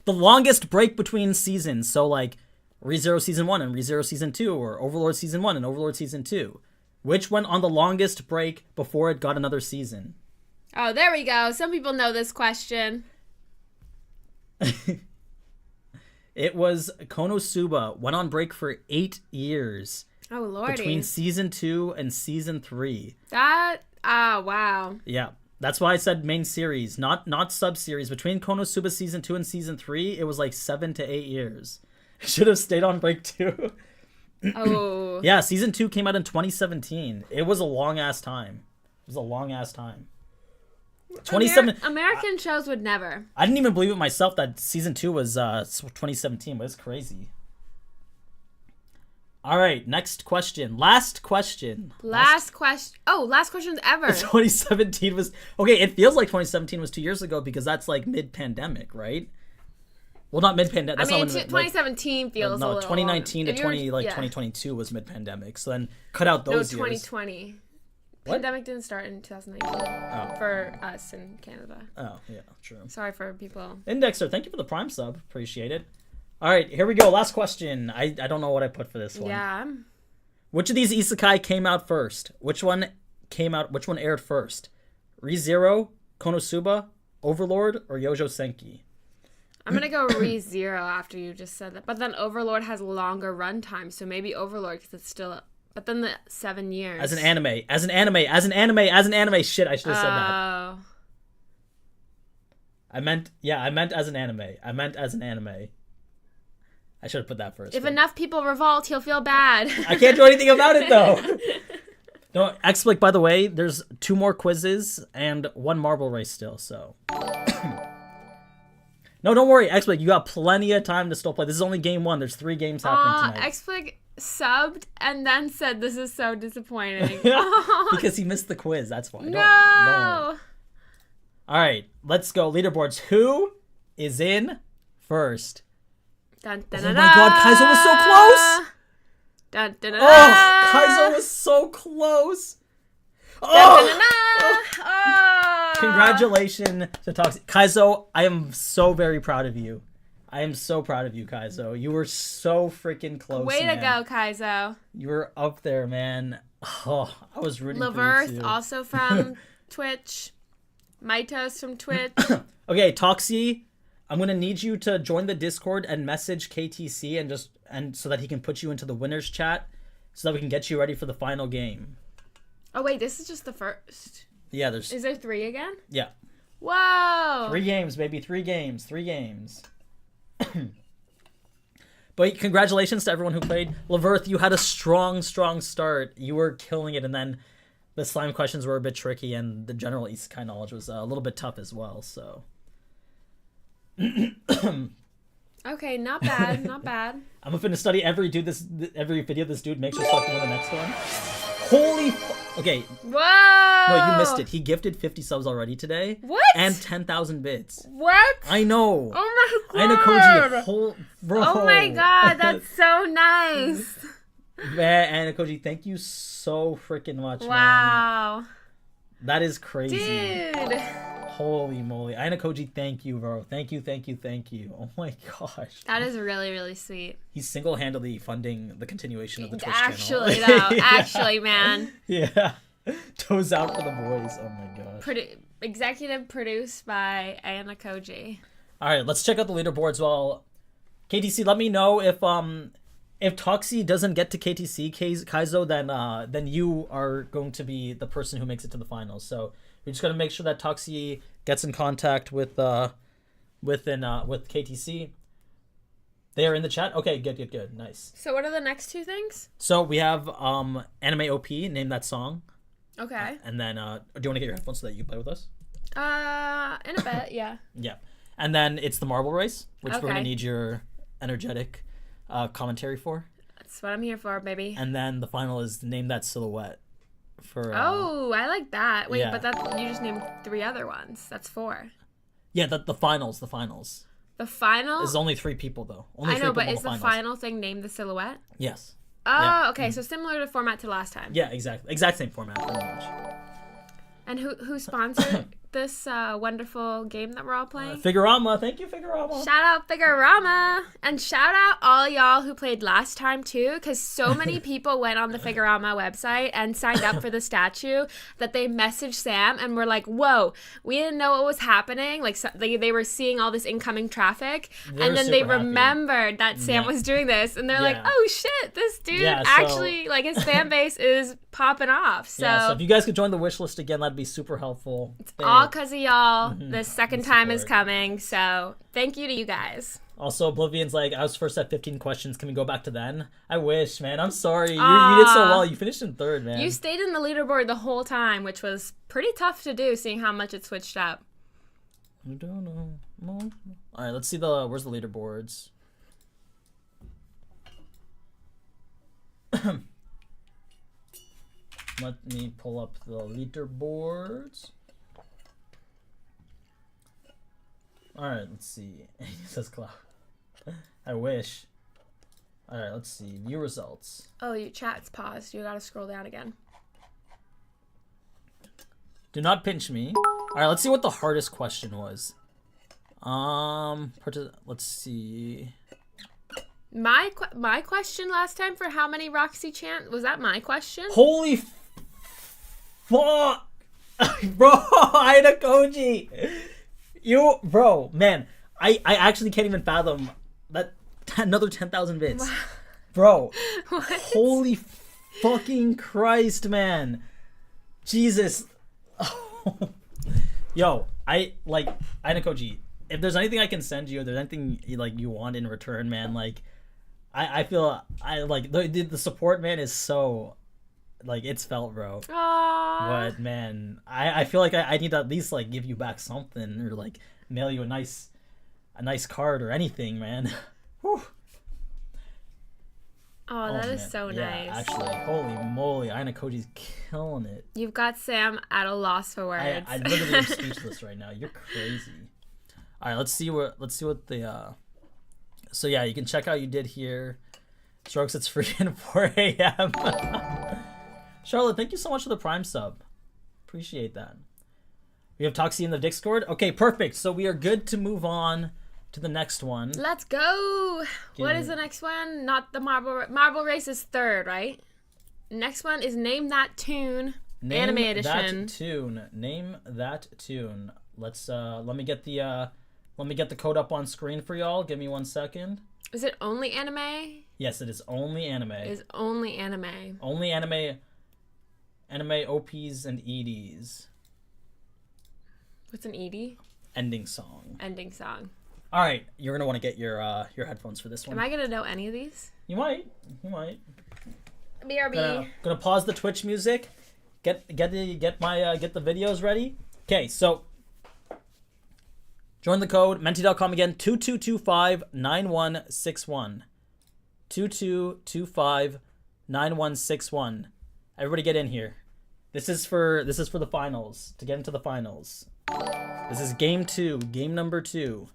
The longest break between seasons. So like ReZero Season 1 and ReZero Season 2, or Overlord Season 1 and Overlord Season 2. Which went on the longest break before it got another season? Oh, there we go. Some people know this question. It was Konosuba. Went on break for 8 years. Oh, lordy. Between Season 2 and Season 3. Wow. Yeah. That's why I said main series, not sub-series. Between Konosuba Season 2 and Season 3, it was like 7 to 8 years. Should have stayed on break too. Oh. Yeah, Season 2 came out in 2017. It was a long-ass time. 27... American shows would never. I didn't even believe it myself that Season 2 was 2017, but it's crazy. All right, next question. Last question. Last question. Oh, last questions ever. 2017 was... Okay, it feels like 2017 was 2 years ago because that's like mid-pandemic, right? Well, not mid-pandemic. That's I mean, not when 2017 feels a little 2019 to longer. 2022 was mid-pandemic. So then cut out those No, years. 2020. What? Pandemic didn't start in 2019 for us in Canada. Oh, yeah, true. Sorry for people. Indexer, thank you for the Prime sub. Appreciate it. All right, here we go. Last question. I don't know what I put for this one. Yeah. Which of these isekai came out first? Which one aired first? ReZero, Konosuba, Overlord, or Yojo Senki? I'm going to go ReZero after you just said that. But then Overlord has longer runtime, so maybe Overlord because it's still... But then the 7 years. As an anime. Shit, I should have said that. Oh. I meant as an anime. I should have put that first. If enough people revolt, he'll feel bad. I can't do anything about it, though. No, Xflick, by the way, there's 2 more quizzes and 1 marble race still, so... No, don't worry, Xflick, you got plenty of time to still play. This is only game 1. There's 3 games happening tonight. Xflick subbed and then said this is so disappointing. Because he missed the quiz, that's why. No! Don't worry. All right, let's go. Leaderboards. Who is in first? Dun, dun, Oh dun, my god, Kaizo was so close! Dun, dun, dun, Oh, Kaizo was so close! Dun, Oh! dun, dun, dun. Oh! Congratulations to Toxic. Kaizo, I am so very proud of you. I am so proud of you, Kaizo. You were so freaking close, Way man. to go, Kaizo. You were up there, man. Oh, I was rooting for you, Laverth, too. also from Twitch. Maitos from Twitch. Okay, Toxie, I'm gonna need you to join the Discord and message KTC and so that he can put you into the winners chat, so that we can get you ready for the final game. Oh wait, this is just the first. Yeah, there's. Is there 3 again? Yeah. Whoa! 3 games, baby. 3 games. 3 games. But congratulations to everyone who played. Laverth, you had a strong start. You were killing it, and then the slime questions were a bit tricky, and the general isekai knowledge was a little bit tough as well. So. Okay, not bad, not bad. I'm gonna study every video this dude makes yourself to win the next one. Holy okay. Whoa! No, you missed it. He gifted 50 subs already today. What? And 10,000 bits. What? I know. Oh my I know god! Koji, bro. Oh my god, that's so nice. Man, Anakoji, thank you so freaking much, man. Wow. That is crazy. Dude. Holy moly. Anakoji, thank you, bro. Thank you. Oh my gosh. That is really, really sweet. He's single-handedly funding the continuation of the Twitch Actually, channel. though. Yeah. Actually, man. Yeah. Toes out for the boys. Oh my gosh. Executive produced by Anakoji. All right, let's check out the leaderboards. Well, KTC, let me know if Toxie doesn't get to KTC Kaizo, then you are going to be the person who makes it to the finals. So we just got to make sure that Toxie gets in contact with KTC. They are in the chat. Okay, good, nice. So what are the next two things? So we have Anime OP, name that song. Okay. And then do you want to get your headphones so that you play with us? In a bit, yeah. Yeah. And then it's the marble race, which we're Okay. gonna need your energetic commentary for. That's what I'm here for, baby. And then the final is name that silhouette. For Oh, I like that. Wait, yeah. but that you just named 3 other ones. That's 4. yeah, the finals. The final? There's only 3 people though. Only I 3 know, people but in is the finals. final thing named the silhouette? Yes. Oh, Yeah. okay. So similar to format to last time. Yeah, exactly. Exact same format, pretty much. And who sponsored this wonderful game that we're all playing? Figurama, thank you, Figurama. Shout out Figurama! And shout out all y'all who played last time too, because so many people went on the Figurama website and signed up for the statue that they messaged Sam and were like, whoa, we didn't know what was happening. Like they were seeing all this incoming traffic, and then they remembered that Sam was doing this, and they're like, oh shit, this dude actually, like his fan base is popping off. So if you guys could join the wish list again, that'd be super helpful. It's all because of y'all. The second time is coming, so thank you to you guys. Also, Oblivion's like, I was first at 15 questions. Can we go back to then? I wish, man. I'm sorry. You did so well. You finished in 3rd, man. You stayed in the leaderboard the whole time, which was pretty tough to do, seeing how much it switched up. I don't know. All right, let's see where's the leaderboards. Let me pull up the leaderboards. All right, let's see. He says Cloud. I wish. All right, let's see. View results. Oh, your chat's paused. You gotta scroll down again. Do not pinch me. All right, let's see what the hardest question was. Let's see. My question last time for how many Roxy chant, was that my question? Holy fuck! Bro, Ida Koji! Bro, man, I actually can't even fathom that another 10,000 bits. Bro, What? Holy fucking Christ, man. Jesus. Yo, Ida Koji, if there's anything I can send you, if there's anything like you want in return, man, like I feel like the support, man, is so like it's felt, bro. Aww. But man, I feel like I need to at least like give you back something or like mail you a nice card or anything, man. Whew. Oh, that is man. so Yeah, nice. actually, holy moly, Ina Koji's killing it. You've got Sam at a loss for words. I literally am speechless right now. You're crazy. All right, let's see what the So yeah, you can check out you did here. Strokes, it's free at 4 a.m. Charlotte, thank you so much for the Prime sub. Appreciate that. We have Toxie in the Discord. Okay, perfect. So we are good to move on to the next one. Let's go. What is the next one? Not the Marble Race is 3rd, right? Next one is Name That Tune. Anime edition. Name that tune. Let's let me get the code up on screen for y'all. Give me 1 second. Is it only anime? Yes, it is only anime. It is only anime. Only anime OPs and EDs. What's an ED? Ending song. Ending song. All right, you're gonna want to get your headphones for this one. Am I gonna know any of these? You might. BRB. Gonna pause the Twitch music. Get the videos ready. Okay, so join the code menti.com again. 2225-9161. 2225-9161. Everybody get in here. This is for the finals. To get into the finals. This is game 2, game number 2.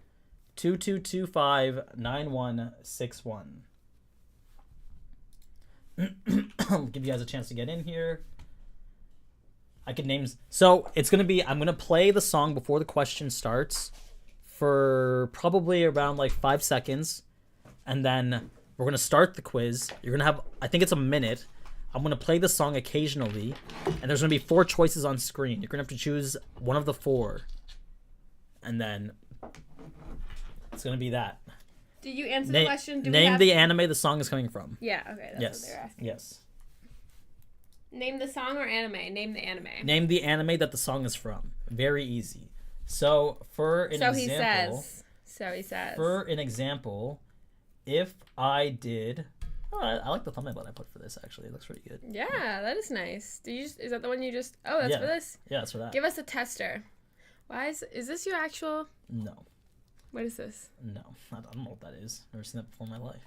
2225-9161. I'll give you guys a chance to get in here. I could name. So it's gonna be. I'm gonna play the song before the question starts for probably around like 5 seconds, and then we're gonna start the quiz. You're gonna have. I think it's a minute. I'm gonna play the song occasionally, and there's gonna be 4 choices on screen. You're gonna have to choose one of the 4, and then it's gonna be that. Did you answer the question? Name the anime the song is coming from. Yeah, okay, that's what they're asking. Yes. Name the song or anime? Name the anime. Name the anime that the song is from. Very easy. So, for an example... he says. For an example, if I did... Oh, I like the thumbnail that I put for this, actually. It looks pretty good. Yeah, that is nice. Is that the one you just... Oh, that's for this? Yeah, that's for that. Give us a tester. Is this your actual... No. What is this? No. I don't know what that is. Never seen that before in my life.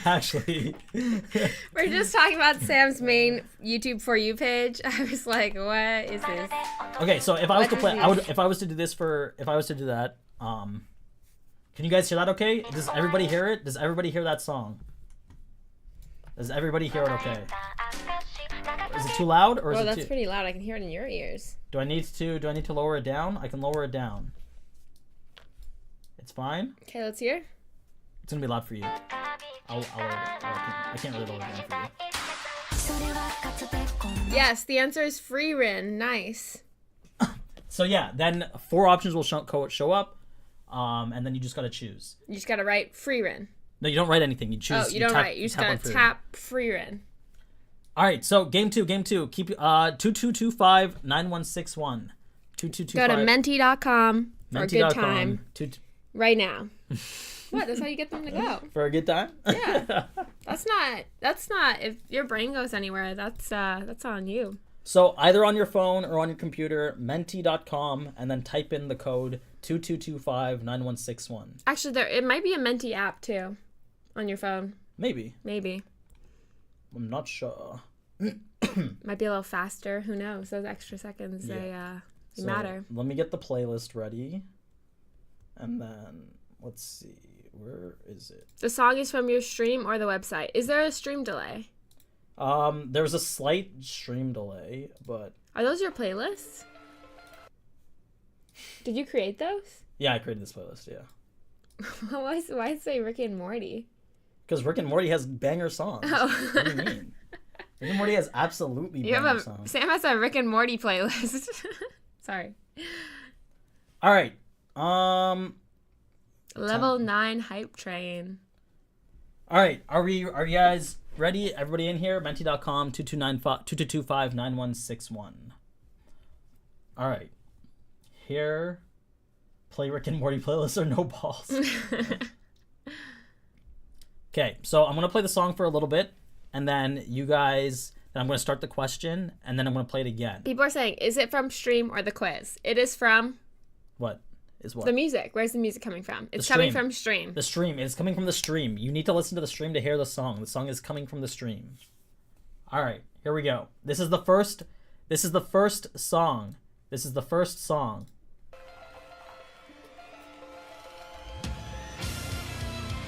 actually. We're just talking about Sam's main YouTube For You page. I was like, what is this? Okay, so if I was to play... If I was to do that... Can you guys hear that okay? Does everybody hear it? Does everybody hear that song? Does everybody hear it okay? Is it too loud or is it that's pretty loud. I can hear it in your ears. Do I need to lower it down? I can lower it down. It's fine. Okay, let's hear. It's gonna be loud for you. I'll lower it. I can't really lower it down for you. Yes, the answer is Freerin. Nice. So yeah, then 4 options will show up. And then you just gotta choose. You just gotta write Freerin. No, you don't write anything. You choose. Oh, you don't write. You just gotta tap Freerin. All right, so game two. Keep 2225-9161. 2225. Go to menti.com for a good time. Right now. What? That's how you get them to go. For a good time? Yeah. That's not if your brain goes anywhere, that's on you. So either on your phone or on your computer, menti.com, and then type in the code 2225-9161. Actually, it might be a Menti app too on your phone. Maybe. I'm not sure. Might be a little faster. Who knows? Those extra seconds, they matter. Let me get the playlist ready. And then, let's see. Where is it? The song is from your stream or the website. Is there a stream delay? There's a slight stream delay, but... Are those your playlists? Did you create those? Yeah, I created this playlist, yeah. Why say Rick and Morty? Because Rick and Morty has banger songs. Oh. What do you mean? Rick and Morty has absolutely banger songs. Sam has a Rick and Morty playlist. Sorry. All right. Level 9 hype train. All right. Are you guys ready? Everybody in here? Menti.com 2225-9161. All right. Here. Play Rick and Morty playlist or no balls. Okay, so I'm going to play the song for a little bit, and then I'm going to start the question, and then I'm going to play it again. People are saying, is it from stream or the quiz? It is from... What? Is what? The music. Where's the music coming from? It's coming from stream. The stream. It's coming from the stream. You need to listen to the stream to hear the song. The song is coming from the stream. All right, here we go. This is the first song.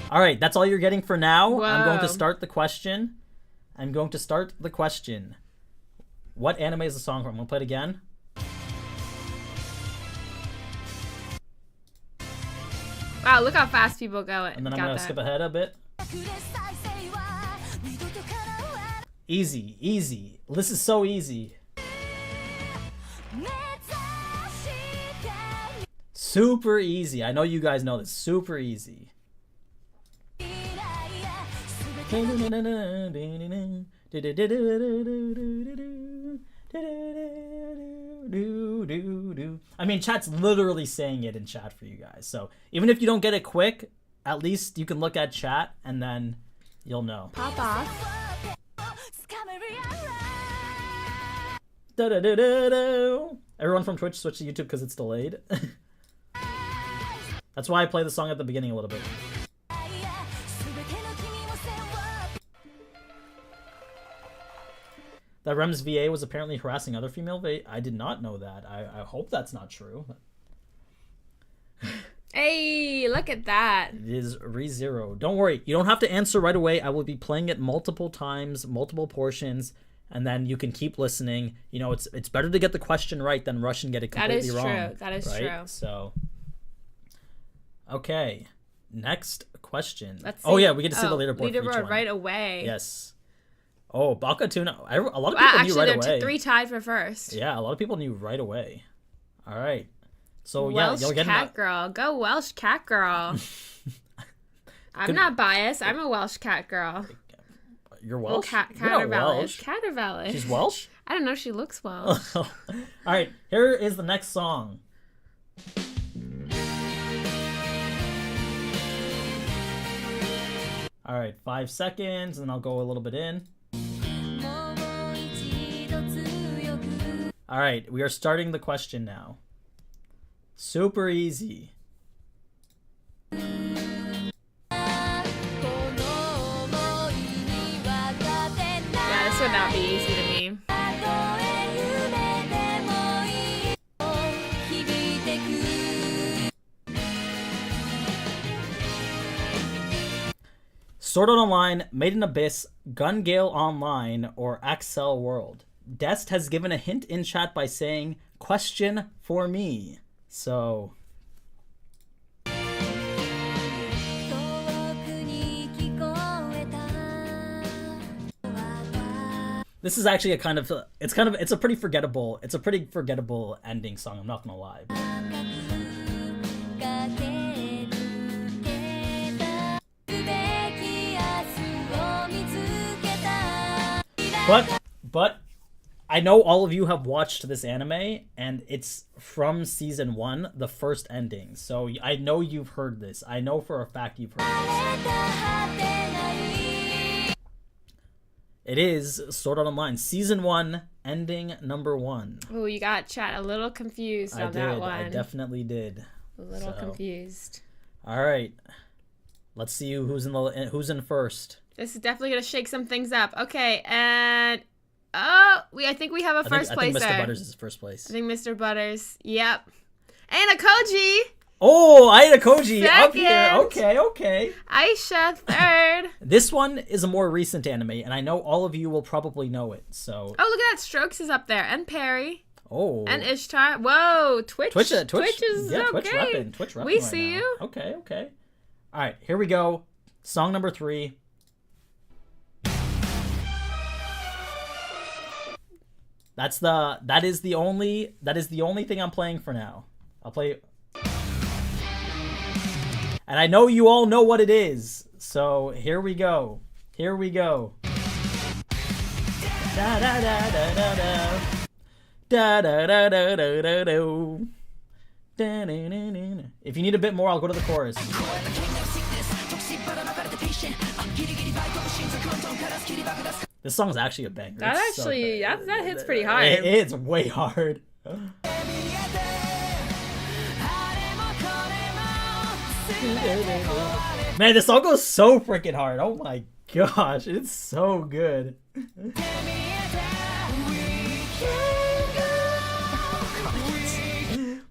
All right, that's all you're getting for now. Whoa. I'm going to start the question. What anime is the song from? I'm going to play it again. Wow, look how fast people go. And then I'm going to skip ahead a bit. Easy. This is so easy. Super easy. I know you guys know this. Super easy. I mean, chat's literally saying it in chat for you guys. So even if you don't get it quick, at least you can look at chat and then you'll know. Pop off. Everyone from Twitch switch to YouTube because it's delayed. That's why I play the song at the beginning a little bit. That Rem's VA was apparently harassing other female VA. I did not know that. I hope that's not true. Hey, look at that. It is ReZero. Don't worry. You don't have to answer right away. I will be playing it multiple times, multiple portions, and then you can keep listening. You know, it's better to get the question right than rush and get it completely wrong. That is true. So, okay. Next question. Let's see. Oh, yeah, we get to see the leaderboard for each one. Right away. Yes. Oh, Baka Tuna. A lot of people knew right away. Actually, they're 3 tied for first. Yeah, a lot of people knew right away. All right. So Welsh yeah, you'll get cat girl. Go Welsh cat girl. I'm not biased. I'm a Welsh cat girl. You're Welsh? Well, You're not Welsh. Catervallis. She's Welsh? I don't know. She looks Welsh. All right, here is the next song. All right, 5 seconds, and then I'll go a little bit in. All right, we are starting the question now. Super easy. Yeah, this would not be easy to me. Sword Art Online, Made in Abyss, Gun Gale Online, or Axel World. Dest has given a hint in chat by saying, question for me. So... This is actually it's a pretty forgettable ending song, I'm not gonna lie. But I know all of you have watched this anime, and it's from season 1, the first ending. So I know you've heard this. I know for a fact you've heard this. It is Sword Art Online, season 1, ending number 1. Oh, you got chat a little confused on that one. I definitely did. A little confused. All right, let's see who's in first. This is definitely gonna shake some things up. Okay, and I think we have a first placer. I think Mr. Butters is first place. I think Mr. Butters. Yep. And a Koji. Oh, Aida Koji up Second. here. Okay. Aisha third. This one is a more recent anime, and I know all of you will probably know it. So. Oh, look at that! Strokes is up there, and Perry. Oh. And Ishtar. Whoa, Twitch. Twitch is yeah, okay. Twitch repping We right see now. you. Okay. All right, here we go. Song number 3. That is the only thing I'm playing for now. I'll play. And I know you all know what it is. So here we go. Da da da da da da. Da da da da da da da. If you need a bit more, I'll go to the chorus. This song's actually a banger. That hits pretty hard. It's way hard. Man, this song goes so freaking hard. Oh my gosh, it's so good.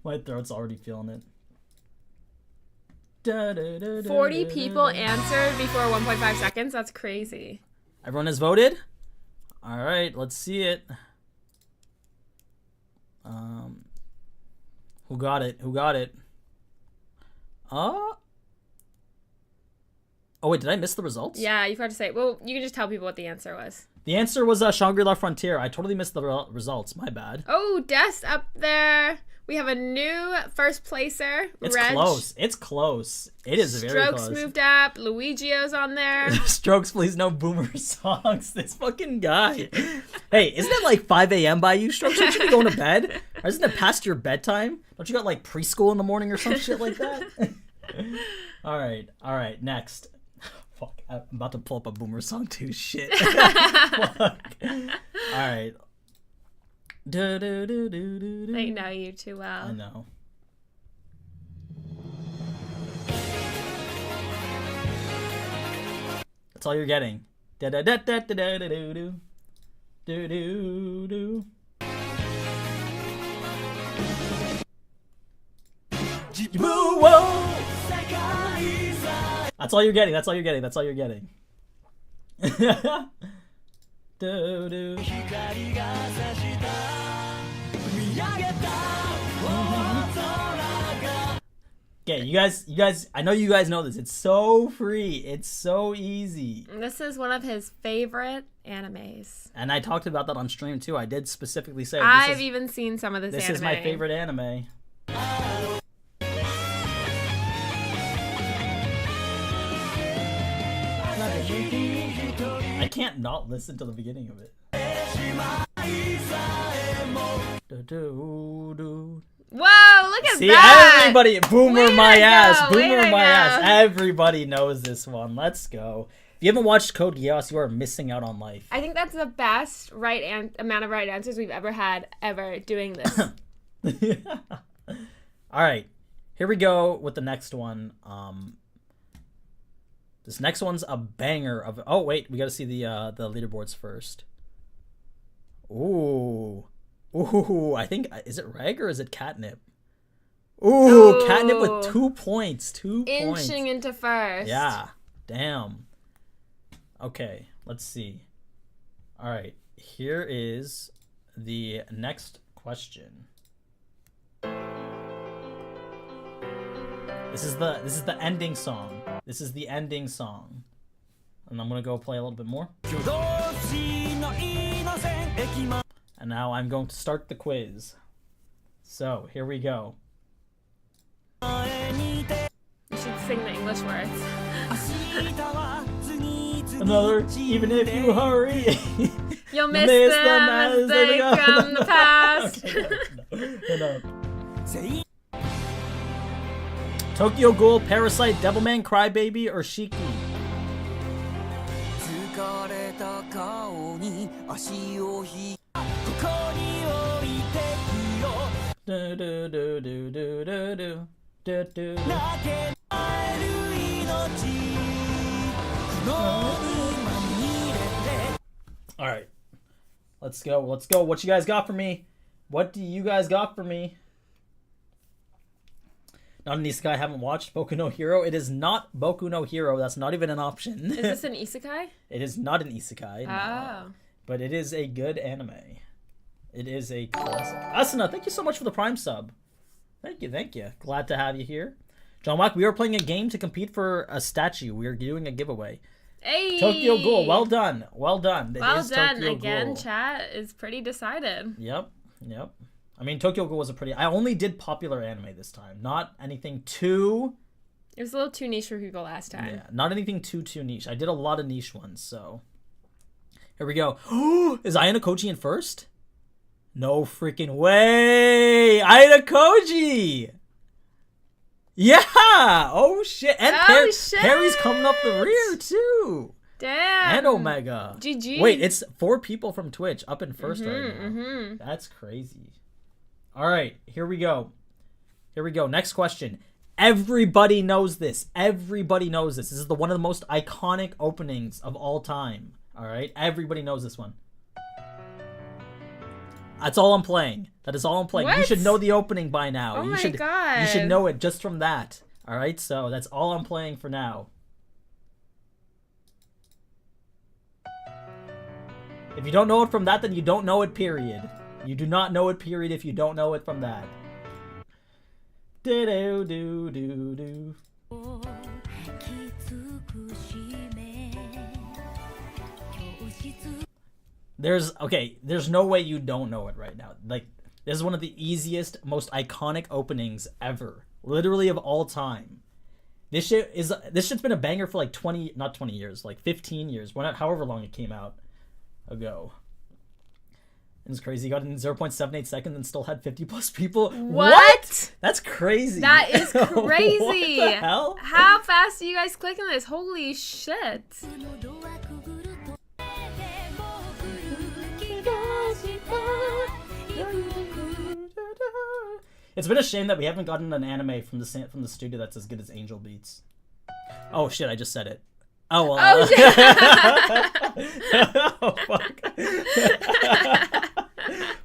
My throat's already feeling it. 40 people answered before 1.5 seconds. That's crazy. Everyone has voted? All right, let's see it. Who got it? Oh wait, did I miss the results? Yeah, you forgot to say. Well, you can just tell people what the answer was. The answer was Shangri-La Frontier. I totally missed the results. My bad. Oh, Dest up there. We have a new first placer. It's Reg. close. It is very close. Strokes moved up. Luigio's on there. Strokes, please, no boomer songs. This fucking guy. Hey, isn't it like 5 a.m. by you, Strokes? Don't you be going to bed? Or isn't it past your bedtime? Don't you got like preschool in the morning or some shit like that? All right. Next. Fuck, I'm about to pull up a boomer song too. Shit. Fuck. All right. They know you too well. I know. That's all you're getting. Da da da da da da da do do do do. That's all you're getting. Do do. Okay, you guys, I know you guys know this. It's so free. It's so easy. This is one of his favorite animes. And I talked about that on stream too. I did specifically say I've even seen some of this anime. This is my favorite anime. I can't not listen to the beginning of it. Whoa, look at See, that. everybody, boomer Way my to ass, go, way boomer to my go. ass. Everybody knows this one. Let's go. If you haven't watched Code Geass, you are missing out on life. I think that's the best amount of right answers we've ever had doing this. All right, here we go with the next one. This next one's a banger of. Oh wait, we got to see the leaderboards first. Ooh, I think is it Reg or is it Catnip? Ooh, Catnip with 2 points. 2 points. Inching into first. Yeah, damn. Okay, let's see. All right, here is the next question. This is the ending song. This is the ending song. And I'm gonna go play a little bit more. And now I'm going to start the quiz. So here we go. You should sing the English words. Another, even if you hurry. You'll miss them as they come to pass. Okay, no. Tokyo Ghoul, Parasite, Devilman, Crybaby, or Shiki? Do, do, do, do, do, do, do, do. All right, let's go. What you guys got for me? What do you guys got for me? Not an isekai I haven't watched. Boku no Hero. It is not Boku no Hero. That's not even an option. Is this an isekai? It is not an isekai. No. But it is a good anime. It is a classic. Asuna, thank you so much for the Prime sub. Thank you. Glad to have you here. John Wack, we are playing a game to compete for a statue. We are doing a giveaway. Hey! Tokyo Ghoul, well done. It well done. Tokyo Again, Ghoul. chat is pretty decided. Yep. I mean, Tokyo Ghoul was I only did popular anime this time. Not anything too... It was a little too niche for people last time. Yeah, not anything too niche. I did a lot of niche ones, so... Here we go. Is Ayano Koji in first? No freaking way! Ayano Koji! Yeah! Oh, shit. And shit! Perry's coming up the rear, too. Damn. And Omega. GG. Wait, it's 4 people from Twitch up in first right now. That's crazy. All right, here we go. Next question. Everybody knows this. This is one of the most iconic openings of all time. All right, everybody knows this one. That's all I'm playing. That is all I'm playing. What? You should know the opening by now. Oh you my should, God. You should know it just from that. All right, so that's all I'm playing for now. If you don't know it from that, then you don't know it, period. You do not know it, period, if you don't know it from that. Do-do-do-do-do. There's no way you don't know it right now. Like, this is one of the easiest, most iconic openings ever. Literally of all time. This shit's been a banger for like 20 years, like 15 years, however long it came out ago. And it's crazy. He got it in 0.78 seconds and still had 50 plus people. What? That's crazy. That is crazy. What the hell? How fast are you guys clicking this? Holy shit. It's been a shame that we haven't gotten an anime from the studio that's as good as Angel Beats. Oh shit, I just said it. Oh well. Oh shit. Oh fuck.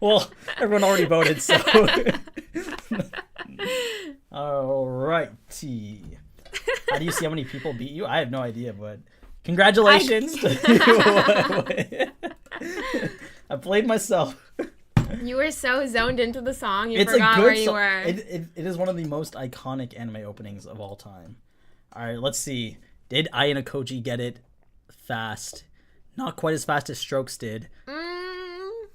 Well, everyone already voted, so. Alrighty. How do you see how many people beat you? I have no idea, but congratulations. I played myself. You were so zoned into the song, you forgot where you were. It is one of the most iconic anime openings of all time. All right, let's see. Did Ayano Koji get it fast? Not quite as fast as Strokes did.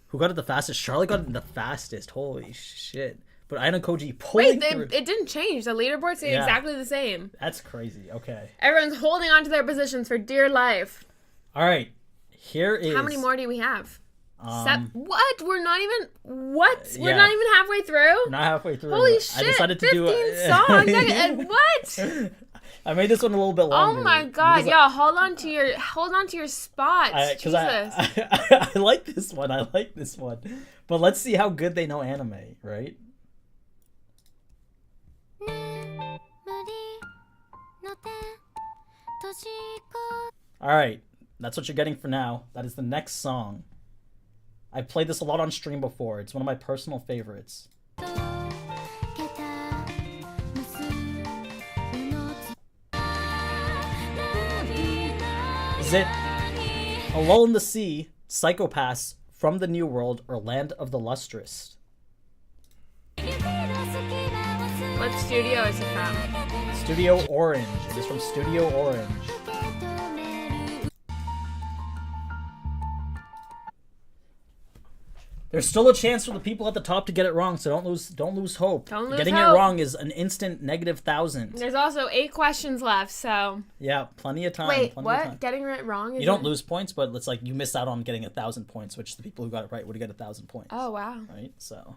Who got it the fastest? Charlotte got it the fastest. Holy shit. But Ayano Koji pulling through. It didn't change. The leaderboard stayed exactly the same. That's crazy. Okay. Everyone's holding on to their positions for dear life. All right. Here is... How many more do we have? What? We're not even... What? We're not even halfway through? We're not halfway through. Holy shit, I decided to 15 do songs. And what? I made this one a little bit longer. Oh my god, y'all, hold on to your spots. Because Jesus. I like this one. I like this one. But let's see how good they know anime, right? Alright, that's what you're getting for now. That is the next song. I've played this a lot on stream before. It's one of my personal favorites. Is it A Lull in the Sea, Psychopaths, From the New World, or Land of the Lustrous? What studio is it from? Studio Orange. It is from Studio Orange. There's still a chance for the people at the top to get it wrong, so don't lose hope. Don't lose Getting hope. it wrong is an instant -1,000. There's also 8 questions left, so... Yeah, plenty of time. Wait, plenty what? Of time. Getting it wrong is... You don't lose points, but it's like you missed out on getting 1,000 points, which the people who got it right would get 1,000 points. Oh, wow. Right, so...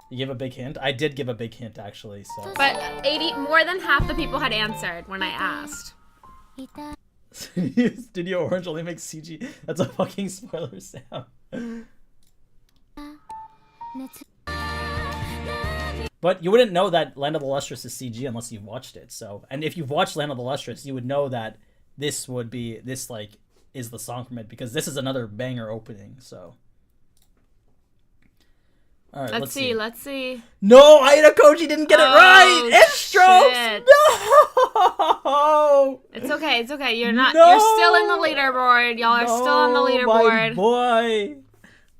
You give a big hint? I did give a big hint, actually, so... But more than half the people had answered when I asked. Studio Orange only makes CG. That's a fucking spoiler, Sam. But you wouldn't know that Land of the Lustrous is CG unless you've watched it. So, and if you've watched Land of the Lustrous, you would know that this is the song from it, because this is another banger opening. So, all right, let's see. Let's see. No, Aina Koji didn't get it right. It's Strokes. Shit. No. It's okay. It's okay. You're not. No. You're still in the leaderboard. Y'all are still on the leaderboard. My boy.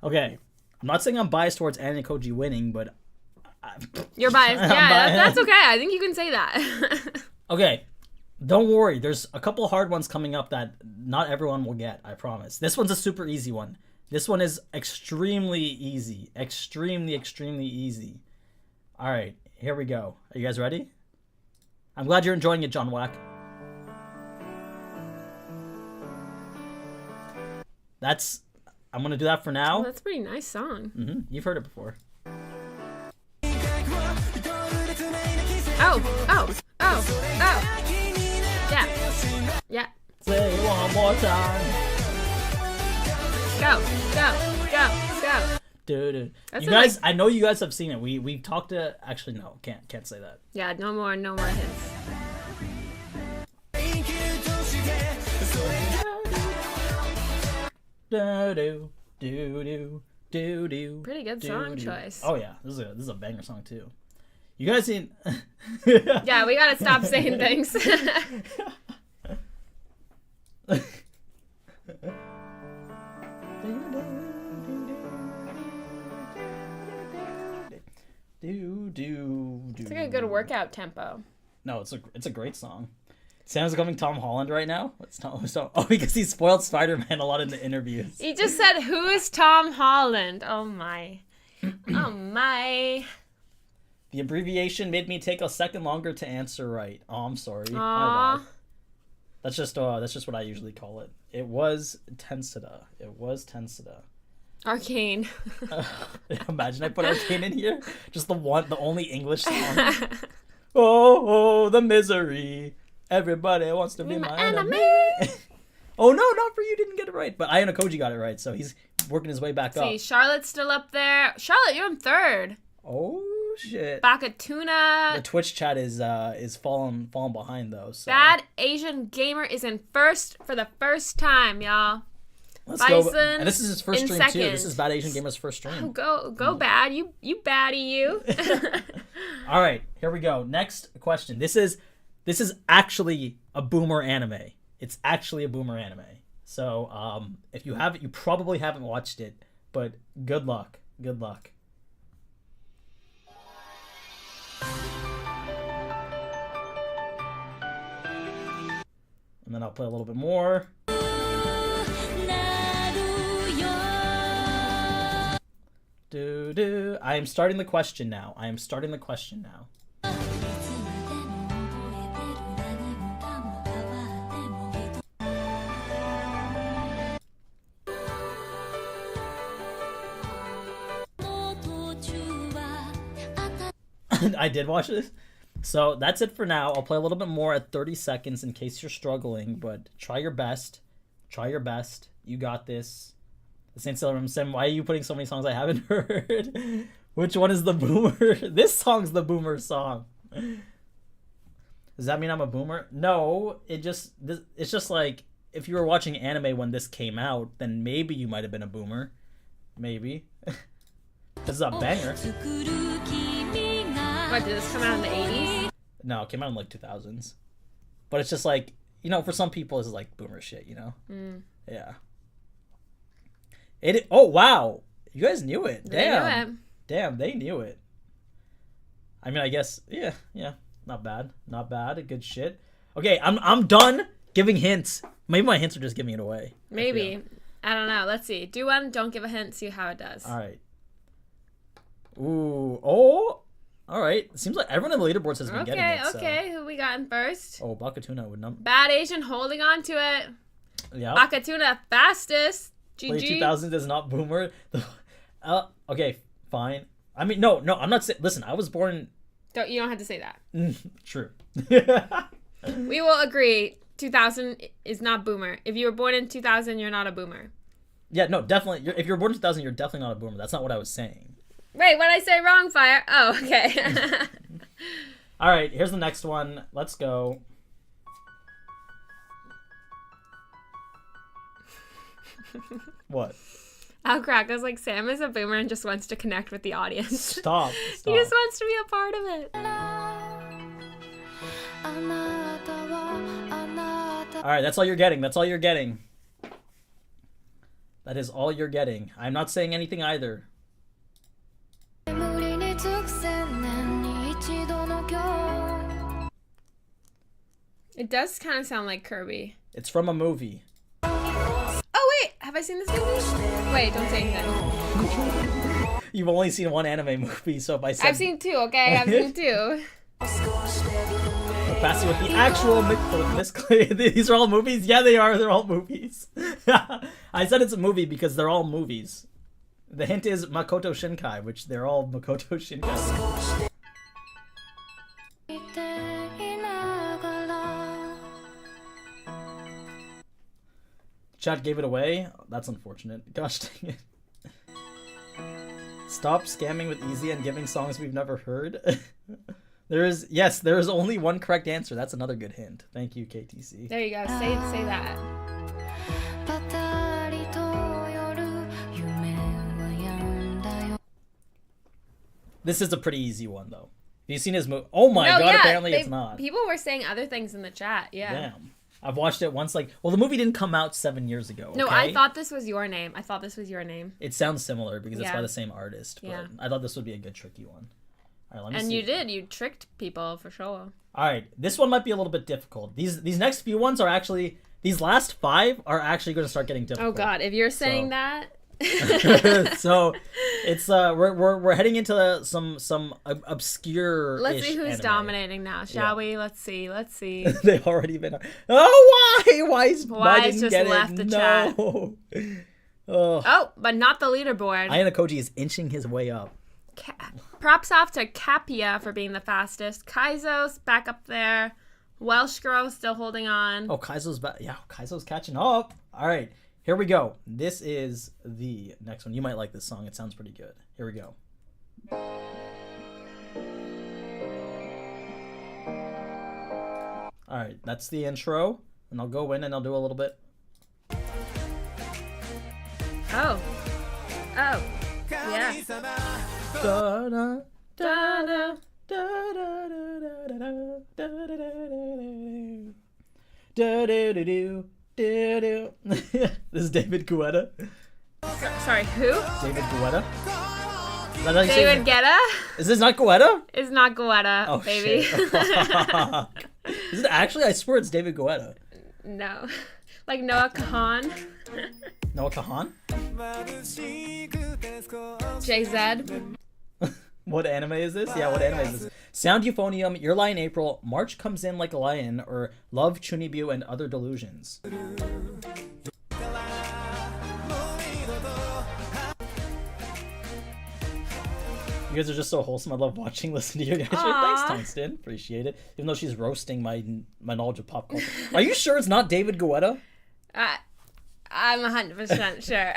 Okay, I'm not saying I'm biased towards Aina Koji winning, but you're biased. Yeah, that's okay. I think you can say that. Okay, don't worry. There's a couple hard ones coming up that not everyone will get. I promise. This one's a super easy one. This one is extremely easy. Extremely easy. All right, here we go. Are you guys ready? I'm glad you're enjoying it, John Wack. I'm gonna do that for now. Oh, that's a pretty nice song. You've heard it before. Oh. Yeah. Say it one more time. Go. Dude. You guys, I know you guys have seen it. We've talked to... Actually, no. Can't say that. Yeah, no more hits. Pretty good song choice. Oh, yeah. This is a banger song, too. You guys seen... Yeah, we gotta stop saying things. It's like a good workout tempo. No, it's a great song. Sam's coming Tom Holland right now. Oh, because he spoiled Spider-Man a lot in the interviews. He just said, "Who is Tom Holland?" Oh my, oh my. The abbreviation made me take a second longer to answer right. Oh, I'm sorry. Aww. That's just what I usually call it. It was Tensida. Arcane. Imagine I put Arcane in here. Just the only English song. Oh, the misery. Everybody wants to be my enemy. Oh no, not for you. Didn't get it right. But Ayano Koji got it right, so he's working his way back up. See, Charlotte's still up there. Charlotte, you're in third. Oh shit. Bakatuna. The Twitch chat is falling behind though. So. Bad Asian Gamer is in first for the first time, y'all. Let's Bison go. And this is his first stream second. too. This is Bad Asian Gamer's first stream. Oh, go Bad. You baddie you. All right, here we go. Next question. This is actually a boomer anime. It's actually a boomer anime. So, if you haven't, you probably haven't watched it, but good luck. Good luck. And then I'll play a little bit more. I am starting the question now. I did watch this. So that's it for now. I'll play a little bit more at 30 seconds in case you're struggling, but try your best. Try your best. You got this. The Saint Room Sim, why are you putting so many songs I haven't heard? Which one is the boomer? This song's the boomer song. Does that mean I'm a boomer? No, it's just like if you were watching anime when this came out, then maybe you might have been a boomer. Maybe. This is a banger. What, did this come out in the 80s? No, it came out in like 2000s. But it's just like, you know, for some people this is like boomer shit, you know? Yeah. Oh wow, you guys knew it. Damn. Damn, they knew it. I mean, I guess yeah, not bad, good shit. Okay, I'm done giving hints. Maybe my hints are just giving it away. Maybe. I don't know. Let's see. Do one. Don't give a hint. See how it does. All right. Ooh. Oh. All right. It seems like everyone in the leaderboards has been getting it. Okay. Who we got in first? Oh, Bakatuna would not. Bad Asian holding on to it. Yeah. Bakatuna fastest. GG. Play 2000 is not boomer. Okay, fine. I mean, no, I'm not saying. Listen, I was born. You don't have to say that. True. We will agree. 2000 is not boomer. If you were born in 2000, you're not a boomer. Yeah, no, definitely. If you're born in 2000, you're definitely not a boomer. That's not what I was saying. Wait, what did I say wrong, Fire? Oh, okay. All right, here's the next one. Let's go. What? Oh, crack. I was like, Sam is a boomer and just wants to connect with the audience. Stop. He just wants to be a part of it. All right, that's all you're getting. That's all you're getting. That is all you're getting. I'm not saying anything either. It does kind of sound like Kirby. It's from a movie. Oh, wait. Have I seen this movie? Wait, don't say anything. You've only seen one anime movie, so if I said... I've seen two, okay? I've seen two. Passing with the actual these are all movies? Yeah, they are. They're all movies. I said it's a movie because they're all movies. The hint is Makoto Shinkai, which they're all Makoto Shinkai. Chat gave it away. That's unfortunate. Gosh dang it. Stop scamming with Easy and giving songs we've never heard. There is only one correct answer. That's another good hint. Thank you, KTC. There you go. Say that. This is a pretty easy one, though. Have you seen his movie? Oh my god, yeah, apparently it's not. People were saying other things in the chat, yeah. Damn. I've watched it once, the movie didn't come out 7 years ago, okay? No, I thought this was your name. It sounds similar because it's by the same artist, but I thought this would be a good tricky one. All right, let me see. You did. You tricked people, for sure. All right, this one might be a little bit difficult. These next few ones are actually... These last 5 are actually going to start getting difficult. Oh god, if you're saying that... So it's we're heading into some obscure. Let's see who's dominating now, shall we? Let's see. They've already been. Oh, why is just left the chat? Oh, but not the leaderboard. Ayana Koji is inching his way up. Props off to Capia for being the fastest. Kaizo's back up there. Welsh Girl still holding on. Oh, Kaizo's back. Yeah, Kaizo's catching up. All right. Here we go. This is the next one. You might like this song. It sounds pretty good. Here we go. All right, that's the intro. And I'll go in and I'll do a little bit. Oh. Yeah. Da-da, Da-da. Da-da-da-da-da-da-da-da-da-da. This is David Guetta. Sorry, who? David Guetta. David Guetta? Is this not Guetta? It's not Guetta, baby. Is it actually? I swear it's David Guetta. No. Like Noah Kahan. Noah Kahan? JZ. What anime is this? Yeah, what anime is this? Sound Euphonium, Your Lie in April, March Comes In Like a Lion, or Love Chunibyo and Other Delusions. You guys are just so wholesome. I love listening to you guys. Thanks, Tungsten. Appreciate it. Even though she's roasting my knowledge of pop culture. Are you sure it's not David Guetta? I'm 100% sure.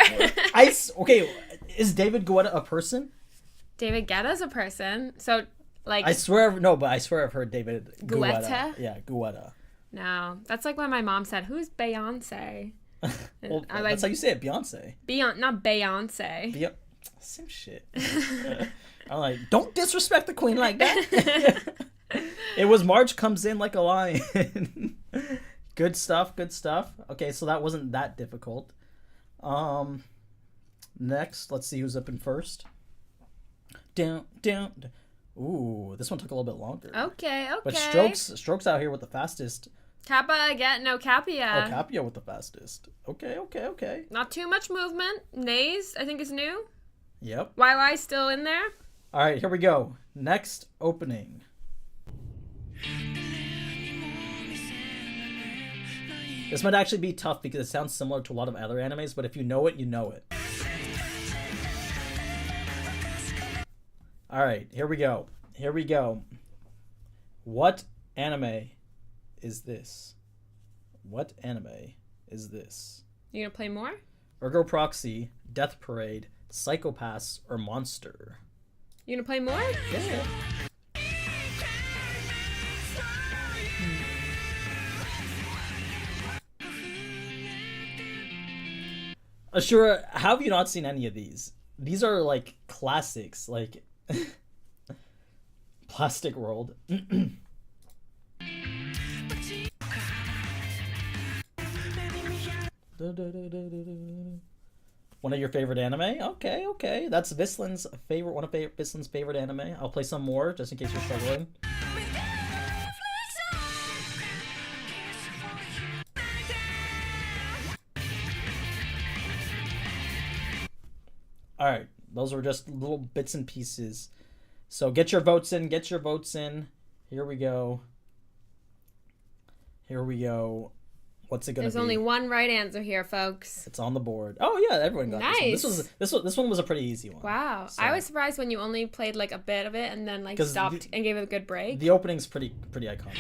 Okay, is David Guetta a person? David Guetta's a person. So, like... I swear I've heard David Guetta. Yeah, Guetta. No, that's like when my mom said, "Who's Beyonce?" Well, that's how you say it, Beyonce. Not Beyonce. Same shit. I'm like, don't disrespect the queen like that. It was Marge comes in like a lion. Good stuff. Okay, so that wasn't that difficult. Next, let's see who's up in first. Down. Ooh, this one took a little bit longer. Okay. But Strokes out here with the fastest. Kappa again. No, Capia. Oh, Capia with the fastest. Okay. Not too much movement. Nays, I think, is new. Yep. YY still in there. All right, here we go. Next opening. This might actually be tough because it sounds similar to a lot of other animes, but if you know it, you know it. All right, here we go. What anime is this? You gonna play more? Ergo Proxy, Death Parade, Psychopaths, or Monster? You gonna play more? Yeah. Ashura, how have you not seen any of these? These are like classics, like Plastic World. One of your favorite anime? Okay. That's Vislin's favorite, one of Vislin's favorite anime. I'll play some more just in case you're struggling. All right, those were just little bits and pieces. So get your votes in. Here we go. What's it gonna be? There's only one right answer here, folks. It's on the board. Oh yeah, everyone got nice. This one was a pretty easy one. Wow, so. I was surprised when you only played like a bit of it and then like stopped and gave it a good break. The opening's pretty iconic.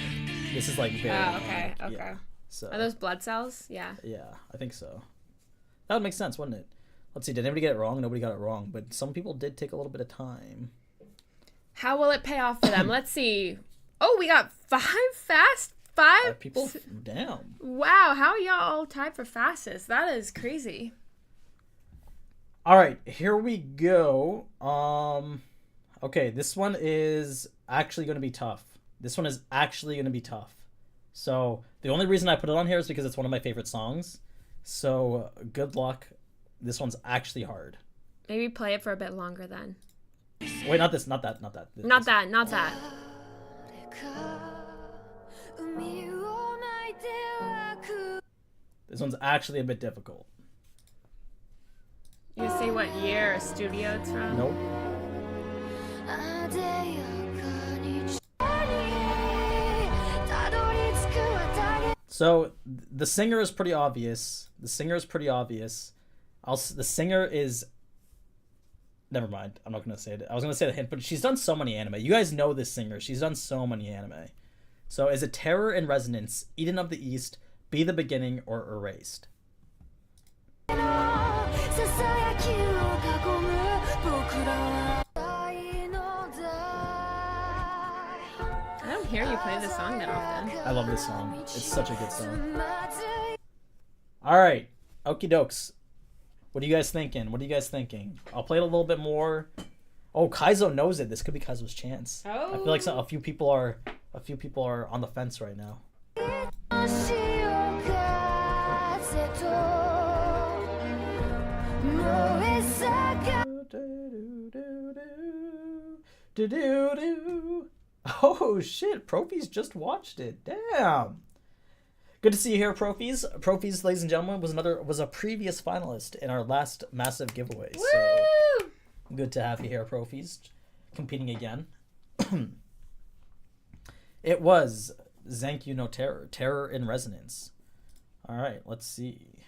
This is like very. Oh, okay. Yeah. So are those blood cells? Yeah. Yeah, I think so. That would make sense, wouldn't it? Let's see. Did anybody get it wrong? Nobody got it wrong, but some people did take a little bit of time. How will it pay off for them? Let's see. Oh, we got five people. Damn. Wow, how are y'all tied for fastest? That is crazy. All right, here we go. Okay, this one is actually going to be tough. So the only reason I put it on here is because it's one of my favorite songs. So good luck. This one's actually hard. Maybe play it for a bit longer then. Wait, not that. Not that. Not that. This one's actually a bit difficult. You say what year or studio it's from? Nope. So the singer is pretty obvious. The singer is. Never mind. I'm not gonna say it. I was gonna say the hint, but she's done so many anime. You guys know this singer. She's done so many anime. So is it Terror in Resonance, Eden of the East, Be the Beginning, or Erased? I don't hear you play this song that often. I love this song. It's such a good song. All right, okie dokes. What are you guys thinking? I'll play it a little bit more. Oh, Kaizo knows it. This could be Kaizo's chance. Oh. I feel like a few people are on the fence right now. Oh shit, Profies just watched it. Damn. Good to see you here, Profies. Profies, ladies and gentlemen, was a previous finalist in our last massive giveaway. Woo! So good to have you here, Profies, competing again. It was Zankyu no Terror in Resonance. All right, let's see.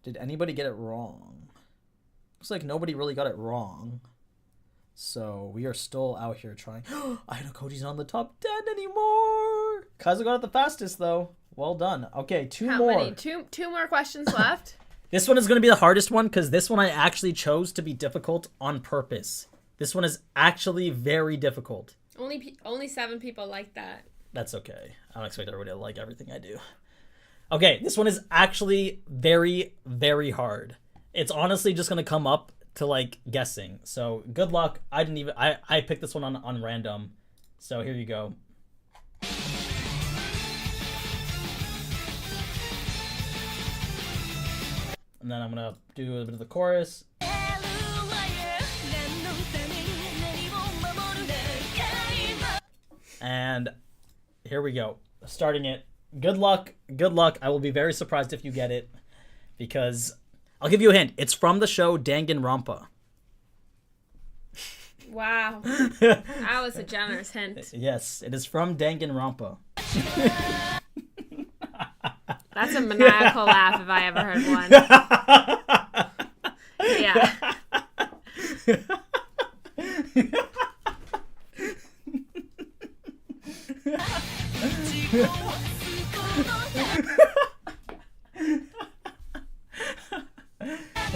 Did anybody get it wrong? Looks like nobody really got it wrong. So we are still out here trying. I know Koji's not on the top 10 anymore. Kaizo got it the fastest though. Well done. Okay, two How more. many? Two more questions left. This one is going to be the hardest one because this one I actually chose to be difficult on purpose. This one is actually very difficult. Only 7 people like that. That's okay. I don't expect everybody to like everything I do. Okay, this one is actually very, very hard. It's honestly just going to come up to like guessing. So good luck. I picked this one on random. So here you go. And then I'm going to do a bit of the chorus. And here we go. Starting it. Good luck. Good luck. I will be very surprised if you get it. Because I'll give you a hint. It's from the show Danganronpa. Wow. That was a generous hint. Yes, it is from Danganronpa. That's a maniacal laugh if I ever heard one. Yeah.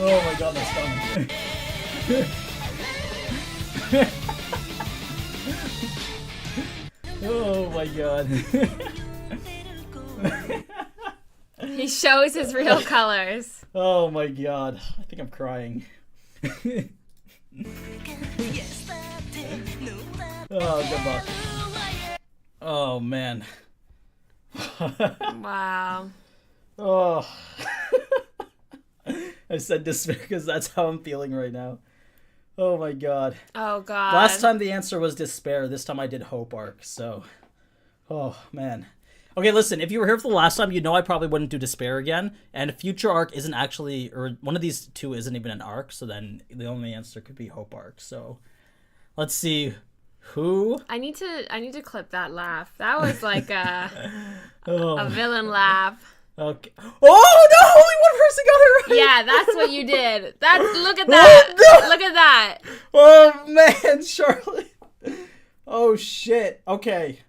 Oh my god, my stomach. Oh my god. He shows his real colors. Oh my god. I think I'm crying. Oh, good luck. Oh man. Wow. Oh. I said despair because that's how I'm feeling right now. Oh my god. Oh god. Last time the answer was despair. This time I did hope arc. So, oh man. Okay, listen. If you were here for the last time, you know I probably wouldn't do despair again. And future arc isn't actually, or one of these two isn't even an arc. So then the only answer could be hope arc. So, let's see who. I need to clip that laugh. That was like a villain laugh. Okay. Oh no! Only one person got it right. Yeah, that's what you did. Look at that. Oh, no. Look at that. Oh man, Charlotte. Oh shit. Okay.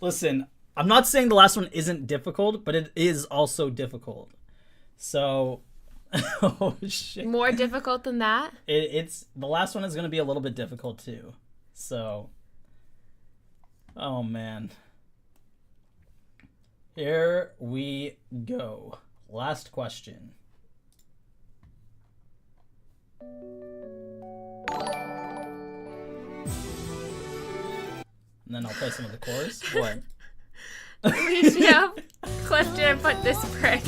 Listen, I'm not saying the last one isn't difficult, but it is also difficult. So, oh shit. More difficult than that? It's the last one is going to be a little bit difficult too. So, oh man. Here we go. Last question. And then I'll play some of the chorus. What? Alicia, Cliff didn't put this prick.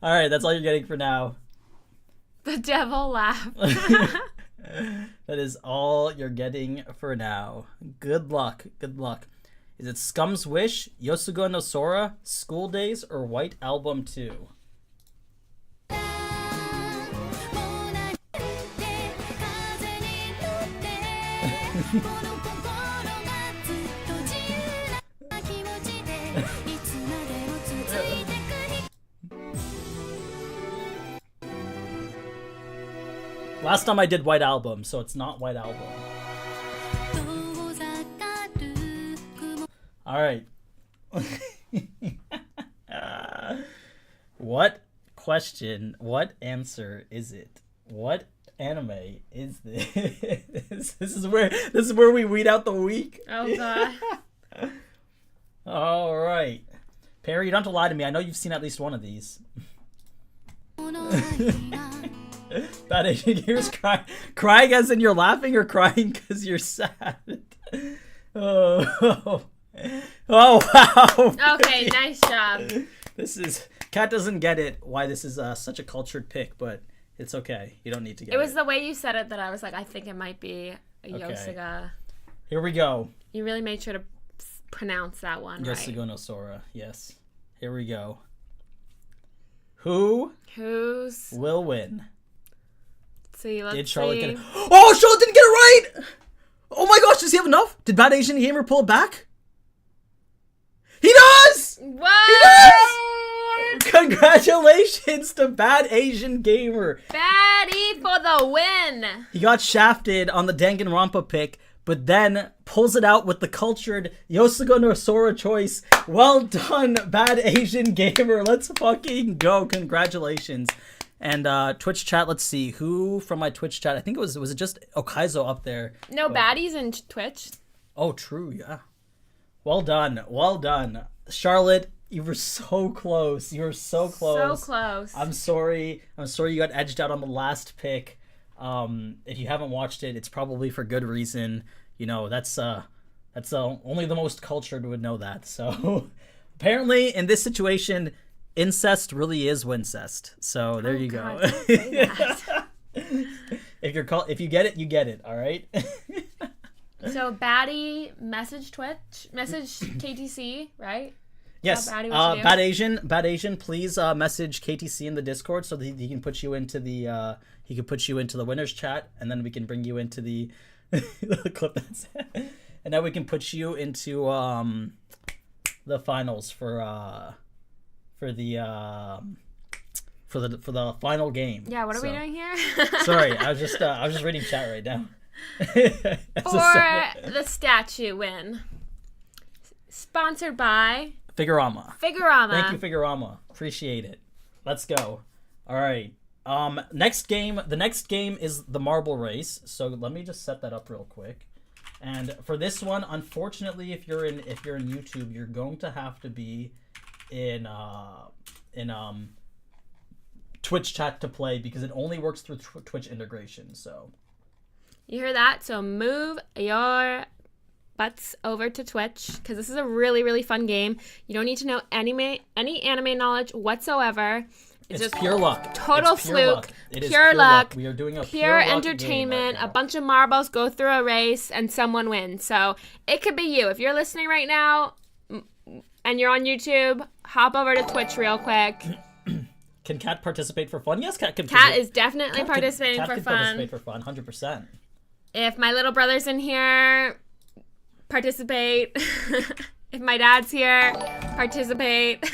Alright, that's all you're getting for now. The devil laugh. That is all you're getting for now. Good luck. Good luck. Is it Scum's Wish, Yosuga no Sora, School Days, or White Album 2? Last time I did White Album, so it's not White Album. Alright. What question, what answer is it? What anime is this? This is where we weed out the weak. Oh god. Alright. Perry, you don't have to lie to me. I know you've seen at least one of these. Bad Asian Gears crying as in you're laughing or crying because you're sad? Oh wow. Okay, nice job. This is Kat doesn't get it why this is such a cultured pick, but it's okay. You don't need to get it. It was the way you said it that I was like, I think it might be a Yosuga. Here we go. You really made sure to pronounce that one right. Yosuga no Sora. Yes. Here we go. Who's will win? See, let's Did Charlotte see. get it? Oh, Charlotte didn't get it right! Oh my gosh, does he have enough? Did Bad Asian Gamer pull it back? He does! What? He does! Congratulations to Bad Asian Gamer. Baddie for the win. He got shafted on the Danganronpa pick, but then pulls it out with the cultured Yosuga no Sora choice. Well done, Bad Asian Gamer. Let's fucking go. Congratulations. And Twitch chat, let's see. Who from my Twitch chat? I think was it just Okaizo up there? No, Baddie's in Twitch. Oh, true, yeah. Well done. Well done. Charlotte, you were so close. You were so close. So close. I'm sorry you got edged out on the last pick. If you haven't watched it, it's probably for good reason. You know, that's only the most cultured would know that. So apparently in this situation, incest really is wincest. So there you God, go. don't say that. If you get it, you get it, all right? So Baddie message KTC, right? Yes, Bad Asian, please message KTC in the Discord so that he can put you into the winners chat, and then we can bring you into the clip that's, and then we can put you into the finals for the final game. Yeah, what are we doing here? Sorry, I was just reading chat right now. For the statue win, sponsored by Figurama. Figurama. Thank you, Figurama. Appreciate it. Let's go. All right. Next game. The next game is the marble race. So let me just set that up real quick. And for this one, unfortunately, if you're in YouTube, you're going to have to be in Twitch chat to play because it only works through Twitch integration. So you hear that? So move your butts over to Twitch because this is a really, really fun game. You don't need to know any anime knowledge whatsoever. It's just pure luck. Total fluke. It is pure luck. We are doing a pure entertainment. A bunch of marbles go through a race and someone wins. So it could be you. If you're listening right now and you're on YouTube, hop over to Twitch real quick. Can Kat participate for fun? Yes, Kat can. Kat is definitely participating for fun. Participate for fun, 100%. If my little brother's in here, participate. If my dad's here, participate.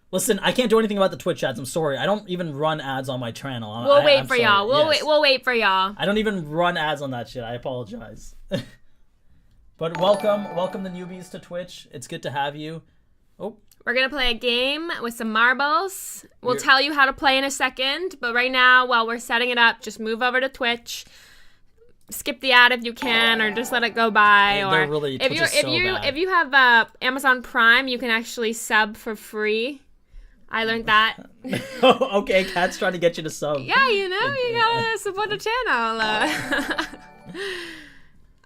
Listen, I can't do anything about the Twitch ads. I'm sorry. I don't even run ads on my channel. We'll wait for y'all. We'll wait for y'all. I don't even run ads on that shit. I apologize. But welcome the newbies to Twitch. It's good to have you. Oh. We're going to play a game with some marbles. We'll tell you how to play in a second. But right now, while we're setting it up, just move over to Twitch. Skip the ad if you can, or just let it go by. Or really, if you have Amazon Prime, you can actually sub for free. I learned that. Oh, okay, Kat's trying to get you to sub. Yeah, you gotta support the channel.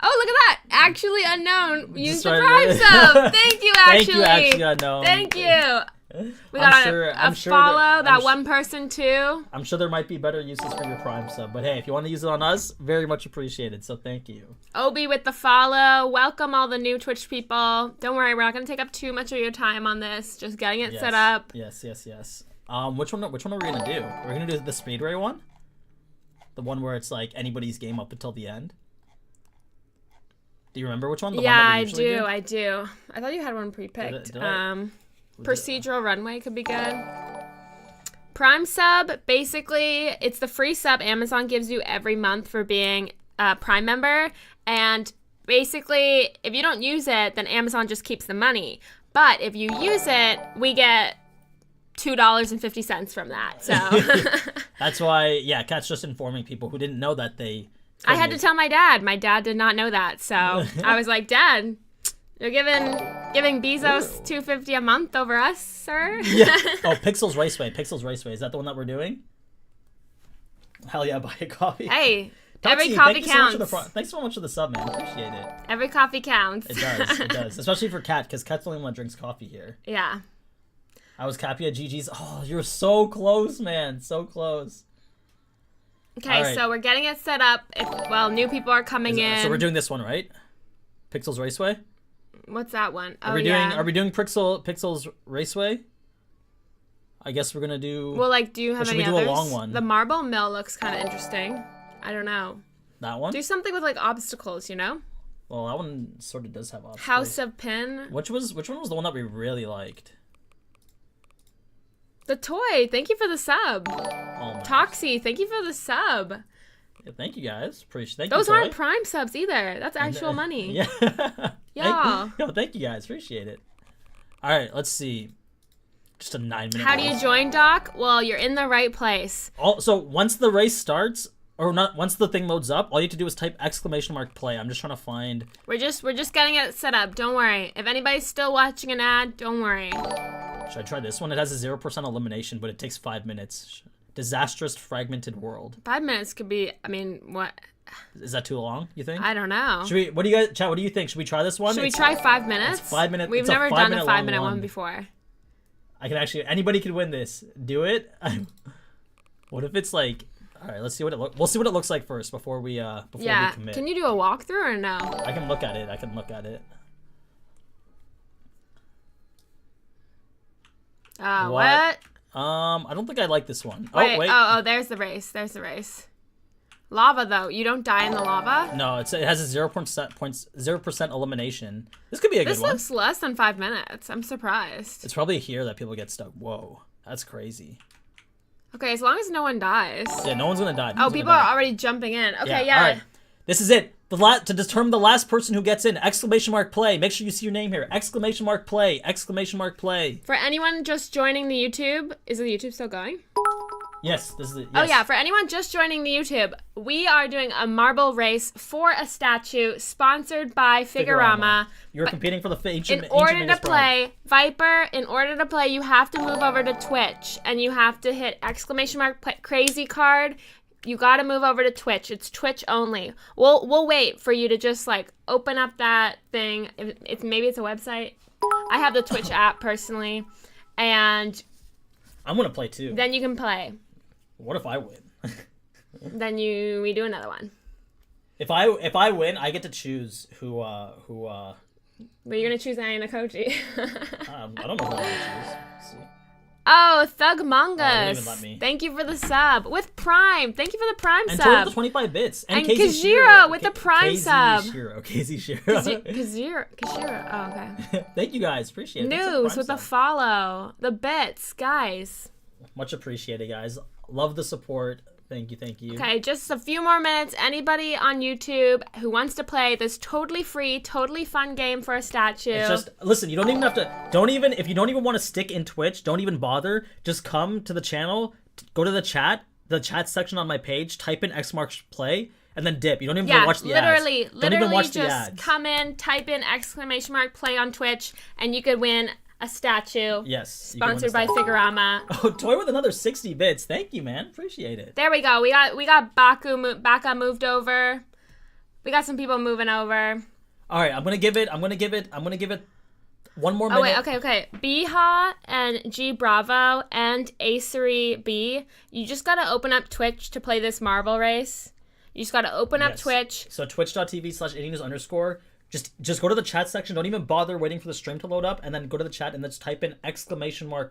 Oh, look at that! Actually unknown. Use the Prime sub. Thank you, actually. Thank you, actually unknown. Thank you. We got a follow that one person too. I'm sure there might be better uses for your Prime sub, but hey, if you want to use it on us, very much appreciated. So thank you. Obi with the follow. Welcome all the new Twitch people. Don't worry, we're not going to take up too much of your time on this. Just getting it set up. Yes. Which one are we gonna do? We're gonna do the Speedway one, the one where it's like anybody's game up until the end. Do you remember which one? The one that we usually do? I do. I thought you had one pre-picked. Procedural Runway could be good. Prime sub, basically, it's the free sub Amazon gives you every month for being a Prime member. And basically, if you don't use it, then Amazon just keeps the money. But if you use it, we get $2.50 from that. So that's why, Kat's just informing people who didn't know that they... I had to tell my dad. My dad did not know that. So I was like, Dad... You're giving Bezos $2.50 a month over us, sir? Yeah. Oh, Pixels Raceway. Is that the one that we're doing? Hell yeah, buy a coffee. Hey, Totsy, every coffee counts. Thanks so much for the sub, man. Appreciate it. Every coffee counts. It does. Especially for Kat, because Kat's the only one that drinks coffee here. Yeah. I was Cappy at GG's. Oh, you're so close, man. So close. Okay, right. So we're getting it set up. New people are coming in. So we're doing this one, right? Pixels Raceway? What's that one? Are we doing Pixels Raceway? I guess we're gonna do. Well, do you have any others? Should we do a long one? The Marble Mill looks kind of interesting. I don't know. That one? Do something with obstacles, you know? Well, that one sort of does have obstacles. House of Pin. Which one was the one that we really liked? The Toy, thank you for the sub. Oh my. Toxie, thank you for the sub. Yeah, thank you guys. Thank Those you, aren't Toy. Prime subs either. That's actual money. Yeah. Yeah. Thank you guys. Appreciate it. All right, let's see. Just a 9-minute. How do you join, Doc? Well, you're in the right place. So once the race starts, or not, once the thing loads up, all you have to do is type !play. I'm just trying to find. We're just getting it set up. Don't worry. If anybody's still watching an ad, don't worry. Should I try this one? It has a 0% elimination, but it takes 5 minutes. Disastrous fragmented world. 5 minutes could be. I mean, what? Is that too long? You think? I don't know. Should we? What do you guys, chat? What do you think? Should we try this one? Should we try 5 minutes? It's 5 minutes. We've never done a 5-minute one before. I can actually. Anybody can win this. Do it. What if it's like? All right. Let's see what it looks. We'll see what it looks like first before we we commit. Can you do a walkthrough or no? I can look at it. What? I don't think I like this one. Wait, oh wait. Oh, there's the race. Lava though. You don't die in the lava? No, it has a 0% elimination. This could be a good one. This looks less than 5 minutes. I'm surprised. It's probably here that people get stuck. Whoa, that's crazy. Okay, as long as no one dies. Yeah, no one's gonna die. People are already jumping in. Okay, yeah. All right. This is it. To determine the last person who gets in, !play. Make sure you see your name here. !play. !play. For anyone just joining the YouTube, is the YouTube still going? Yes, this is it. Yes. Oh yeah, for anyone just joining the YouTube, we are doing a marble race for a statue sponsored by Figurama. You're competing for the ancient. In order to play, Viper, you have to move over to Twitch and you have to hit !crazy card. You gotta move over to Twitch. It's Twitch only. We'll wait for you to just like open up that thing. Maybe it's a website. I have the Twitch app personally, and I'm gonna play too. Then you can play. What if I win? Then we do another one. If I win, I get to choose who. But you're gonna choose Ayana Koji. I don't know who I'm gonna choose. Let's see. Oh, Thug Mongus. Didn't even let me. Thank you for the sub. With Prime. Thank you for the Prime and sub. And the 25 bits. And Kajiro with the Prime sub. Kajiro. Kajiro. Oh, okay. Thank you guys. Appreciate it. News with the follow. The bits, guys. Much appreciated, guys. Love the support. Thank you. Okay, just a few more minutes. Anybody on YouTube who wants to play this totally free, totally fun game for a statue. It's just, listen, you don't even have to, if you don't even want to stick in Twitch, don't even bother. Just come to the channel, go to the chat section on my page, type in !play, and then dip. You don't even watch the ads. Literally just come in, type in !play on Twitch, and you could win a statue. Yes. Sponsored by Figurama. Oh, Toy with another 60 bits. Thank you, man. Appreciate it. There we go. We got Baka moved over. We got some people moving over. All right, I'm gonna give it one more minute. Oh wait, okay. Biha and G Bravo and Acery B. You just gotta open up Twitch to play this marble race. You just gotta open up Twitch. So twitch.tv/AniNews_. Just go to the chat section. Don't even bother waiting for the stream to load up, and then go to the chat and let's type in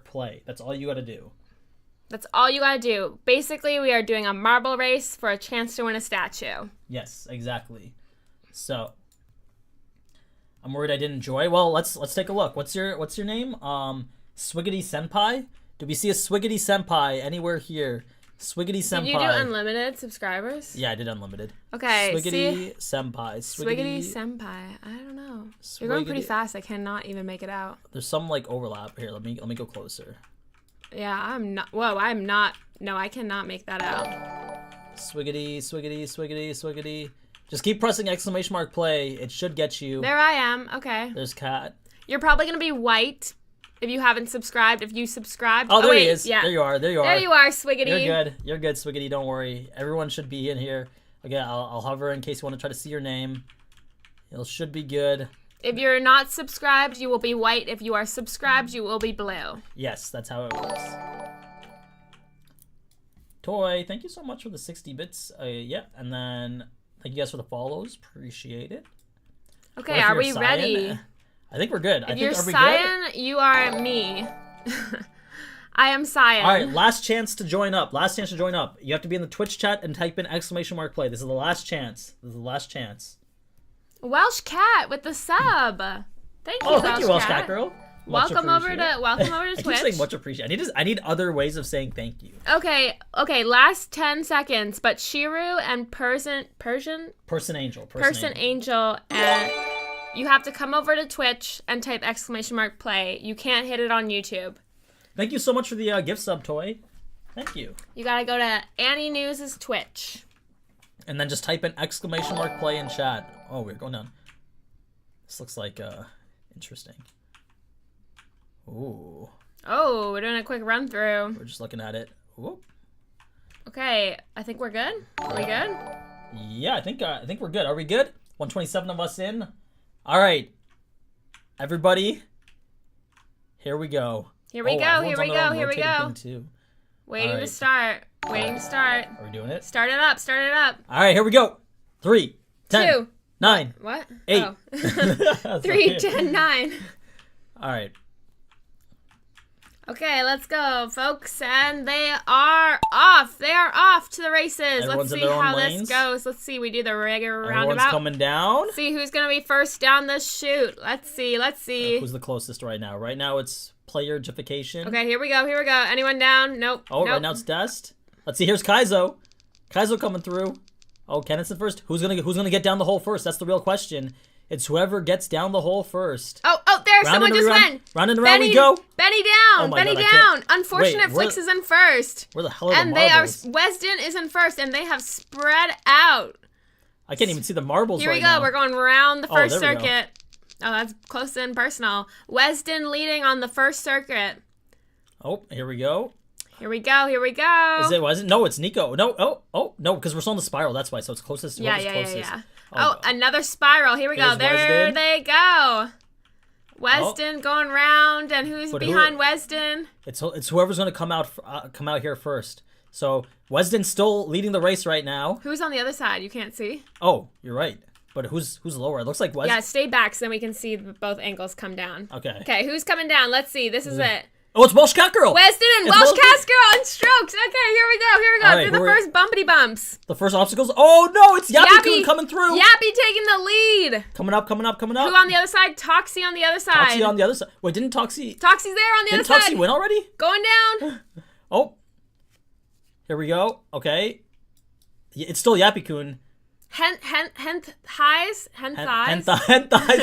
!play. That's all you gotta do. That's all you gotta do. Basically, we are doing a marble race for a chance to win a statue. Yes, exactly. So, I'm worried I didn't enjoy. Well, let's take a look. What's your name? Swiggity Senpai. Do we see a Swiggity Senpai anywhere here? Swiggity Senpai. Did you do unlimited subscribers? Yeah, I did unlimited. Okay, Swiggity Senpai. Swiggity Senpai. I don't know. You're going pretty fast. I cannot even make it out. There's some like overlap here. Let me go closer. Yeah, I'm not. Whoa, I'm not. No, I cannot make that out. Swiggity. Just keep pressing !play. It should get you. There I am. Okay. There's Cat. You're probably gonna be white. If you haven't subscribed, if you subscribed. Oh, there he is. Yeah. There you are. There you are, Swiggity. You're good, Swiggity. Don't worry. Everyone should be in here. Again, I'll hover in case you want to try to see your name. It should be good. If you're not subscribed, you will be white. If you are subscribed, you will be blue. Yes, that's how it works. Toy, thank you so much for the 60 bits. Yeah, and then thank you guys for the follows. Appreciate it. Okay, are we ready? I think we're good. If you're Cyan, you are me. I am Cyan. All right, last chance to join up. You have to be in the Twitch chat and type in !play. This is the last chance. Welsh Cat with the sub. Thank you, Welsh Cat girl. Welcome over to I keep Twitch. saying much appreciated. I need other ways of saying thank you. Okay, last 10 seconds, but Shiru and Person Angel, and you have to come over to Twitch and type !play. You can't hit it on YouTube. Thank you so much for the gift sub toy. Thank you. You gotta go to AniNews' Twitch. And then just type in !play in chat. Oh, we're going down. This looks like interesting. Ooh. Oh, we're doing a quick run through. We're just looking at it. Whoop. Okay, I think we're good. Are we good? Yeah, I think we're good. Are we good? 127 of us in. All right, everybody. Here we go. Here we go. Here we go. Here we go. Waiting right. to start. Waiting to start. Are we doing it? Start it up. Start it up. All right, here we go. 3, 10, 2, 9. What? 8. Oh. 3, 10, 9. All right. Okay, let's go, folks. And they are off. They are off to the races. Everyone's Let's in see their own how lanes. this goes. Let's see. We do the regular Everyone's roundabout. coming down. See who's going to be first down the chute. Let's see. Let's see. Who's the closest right now? Right now it's playerification. Okay, here we go. Here we go. Anyone down? Nope. Oh, nope. right now it's Dest. Let's see. Here's Kaizo. Kaizo coming through. Oh, Kennison first. Who's gonna get down the hole first? That's the real question. It's whoever gets down the hole first. Oh, there. Someone just went. Round and around we go. Benny down. Oh my Benny God, I down. can't- Unfortunate Wait, Flix is in first. Where the hell are And the they are. marbles? Weston is in first, and they have spread out. I can't even see the marbles Here we right go. now. We're going around the first there we go. circuit. Oh, that's close and personal. Weston leading on the first circuit. Oh, here we go. Here we go. Here we go. Is it? Was it? No, it's Nico. No. Oh, no, because we're still in the spiral. That's why. So it's closest. Yeah. Closest. Oh, another spiral. Here we go. Here's There Weston. they go. Weston going round, and who's But behind Weston? It's whoever's gonna come out here first. So Weston's still leading the race right now. Who's on the other side? You can't see. Oh, you're right. But who's lower? It looks like Weston. Yeah, stay back so then we can see both ankles come down. Okay. Okay, who's coming down? Let's see. This is it. Oh, it's Welsh Cat Girl. Weston and It's Welsh Welsh- Cast Girl and Strokes. Okay, here we go. Here we go. All right, Through the who are- first bumpity bumps. The first obstacles. Oh no, it's Yappy-kun coming through. Yappy taking the lead. Coming up. Who on the other side? Toxie on the other side. Toxie on the other side. Wait, didn't Toxie? Toxie's there on the Didn't other side. Toxie win already? Going down. Oh. Here we go. Okay. It's still Yappy-kun. Thighs.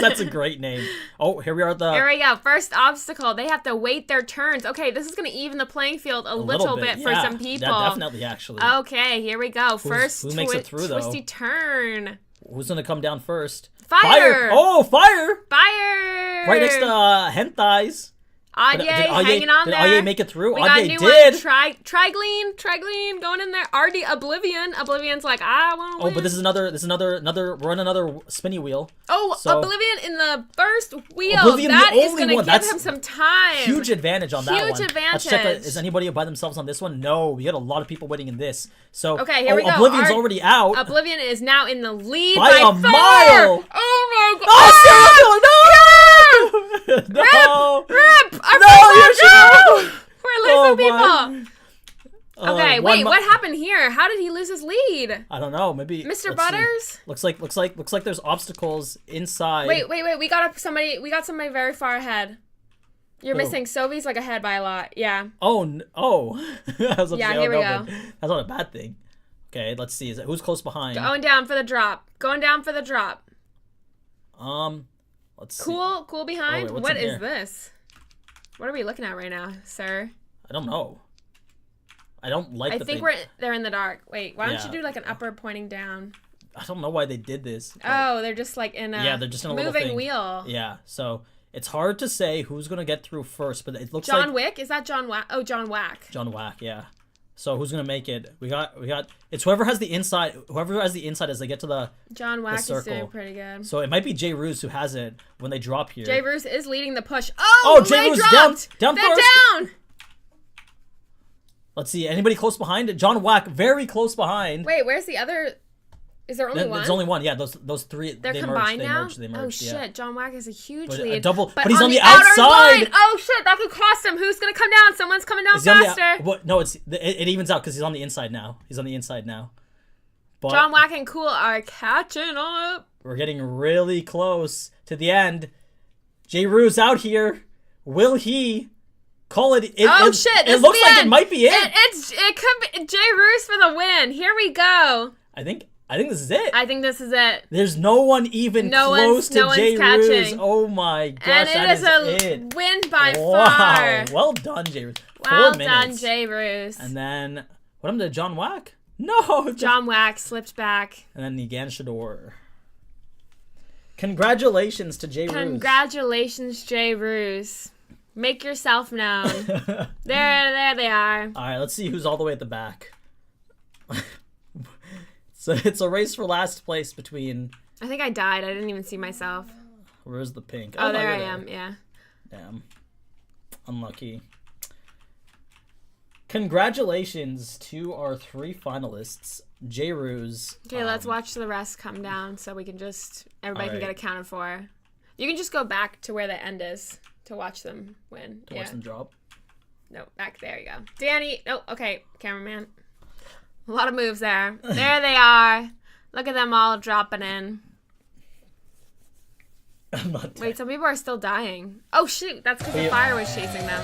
That's a great name. Oh, here we are at the... Here we go. First obstacle. They have to wait their turns. Okay, this is going to even the playing field a little bit for yeah. some people. Yeah, definitely, actually. Okay, here we go. Who makes it through, though? twisty turn. Who's going to come down first? Fire! Oh, fire! Fire! Right next to Henthais. Adye hanging on there. Did Adye make it through? We got a Adye new did. one. Trigleen going in there. RD Oblivion. Oblivion's like, I want to win. Oh, but this is another. We're on another spinny wheel. Oh, so, Oblivion in the first wheel. Oblivion, that the is only going to one. give That's him some time. Huge advantage on that one. Huge advantage. Let's check. Is anybody by themselves on this one? No, we got a lot of people waiting in this. So okay, here we go. Oblivion's already out. Oblivion is now in the lead by a far. mile. Oh my god! Oh, serial killer! No! No! Rip! Our No, first go! We're losing my. people. Okay, wait. What happened here? How did he lose his lead? I don't know. Maybe Mr. Butters. Looks like there's obstacles inside. Wait. We got somebody very far ahead. You're missing. Sovi's like ahead by a lot. Yeah. Oh. I was yeah. Here we go. That's not a bad thing. Okay, let's see. Who's close behind? Going down for the drop. Let's see. Cool behind. Oh, wait, what in is here? this? What are we looking at right now, sir? I don't know. I don't like. I think they're in the dark. Wait, why don't you do like an upper pointing down? I don't know why they did this. Oh, they're just like in a they're just in a little moving thing. wheel. Yeah, so it's hard to say who's gonna get through first, but it looks John like Wick. Is that John Wack? Oh, John Wack. John Wack. Yeah. So who's gonna make it? We got. It's whoever has the inside. Whoever has the inside as they get to the John Wack is circle. doing pretty good. So it might be Jay Roos who has it when they drop here. Jay Roos is leading the push. Oh, Jay Roos down They're first. down. Let's see. Anybody close behind? John Wack very close behind. Wait, where's the other? Is there only one? There's only one. Yeah, those three. They're they combined merged, now. They merged. Oh yeah. shit! John Wack is a huge But lead. but he's on the outer outside. line. Oh shit! That could cost him. Who's gonna come down? Someone's coming down faster. No, it evens out because he's on the inside now. But John Wack and Cool are catching up. we're getting really close to the end. Jay Roos out here Will he call it? Shit! This looks like end. It might be it. It could be Jay Roos for the win. Here we go. I think this is it. I think this is it. There's no one even close to Jay Roos. Oh my gosh, and it is a win by far. Well done, Jay Roos. Well done, Jay Roos. And then what happened to John Wack? No, John Wack slipped back. And then Nigan Shador. Congratulations to Jay Roos. Congratulations, Jay Roos. Make yourself known. there they are. All right, let's see who's all the way at the back. So it's a race for last place between... I think I died. I didn't even see myself. Where's the pink? Oh, there I am. Yeah. Damn. Unlucky. Congratulations to our 3 finalists, Jay Roos. Okay, let's watch the rest come down so we can everybody can get accounted for. You can just go back to where the end is to watch them win. Watch them drop? No, back there you go. Danny. Oh, okay, cameraman. A lot of moves there. There they are. Look at them all dropping in. I'm not dead. Wait, some people are still dying. Oh, shoot. That's because the fire was chasing them.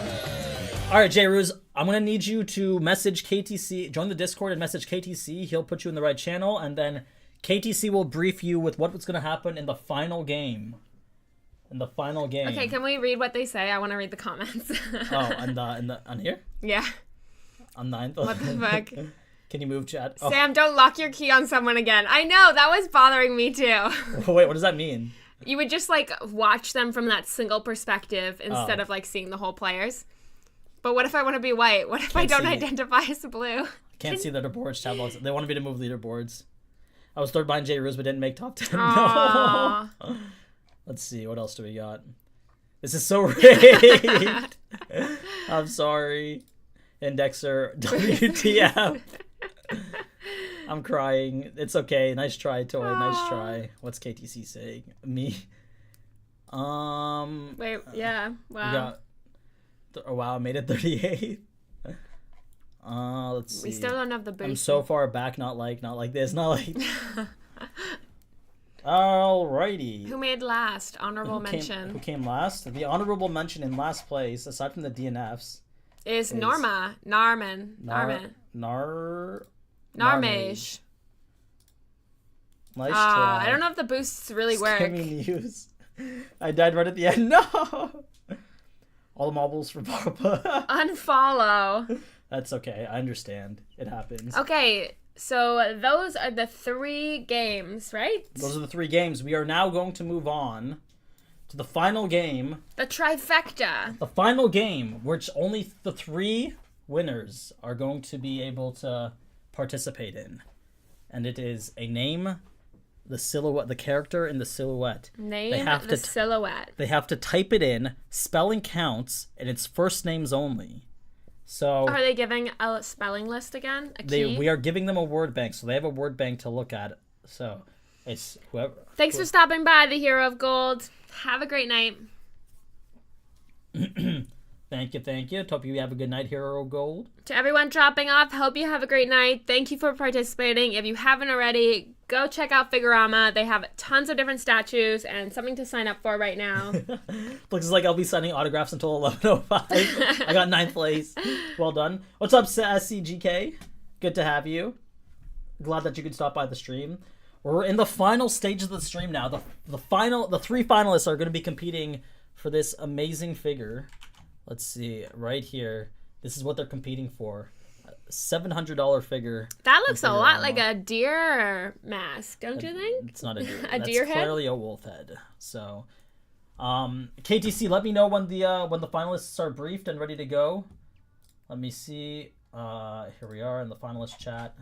All right, Jay Roos, I'm going to need you to message KTC, join the Discord and message KTC. He'll put you in the right channel, and then KTC will brief you with what's going to happen in the final game. Okay, can we read what they say? I want to read the comments. On here? Yeah. On 9th? What the fuck? Can you move, chat? Sam, don't lock your key on someone again. I know, that was bothering me too. Wait, what does that mean? You would just watch them from that single perspective instead of seeing the whole players. But what if I want to be white? What if I don't identify as blue? Can't see the leaderboards, chat box. They wanted me to move leaderboards. I was third behind Jay Roos, but didn't make top 10. No. Let's see, what else do we got? This is so rigged. I'm sorry. Indexer, WTF. I'm crying. It's okay. Nice try, Toy. Nice try. What's KTC saying? Me? Wait, yeah. Wow. Wow, I made it 38. Let's see. We still don't have the boost. I'm so far back, not like this, not like... Alrighty. Who made last? Honorable mention. Who came last? The honorable mention in last place, aside from the DNFs, is Norma. Narmage. Nice try. I don't know if the boosts really work. News. I died right at the end. No! All the marbles for Papa. Unfollow. That's okay. I understand. It happens. Okay, so those are the 3 games, right? Those are the 3 games. We are now going to move on to the final game. The trifecta. The final game, which only the 3 winners are going to be able to participate in. And it is a name, the silhouette, the character in the silhouette. Silhouette. They have to type it in, spelling counts, and it's first names only. So are they giving a spelling list again? A key? We are giving them a word bank, so they have a word bank to look at. So it's whoever. Thanks for stopping by, the Hero of Gold. Have a great night. Thank you. Hope you have a good night, Hero of Gold. To everyone dropping off, hope you have a great night. Thank you for participating. If you haven't already, go check out Figurama. They have tons of different statues and something to sign up for right now. Looks like I'll be signing autographs until 11:05. I got 9th place. Well done. What's up, SCGK? Good to have you. Glad that you could stop by the stream. We're in the final stages of the stream now. The 3 finalists are going to be competing for this amazing figure. Let's see, right here. This is what they're competing for. $700 figure. That looks a lot like a deer mask, don't you think? It's not a deer. A deer head? Clearly a wolf head. So, KTC, let me know when the finalists are briefed and ready to go. Let me see. Here we are in the finalist chat.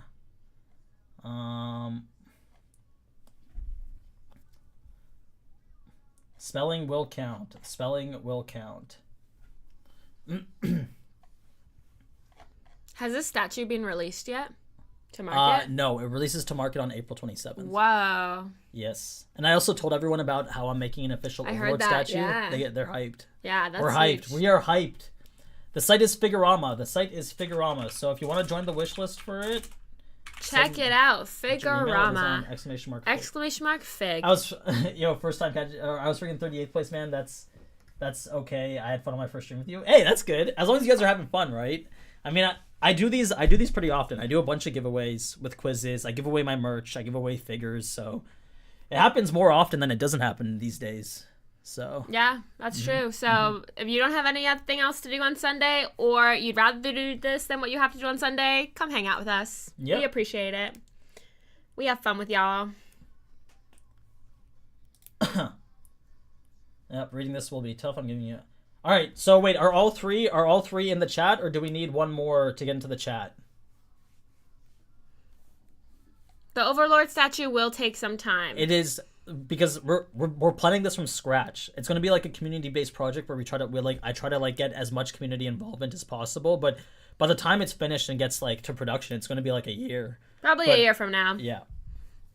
Spelling will count. Spelling will count. Has this statue been released yet to market? No, it releases to market on April 27th. Wow. Yes. And I also told everyone about how I'm making an official Overlord statue. Yeah. They're hyped. Yeah, that's We're hyped. huge. We are hyped. The site is Figurama. So if you want to join the wish list for it, check it out. Figurama. Exclamation mark. Exclamation mark fig. I was, first time catch. I was freaking 38th place, man. That's That's okay. I had fun on my first stream with you. Hey, that's good. As long as you guys are having fun, right? I mean, I do these pretty often. I do a bunch of giveaways with quizzes. I give away my merch. I give away figures. So it happens more often than it doesn't happen these days. So yeah, that's true. So if you don't have anything else to do on Sunday, or you'd rather do this than what you have to do on Sunday, come hang out with us. Yep. We appreciate it. We have fun with y'all. Yep, reading this will be tough. I'm giving you. All right. So wait, are all three in the chat, or do we need one more to get into the chat? The Overlord statue will take some time. It is because we're planning this from scratch. It's going to be like a community-based project where I try to get as much community involvement as possible, but by the time it's finished and gets to production, it's going to be like a year. Probably a year from now. Yeah.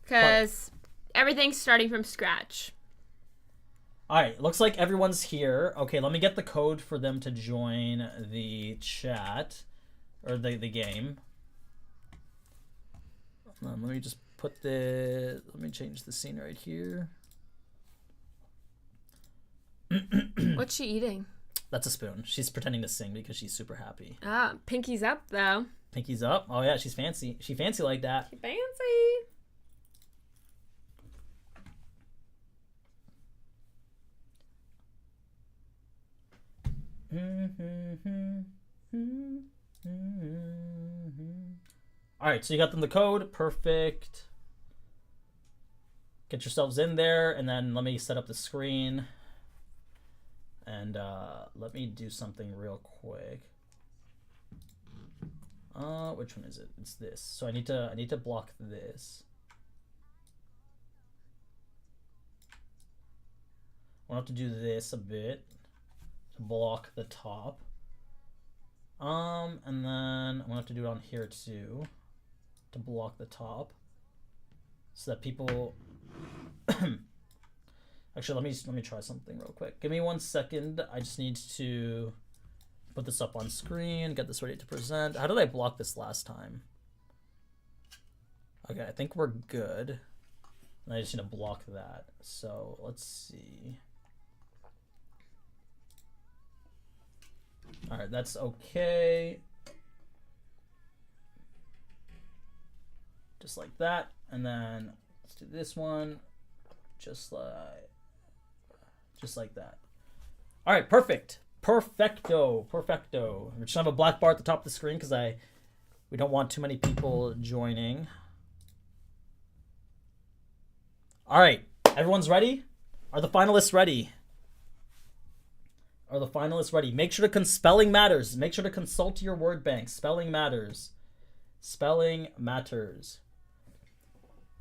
Because everything's starting from scratch. All right, looks like everyone's here. Okay, let me get the code for them to join the chat or the game. Let me just let me change the scene right here. What's she eating? That's a spoon. She's pretending to sing because she's super happy. Ah, pinky's up though. Pinky's up. Oh yeah, she's fancy. She fancy like that. She fancy. All right, so you got them the code. Perfect. Get yourselves in there, and then let me set up the screen. And let me do something real quick. Which one is it? It's this. So I need to block this. I'll have to do this a bit to block the top. And then I'm gonna have to do it on here too to block the top, so that people. Actually, let me try something real quick. Give me 1 second. I just need to put this up on screen, get this ready to present. How did I block this last time? Okay, I think we're good. And I just need to block that. So let's see. All right, that's okay. Just like that. And then let's do this one. Just like that. All right, perfect. Perfecto. We're just gonna have a black bar at the top of the screen because we don't want too many people joining. All right, everyone's ready? Are the finalists ready? Make sure to spelling matters. Make sure to consult your word bank. Spelling matters.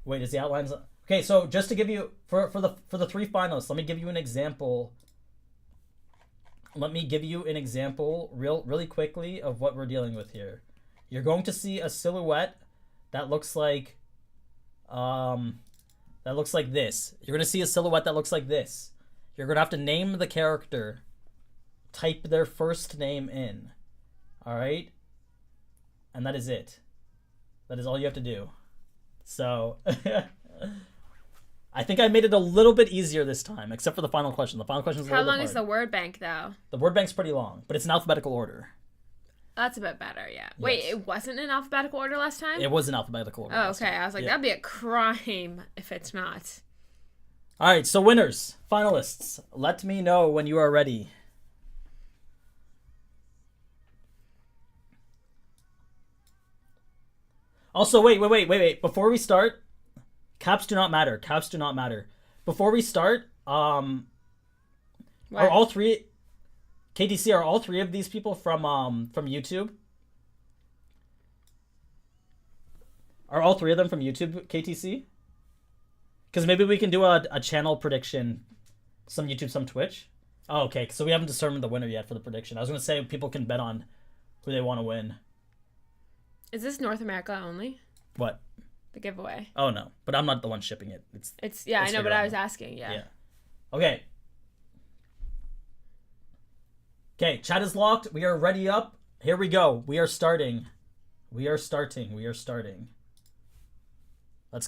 Wait, is the outlines? Okay, so just to give you for the 3 finalists, let me give you an example. Really quickly of what we're dealing with here. You're going to see a silhouette that looks like this. You're going to see a silhouette that looks like this. You're going to have to name the character. Type their first name in. All right? And that is it. That is all you have to do. So I think I made it a little bit easier this time, except for the final question. The final question is a little bit hard. How long is the word bank, though? The word bank's pretty long, but it's in alphabetical order. That's a bit better, yeah. Wait, Yes. it wasn't in alphabetical order last time? It was in alphabetical order. Oh, last okay. time. I was like, Yeah. that'd be a crime if it's not. All right, so winners, finalists, let me know when you are ready. Also, wait. Before we start, caps do not matter. Before we start, are all three KTC, are all 3 of these people from YouTube? Are all 3 of them from YouTube, KTC? Because maybe we can do a channel prediction. Some YouTube, some Twitch. Oh, okay. So we haven't determined the winner yet for the prediction. I was going to say people can bet on who they want to win. Is this North America only? What? The giveaway. Oh, no. But I'm not the one shipping it. It's I know, but I was asking, yeah. Okay. Okay, chat is locked. We are ready up. Here we go. We are starting. Let's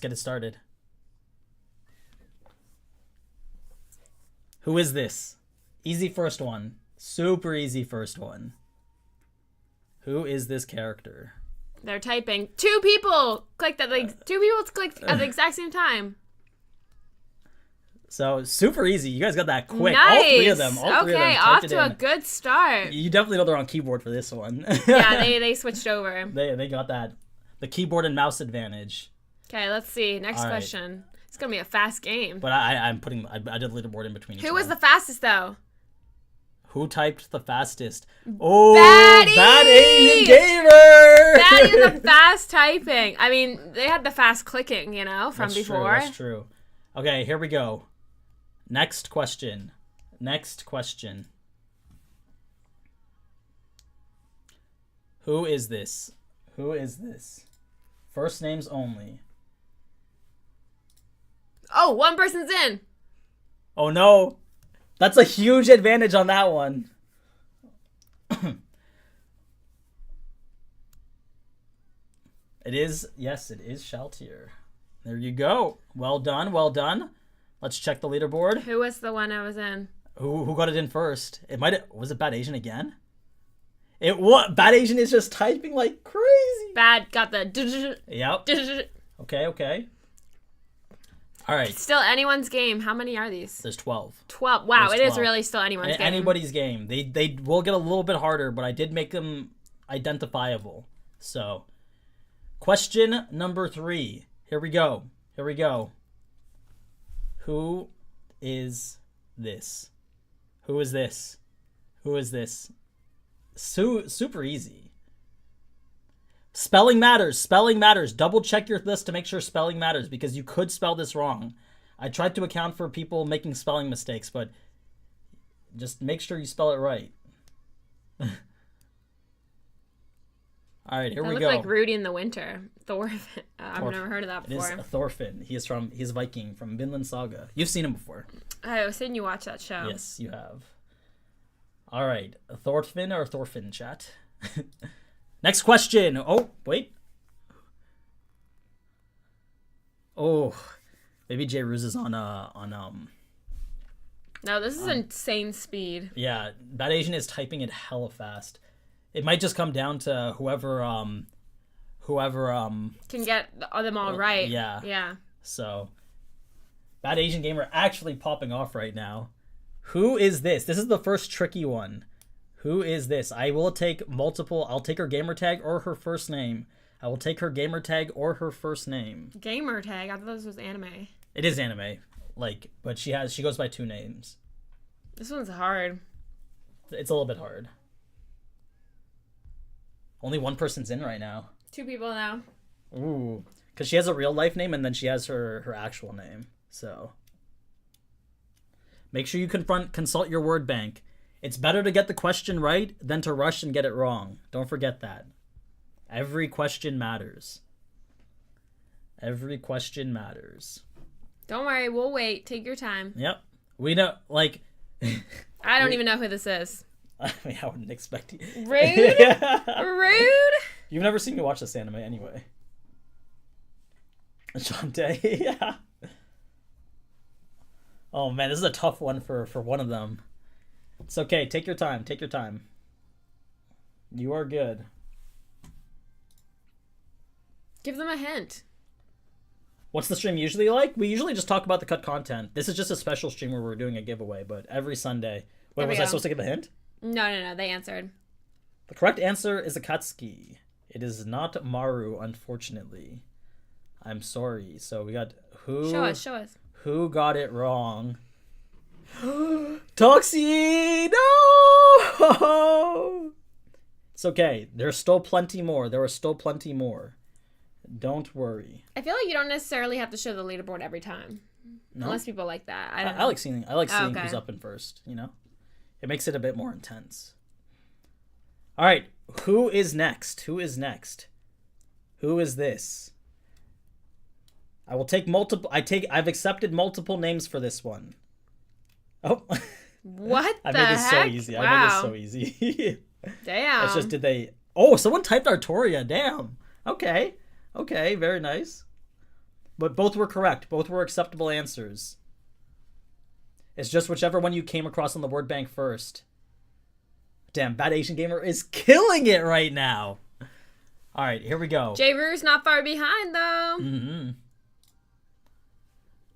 get it started. Who is this? Easy first one. Super easy first one. Who is this character? They're typing. 2 people clicked at like 2 people clicked at the exact same time. So super easy. You guys got that quick. Nice. All 3 of them. All 3 of them Okay, typed off to a good start. You definitely know they're on keyboard for this one. Yeah, they switched over. They got that. The keyboard and mouse advantage. Okay, let's see. Next question. It's gonna be a fast game. But I did the leaderboard in between each Who one. was the fastest though? Who typed the fastest? Oh, Bad Asian Gamer! Batty was the fast typing. I mean, they had the fast clicking, from before. That's true. Okay, here we go. Next question. Who is this? First names only. Oh, one person's in. Oh no. That's a huge advantage on that one. It is Shaltier. There you go. Well done. Let's check the leaderboard. Who was the one I was in? Who got it in first? Was it Bad Asian again? Bad Asian is just typing like crazy. Bad got the. Yep. Okay. All right. Still anyone's game. How many are these? There's 12. 12. Wow, There's it is 12. really still anyone's game. Anybody's game. They will get a little bit harder, but I did make them identifiable. So, question number 3. Here we go. Who is this? Super easy. Spelling matters. Double check your list to make sure spelling matters, because you could spell this wrong. I tried to account for people making spelling mistakes, but just make sure you spell it right. All right, here we go. Like Rudy in the Winter. Thorfinn. I've never heard of that before. It is Thorfinn. He's Viking from Vinland Saga. You've seen him before. I was saying you watch that show. Yes, you have. All right, Thorfinn or Thorfinn, chat. Next question. Oh, wait. Oh, maybe J Ruse is on. No, this is insane speed. Yeah, Bad Asian is typing it hella fast. It might just come down to whoever can get them all right. Yeah. So, Bad Asian Gamer actually popping off right now. Who is this? This is the first tricky one. Who is this? I will take multiple. I'll take her gamer tag or her first name. I will take her gamer tag or her first name. Gamer tag? I thought this was anime. It is anime. But she goes by 2 names. This one's hard. It's a little bit hard. Only one person's in right now. 2 people now. Ooh. Because she has a real life name and then she has her actual name. So make sure you consult your word bank. It's better to get the question right than to rush and get it wrong. Don't forget that. Every question matters. Don't worry, we'll wait. Take your time. Yep. We know, I don't even know who this is. I mean, I wouldn't expect you. Rude? Rude? You've never seen me watch this anime anyway. Shantae, yeah. Oh man, this is a tough one for one of them. It's okay. Take your time. You are good. Give them a hint. What's the stream usually like? We usually just talk about the cut content. This is just a special stream where we're doing a giveaway, but every Sunday. Wait, was I supposed to give a hint? No. They answered. The correct answer is Akatsuki. It is not Maru, unfortunately. I'm sorry. So we got who? Show us. Who got it wrong? Toxie! No! It's okay. There's still plenty more. There are still plenty more. Don't worry. I feel like you don't necessarily have to show the leaderboard every time. No? Unless people like that. I like seeing who's up in first, It makes it a bit more intense. All right, who is next? Who is this? I will take multiple. I've accepted multiple names for this one. Oh. What the heck? I made this so easy. Damn. It's just, did they... Oh, someone typed Artoria. Damn. Okay, very nice. But both were correct. Both were acceptable answers. It's just whichever one you came across on the word bank first. Damn, Bad Asian Gamer is killing it right now. All right, here we go. J. Rue's not far behind, though. Mm-hmm.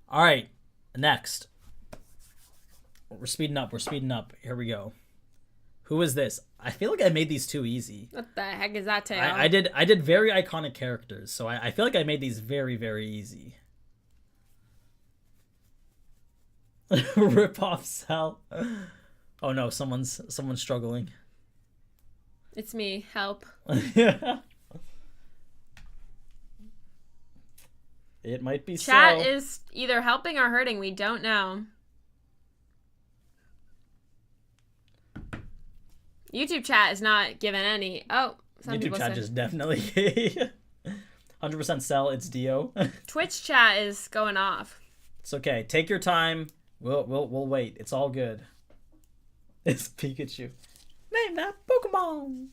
All right, next. We're speeding up. We're speeding up. Here we go. Who is this? I feel like I made these too easy. What the heck is that tail? I did very iconic characters, so I feel like I made these very, very easy. Rip off Cell. Oh no, someone's struggling. It's me. Help. Yeah. It might be Chat Cell. is either helping or hurting. We don't know. YouTube chat is not giving any. Oh, some YouTube people chat said. just definitely 100% Cell. It's Dio. Twitch chat is going off. It's okay. Take your time. We'll wait. It's all good. It's Pikachu. Name that Pokemon.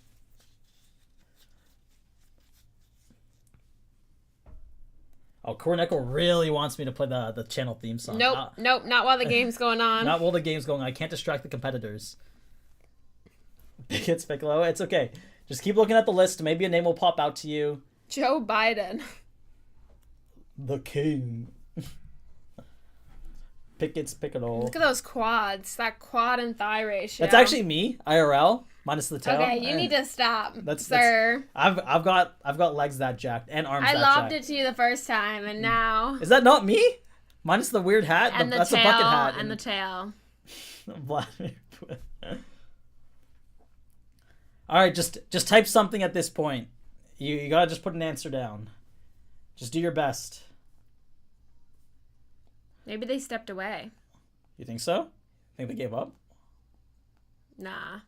Oh, Cornecco really wants me to play the channel theme song. Nope, nope, not while the game's going on. Not while the game's going on. I can't distract the competitors. It's Piccolo. It's okay. Just keep looking at the list. Maybe a name will pop out to you. Joe Biden. The king. Piccolo. Look at those quads. That quad and thigh ratio. That's actually me, IRL, minus the tail. Okay, you need to stop, That's sir. I've got legs that jacked and arms I that lobbed jacked. it to you the first time, and now Is that not me? Minus the weird hat. and the That's tail a bucket hat. and the tail. Vladimir Putin. All right, just type something at this point. You gotta just put an answer down. Just do your best. Maybe they stepped away. You think so? Think they gave up? Nah.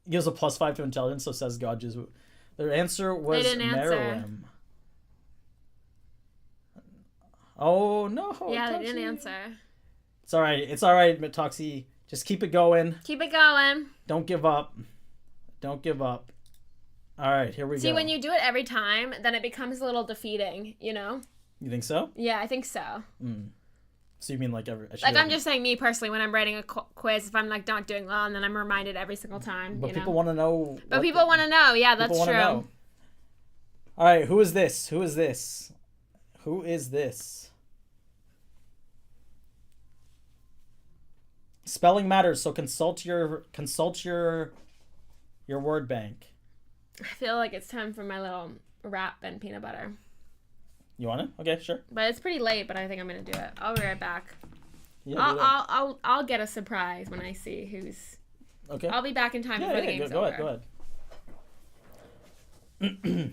Gives a +5 to intelligence, so says God. Their answer was They didn't answer. Merilem. Oh no! Yeah, Toxie. they didn't answer. It's all right. It's all right, Toxie. Just keep it going. Keep it going. Don't give up. Don't give up. All right, here we go. See, when you do it every time, then it becomes a little defeating, you know? You think so? Yeah, I think so. So you mean like every? Like, I'm just saying, me personally, when I'm writing a quiz, if I'm like not doing well, and then I'm reminded every single time. But you people know? want to know. But people want to know. Yeah, that's people true. wanna know. All right, who is this? Who is this? Who is this? Spelling matters, so consult your word bank. I feel like it's time for my little wrap and peanut butter. You want it? Okay, sure. But it's pretty late, but I think I'm gonna do it. I'll be right back. Yeah, do that. I'll get a surprise when I see who's. Okay. I'll be back in time before the game's go over. ahead. Go ahead.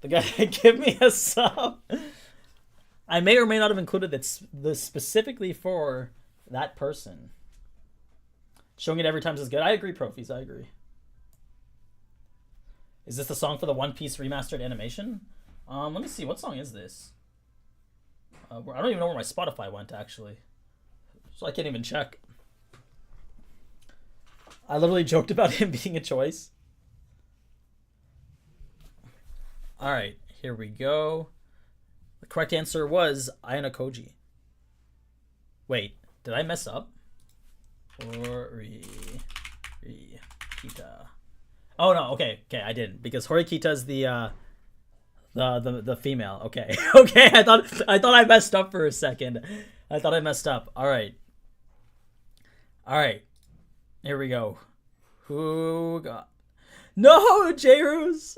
The guy give me a sub. I may or may not have included this specifically for that person. Showing it every time is good. I agree, Profis. I agree. Is this the song for the One Piece remastered animation? Let me see. What song is this? I don't even know where my Spotify went, actually. So I can't even check. I literally joked about him being a choice. All right, here we go. The correct answer was Ayano Koji. Wait, did I mess up? Horikita. Oh no, okay, I didn't, because Horikita's the female. Okay, okay. I thought I messed up for a second. I thought I messed up. All right. Here we go. Who got? No, J-Ruse.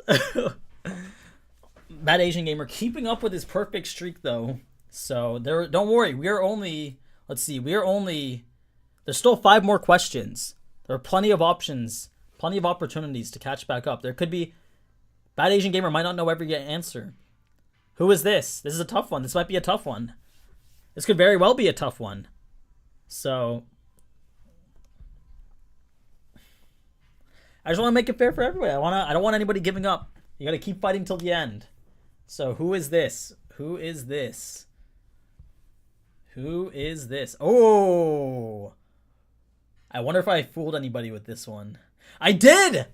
Bad Asian Gamer keeping up with his perfect streak though. So there, don't worry. We are only. Let's see. We are only. There's still 5 more questions. There are plenty of options, plenty of opportunities to catch back up. There could be. Bad Asian Gamer might not know every answer. Who is this? This is a tough one. This might be a tough one. This could very well be a tough one. So I just want to make it fair for everybody. I don't want anybody giving up. You got to keep fighting till the end. So who is this? Who is this? Who is this? Oh! I wonder if I fooled anybody with this one. I did!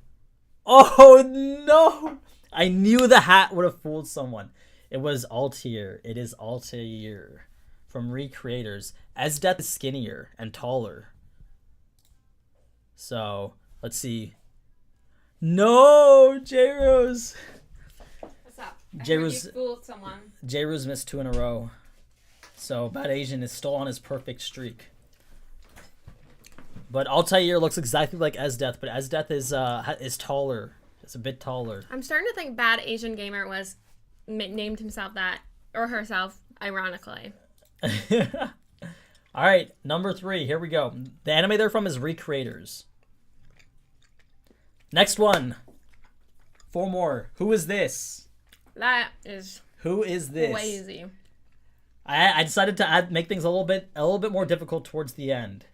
Oh no! I knew the hat would have fooled someone. It was Altair. It is Altair. from recreators. Esdeath is skinnier and taller. So, let's see. No, J-Rose. What's up? J-Rose, you fooled someone. J-Rose missed 2 in a row. So, Bad Asian is still on his perfect streak. But Altair looks exactly like Esdeath, but Esdeath is taller. It's a bit taller. I'm starting to think Bad Asian Gamer was named himself that, or herself, ironically. All right, number 3. Here we go. The anime they're from is Recreators. Next one. 4 more. Who is this? That is Who is this? lazy. I decided to make things a little bit more difficult towards the end.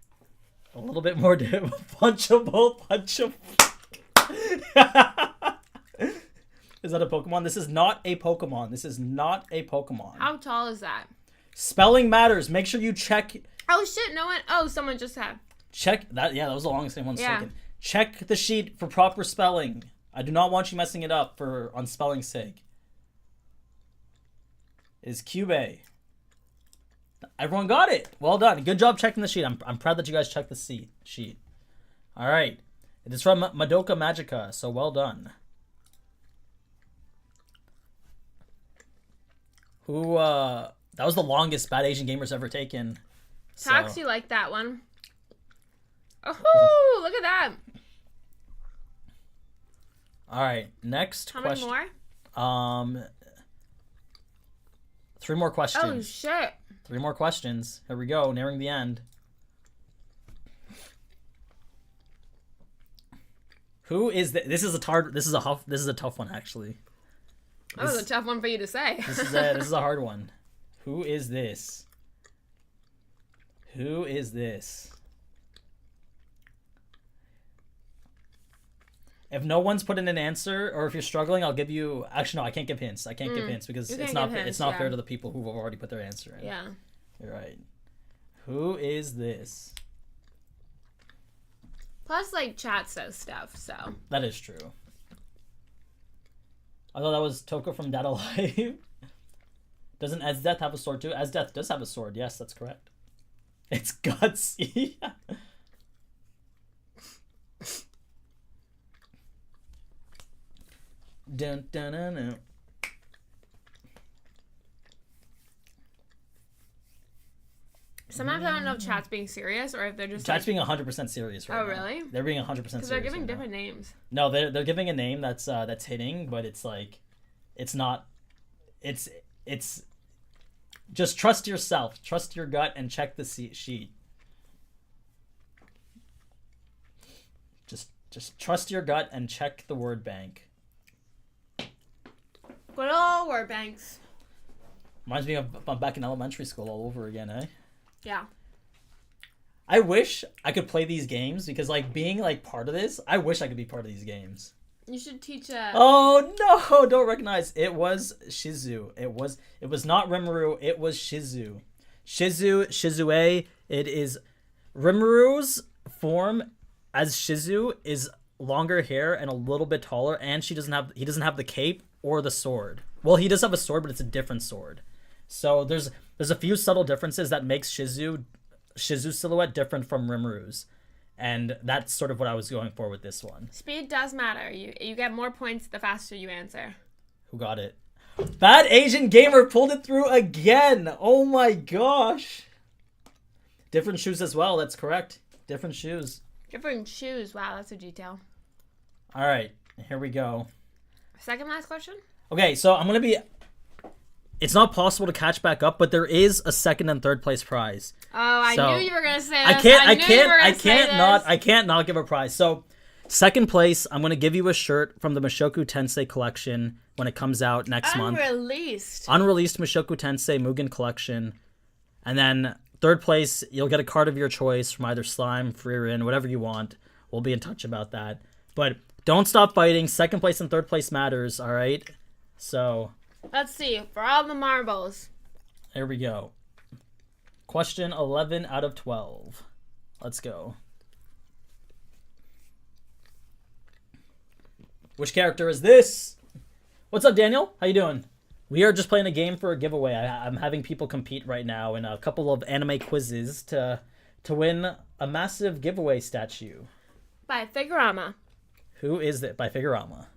A little bit more punchable. Is that a Pokemon? This is not a Pokemon. This is not a Pokemon. How tall is that? Spelling matters. Make sure you check. Oh shit! No one. Oh, someone just had. Check that. Yeah, that was the longest anyone's Yeah. taken. Check the sheet for proper spelling. I do not want you messing it up on spelling's sake. Is Cube. Everyone got it. Well done. Good job checking the sheet. I'm proud that you guys checked the sheet. All right. It is from Madoka Magica, so well done. That was the longest Bad Asian Gamer's ever taken. So. Tax, you like that one? Oh, look at that. All right, next question. How many more? 3 more questions. Oh shit! 3 more questions. Here we go, nearing the end. Who is this? This is a tough one actually. That was a tough one for you to say. This is a hard one. Who is this? Who is this? If no one's put in an answer, or if you're struggling, I'll give you. Actually, no, I can't give hints. I can't give hints because it's not fair to the people who have already put their answer in. Yeah. You're right. Who is this? Plus, like, chat says stuff, so. That is true. I thought that was Toko from Data Live. Doesn't Esdeath have a sword too? Esdeath does have a sword. Yes, that's correct. It's Gutsy. Dun, dun, dun, dun. Sometimes I don't know if chat's being serious or if they're just. Chat's being 100% serious right now. Oh, really? They're being 100% serious. Because they're giving different names. No, they're giving a name that's hitting, but it's like, it's not. It's just trust yourself, trust your gut, and check the sheet. Just trust your gut and check the word bank. Good old word banks. Reminds me of I'm back in elementary school all over again, eh? Yeah. I wish I could play these games because, like, being like part of this, I wish I could be part of these games. You should teach Oh no! Don't recognize. It was Shizu. It was not Rimuru. It was Shizu. Shizue. It is Rimuru's form as Shizu is longer hair and a little bit taller, and he doesn't have the cape or the sword. Well, he does have a sword, but it's a different sword. So there's a few subtle differences that makes Shizu's silhouette different from Rimuru's. And that's sort of what I was going for with this one. Speed does matter. You get more points the faster you answer. Who got it? Bad Asian Gamer pulled it through again. Oh my gosh. Different shoes as well. That's correct. Different shoes. Different shoes. Wow, that's a detail. All right. Here we go. Second last question? Okay, so I'm going to be... It's not possible to catch back up, but there is a second and third place prize. Oh, I knew you were gonna say this. I can't not give a prize. So, second place, I'm gonna give you a shirt from the Mushoku Tensei collection when it comes out next month. Unreleased Mushoku Tensei Mugen collection, and then third place, you'll get a card of your choice from either Slime, Freerin, whatever you want. We'll be in touch about that. But don't stop fighting. Second place and third place matters. All right. So. Let's see. For all the marbles. Here we go. Question 11 out of 12. Let's go. Which character is this? What's up, Daniel? How you doing? We are just playing a game for a giveaway. I'm having people compete right now in a couple of anime quizzes to win a massive giveaway statue. By Figurama. Who is it? By Figurama.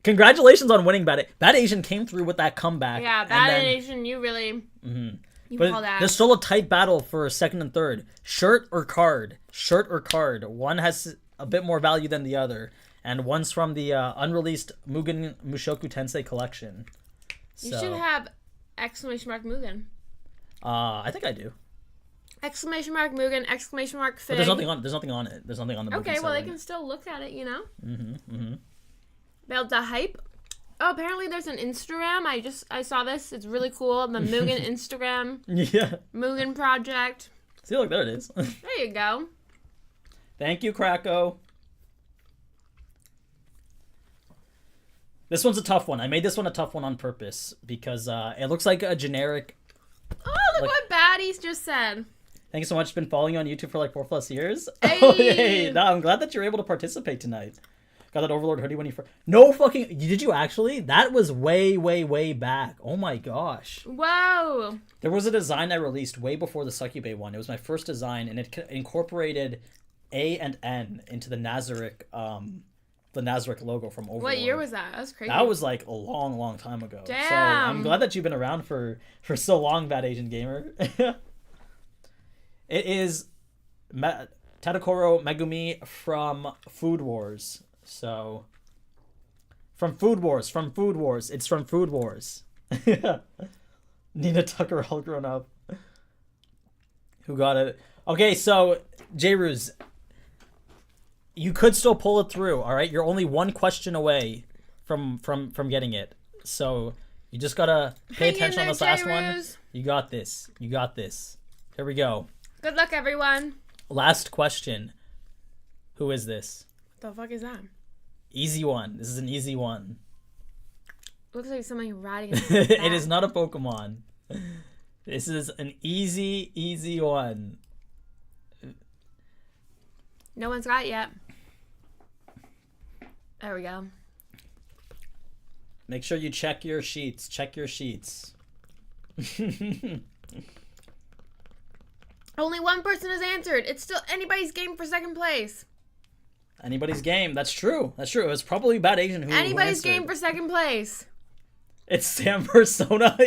Congratulations on winning, Bad Asian came through with that comeback. Yeah, Bad Asian, you really... Mm-hmm. You but called out. there's still a tight battle for second and third. Shirt or card? Shirt or card? One has a bit more value than the other. And one's from the unreleased Mugen Mushoku Tensei collection. You should have exclamation mark Mugen. I think I do. Exclamation mark Mugen, exclamation mark Fig. But there's nothing on it. There's nothing on the Mugen Okay, well, site. they can still look at it, you know? Mm-hmm. Build the hype. Oh, apparently there's an Instagram. I saw this. It's really cool. The Mugen Instagram. Yeah. Mugen project. See, look, there it is. There you go. Thank you, Krakow. This one's a tough one. I made this one a tough one on purpose because it looks like a generic... Oh, look what Baddies just said. Thank you so much. Been following you on YouTube for like 4+ years. Hey. Oh, hey. No, I'm glad that you're able to participate tonight. Got that Overlord hoodie when you first... No fucking... Did you actually? That was way, way, way back. Oh my gosh. Whoa. There was a design I released way before the Succubate one. It was my first design, and it incorporated A and N into the Nazarick logo from Overlord. What year was that? That was crazy. That was like a long, long time ago. Damn. So I'm glad that you've been around for so long, Bad Asian Gamer. It is Tadakoro Megumi from Food Wars. So, from Food Wars. It's from Food Wars. Nina Tucker all grown up. Who got it? Okay, so, J-Ruse, you could still pull it through, alright? You're only one question away from getting it. So, you just gotta pay attention on this last one. You got this. Here we go. Good luck, everyone. Last question. Who is this? What the fuck is that? Easy one. This is an easy one. Looks like somebody riding. It is not a Pokemon. This is an easy one. No one's got it yet. There we go. Make sure you check your sheets. Only one person has answered. It's still anybody's game for second place. Anybody's game. That's true. It was probably Bad Asian who Anybody's who answered. game for second place. It's Sam Persona.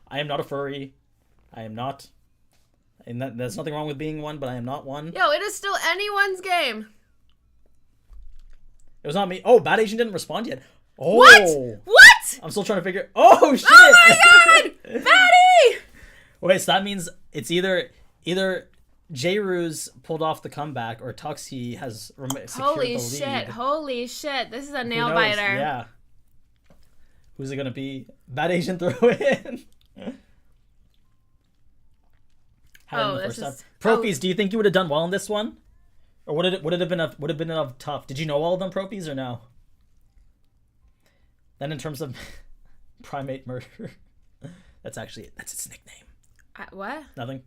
I am not a furry. I am not. And there's nothing wrong with being one, but I am not one. Yo, it is still anyone's game. It was not me. Oh, Bad Asian didn't respond yet. Oh. What? I'm still trying to figure... Oh, shit! Oh my god! Batty! Wait, so that means it's either J-Ruse pulled off the comeback or Tuxie has secured the lead. Holy shit. This is a Who nail knows? biter. Yeah. Who's it gonna be? Bad Asian throw in. Profies, do you think you would have done well in this one? Or would it have been tough? Did you know all of them, Profies, or no? Then in terms of primate murder, that's its nickname. What? Nothing.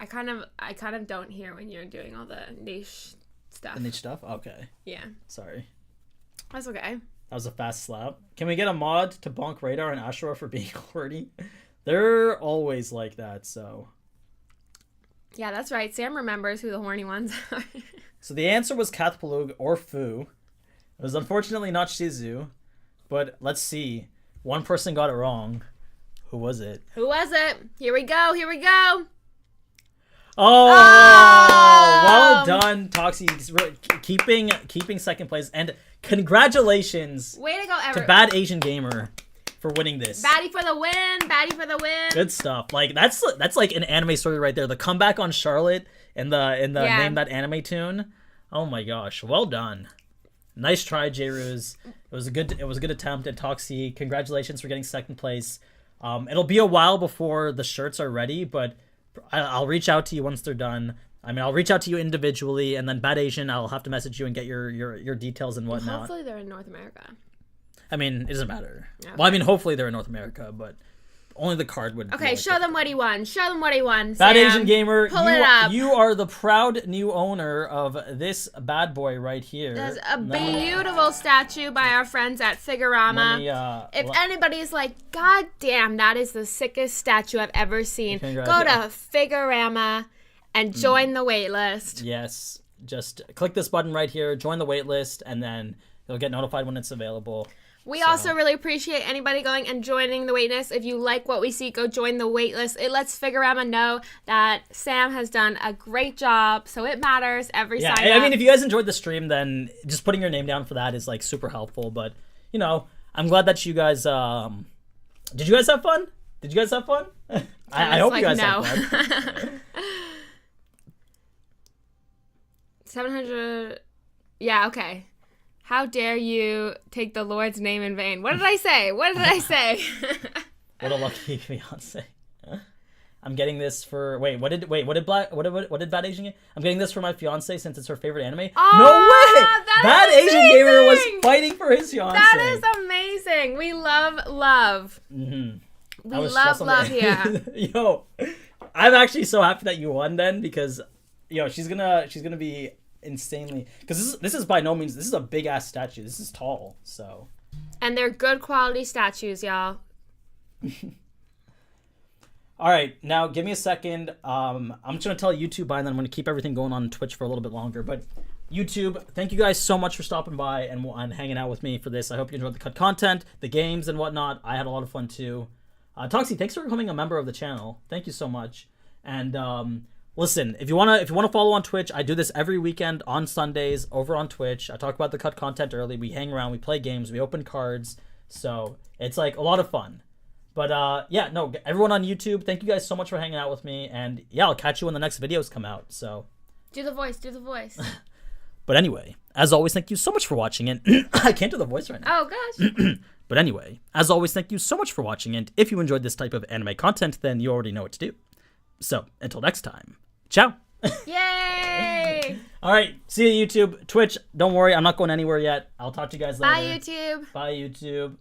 I kind of don't hear when you're doing all the niche stuff. The niche stuff? Okay. Yeah. Sorry. That's okay. That was a fast slap. Can we get a mod to bonk Radar and Ashura for being horny? They're always like that, so... Yeah, that's right. Sam remembers who the horny ones are. So the answer was Kathpalug or Fu. It was unfortunately not Shizu, but let's see. One person got it wrong. Who was it? Who was it? Here we go. Oh! Well done, Toxie. Keeping second place. And congratulations Way to go, to Bad Asian Gamer for winning this. Baddie for the win. Good stuff. Like that's like an anime story right there. The comeback on Charlotte and the Name That Anime tune. Oh my gosh. Well done. Nice try, J-Ruse. It was a good attempt. And Toxie, congratulations for getting second place. It'll be a while before the shirts are ready, but I'll reach out to you once they're done. I mean, I'll reach out to you individually, and then Bad Asian, I'll have to message you and get your details and whatnot. Hopefully they're in North America. I mean, it doesn't matter. Okay. Well, I mean, hopefully they're in North America, but only the card would. Okay, really show them what he won. Show them what he won. Bad Sam. Asian Gamer, Pull it up. you are the proud new owner of this bad boy right here. There's a beautiful statue by our friends at Figurama. If anybody's like, God damn, that is the sickest statue I've ever seen, go to Figurama and join the waitlist. Yes, just click this button right here, join the waitlist, and then you'll get notified when it's available. We also really appreciate anybody going and joining the waitlist. If you like what we see, go join the waitlist. It lets Figurama know that Sam has done a great job, so it matters every sign up. I mean, if you guys enjoyed the stream, then just putting your name down for that is like super helpful. But you know, I'm glad that you guys. Did you guys have fun? Did you guys have fun? I hope you guys had fun. 700. Yeah. Okay. How dare you take the Lord's name in vain? What did I say? What did I say? What a lucky fiance. I'm getting this for what did Bad Asian get? I'm getting this for my fiance since it's her favorite anime. Oh, no way! Bad Asian Gamer was fighting for his fiance. That is amazing. We love. Mm-hmm. We love here. Yo, I'm actually so happy that you won then because she's gonna be insanely, because this is by no means, this is a big ass statue. This is tall, so. And they're good quality statues, y'all. All right, now give me a second. I'm just gonna tell YouTube bye, and then I'm gonna keep everything going on Twitch for a little bit longer. But YouTube, thank you guys so much for stopping by and hanging out with me for this. I hope you enjoyed the cut content, the games, and whatnot. I had a lot of fun too. Toxie, thanks for becoming a member of the channel. Thank you so much. And listen, if you wanna follow on Twitch, I do this every weekend on Sundays over on Twitch. I talk about the cut content early. We hang around, we play games, we open cards. So it's like a lot of fun. But everyone on YouTube, thank you guys so much for hanging out with me. And yeah, I'll catch you when the next videos come out. So do the voice. But anyway, as always, thank you so much for watching. And I can't do the voice right now. Oh gosh. But anyway, as always, thank you so much for watching. And if you enjoyed this type of anime content, then you already know what to do. So until next time. Ciao. Yay! All right. See you, YouTube. Twitch, don't worry. I'm not going anywhere yet. I'll talk to you guys later. Bye, YouTube. Bye, YouTube.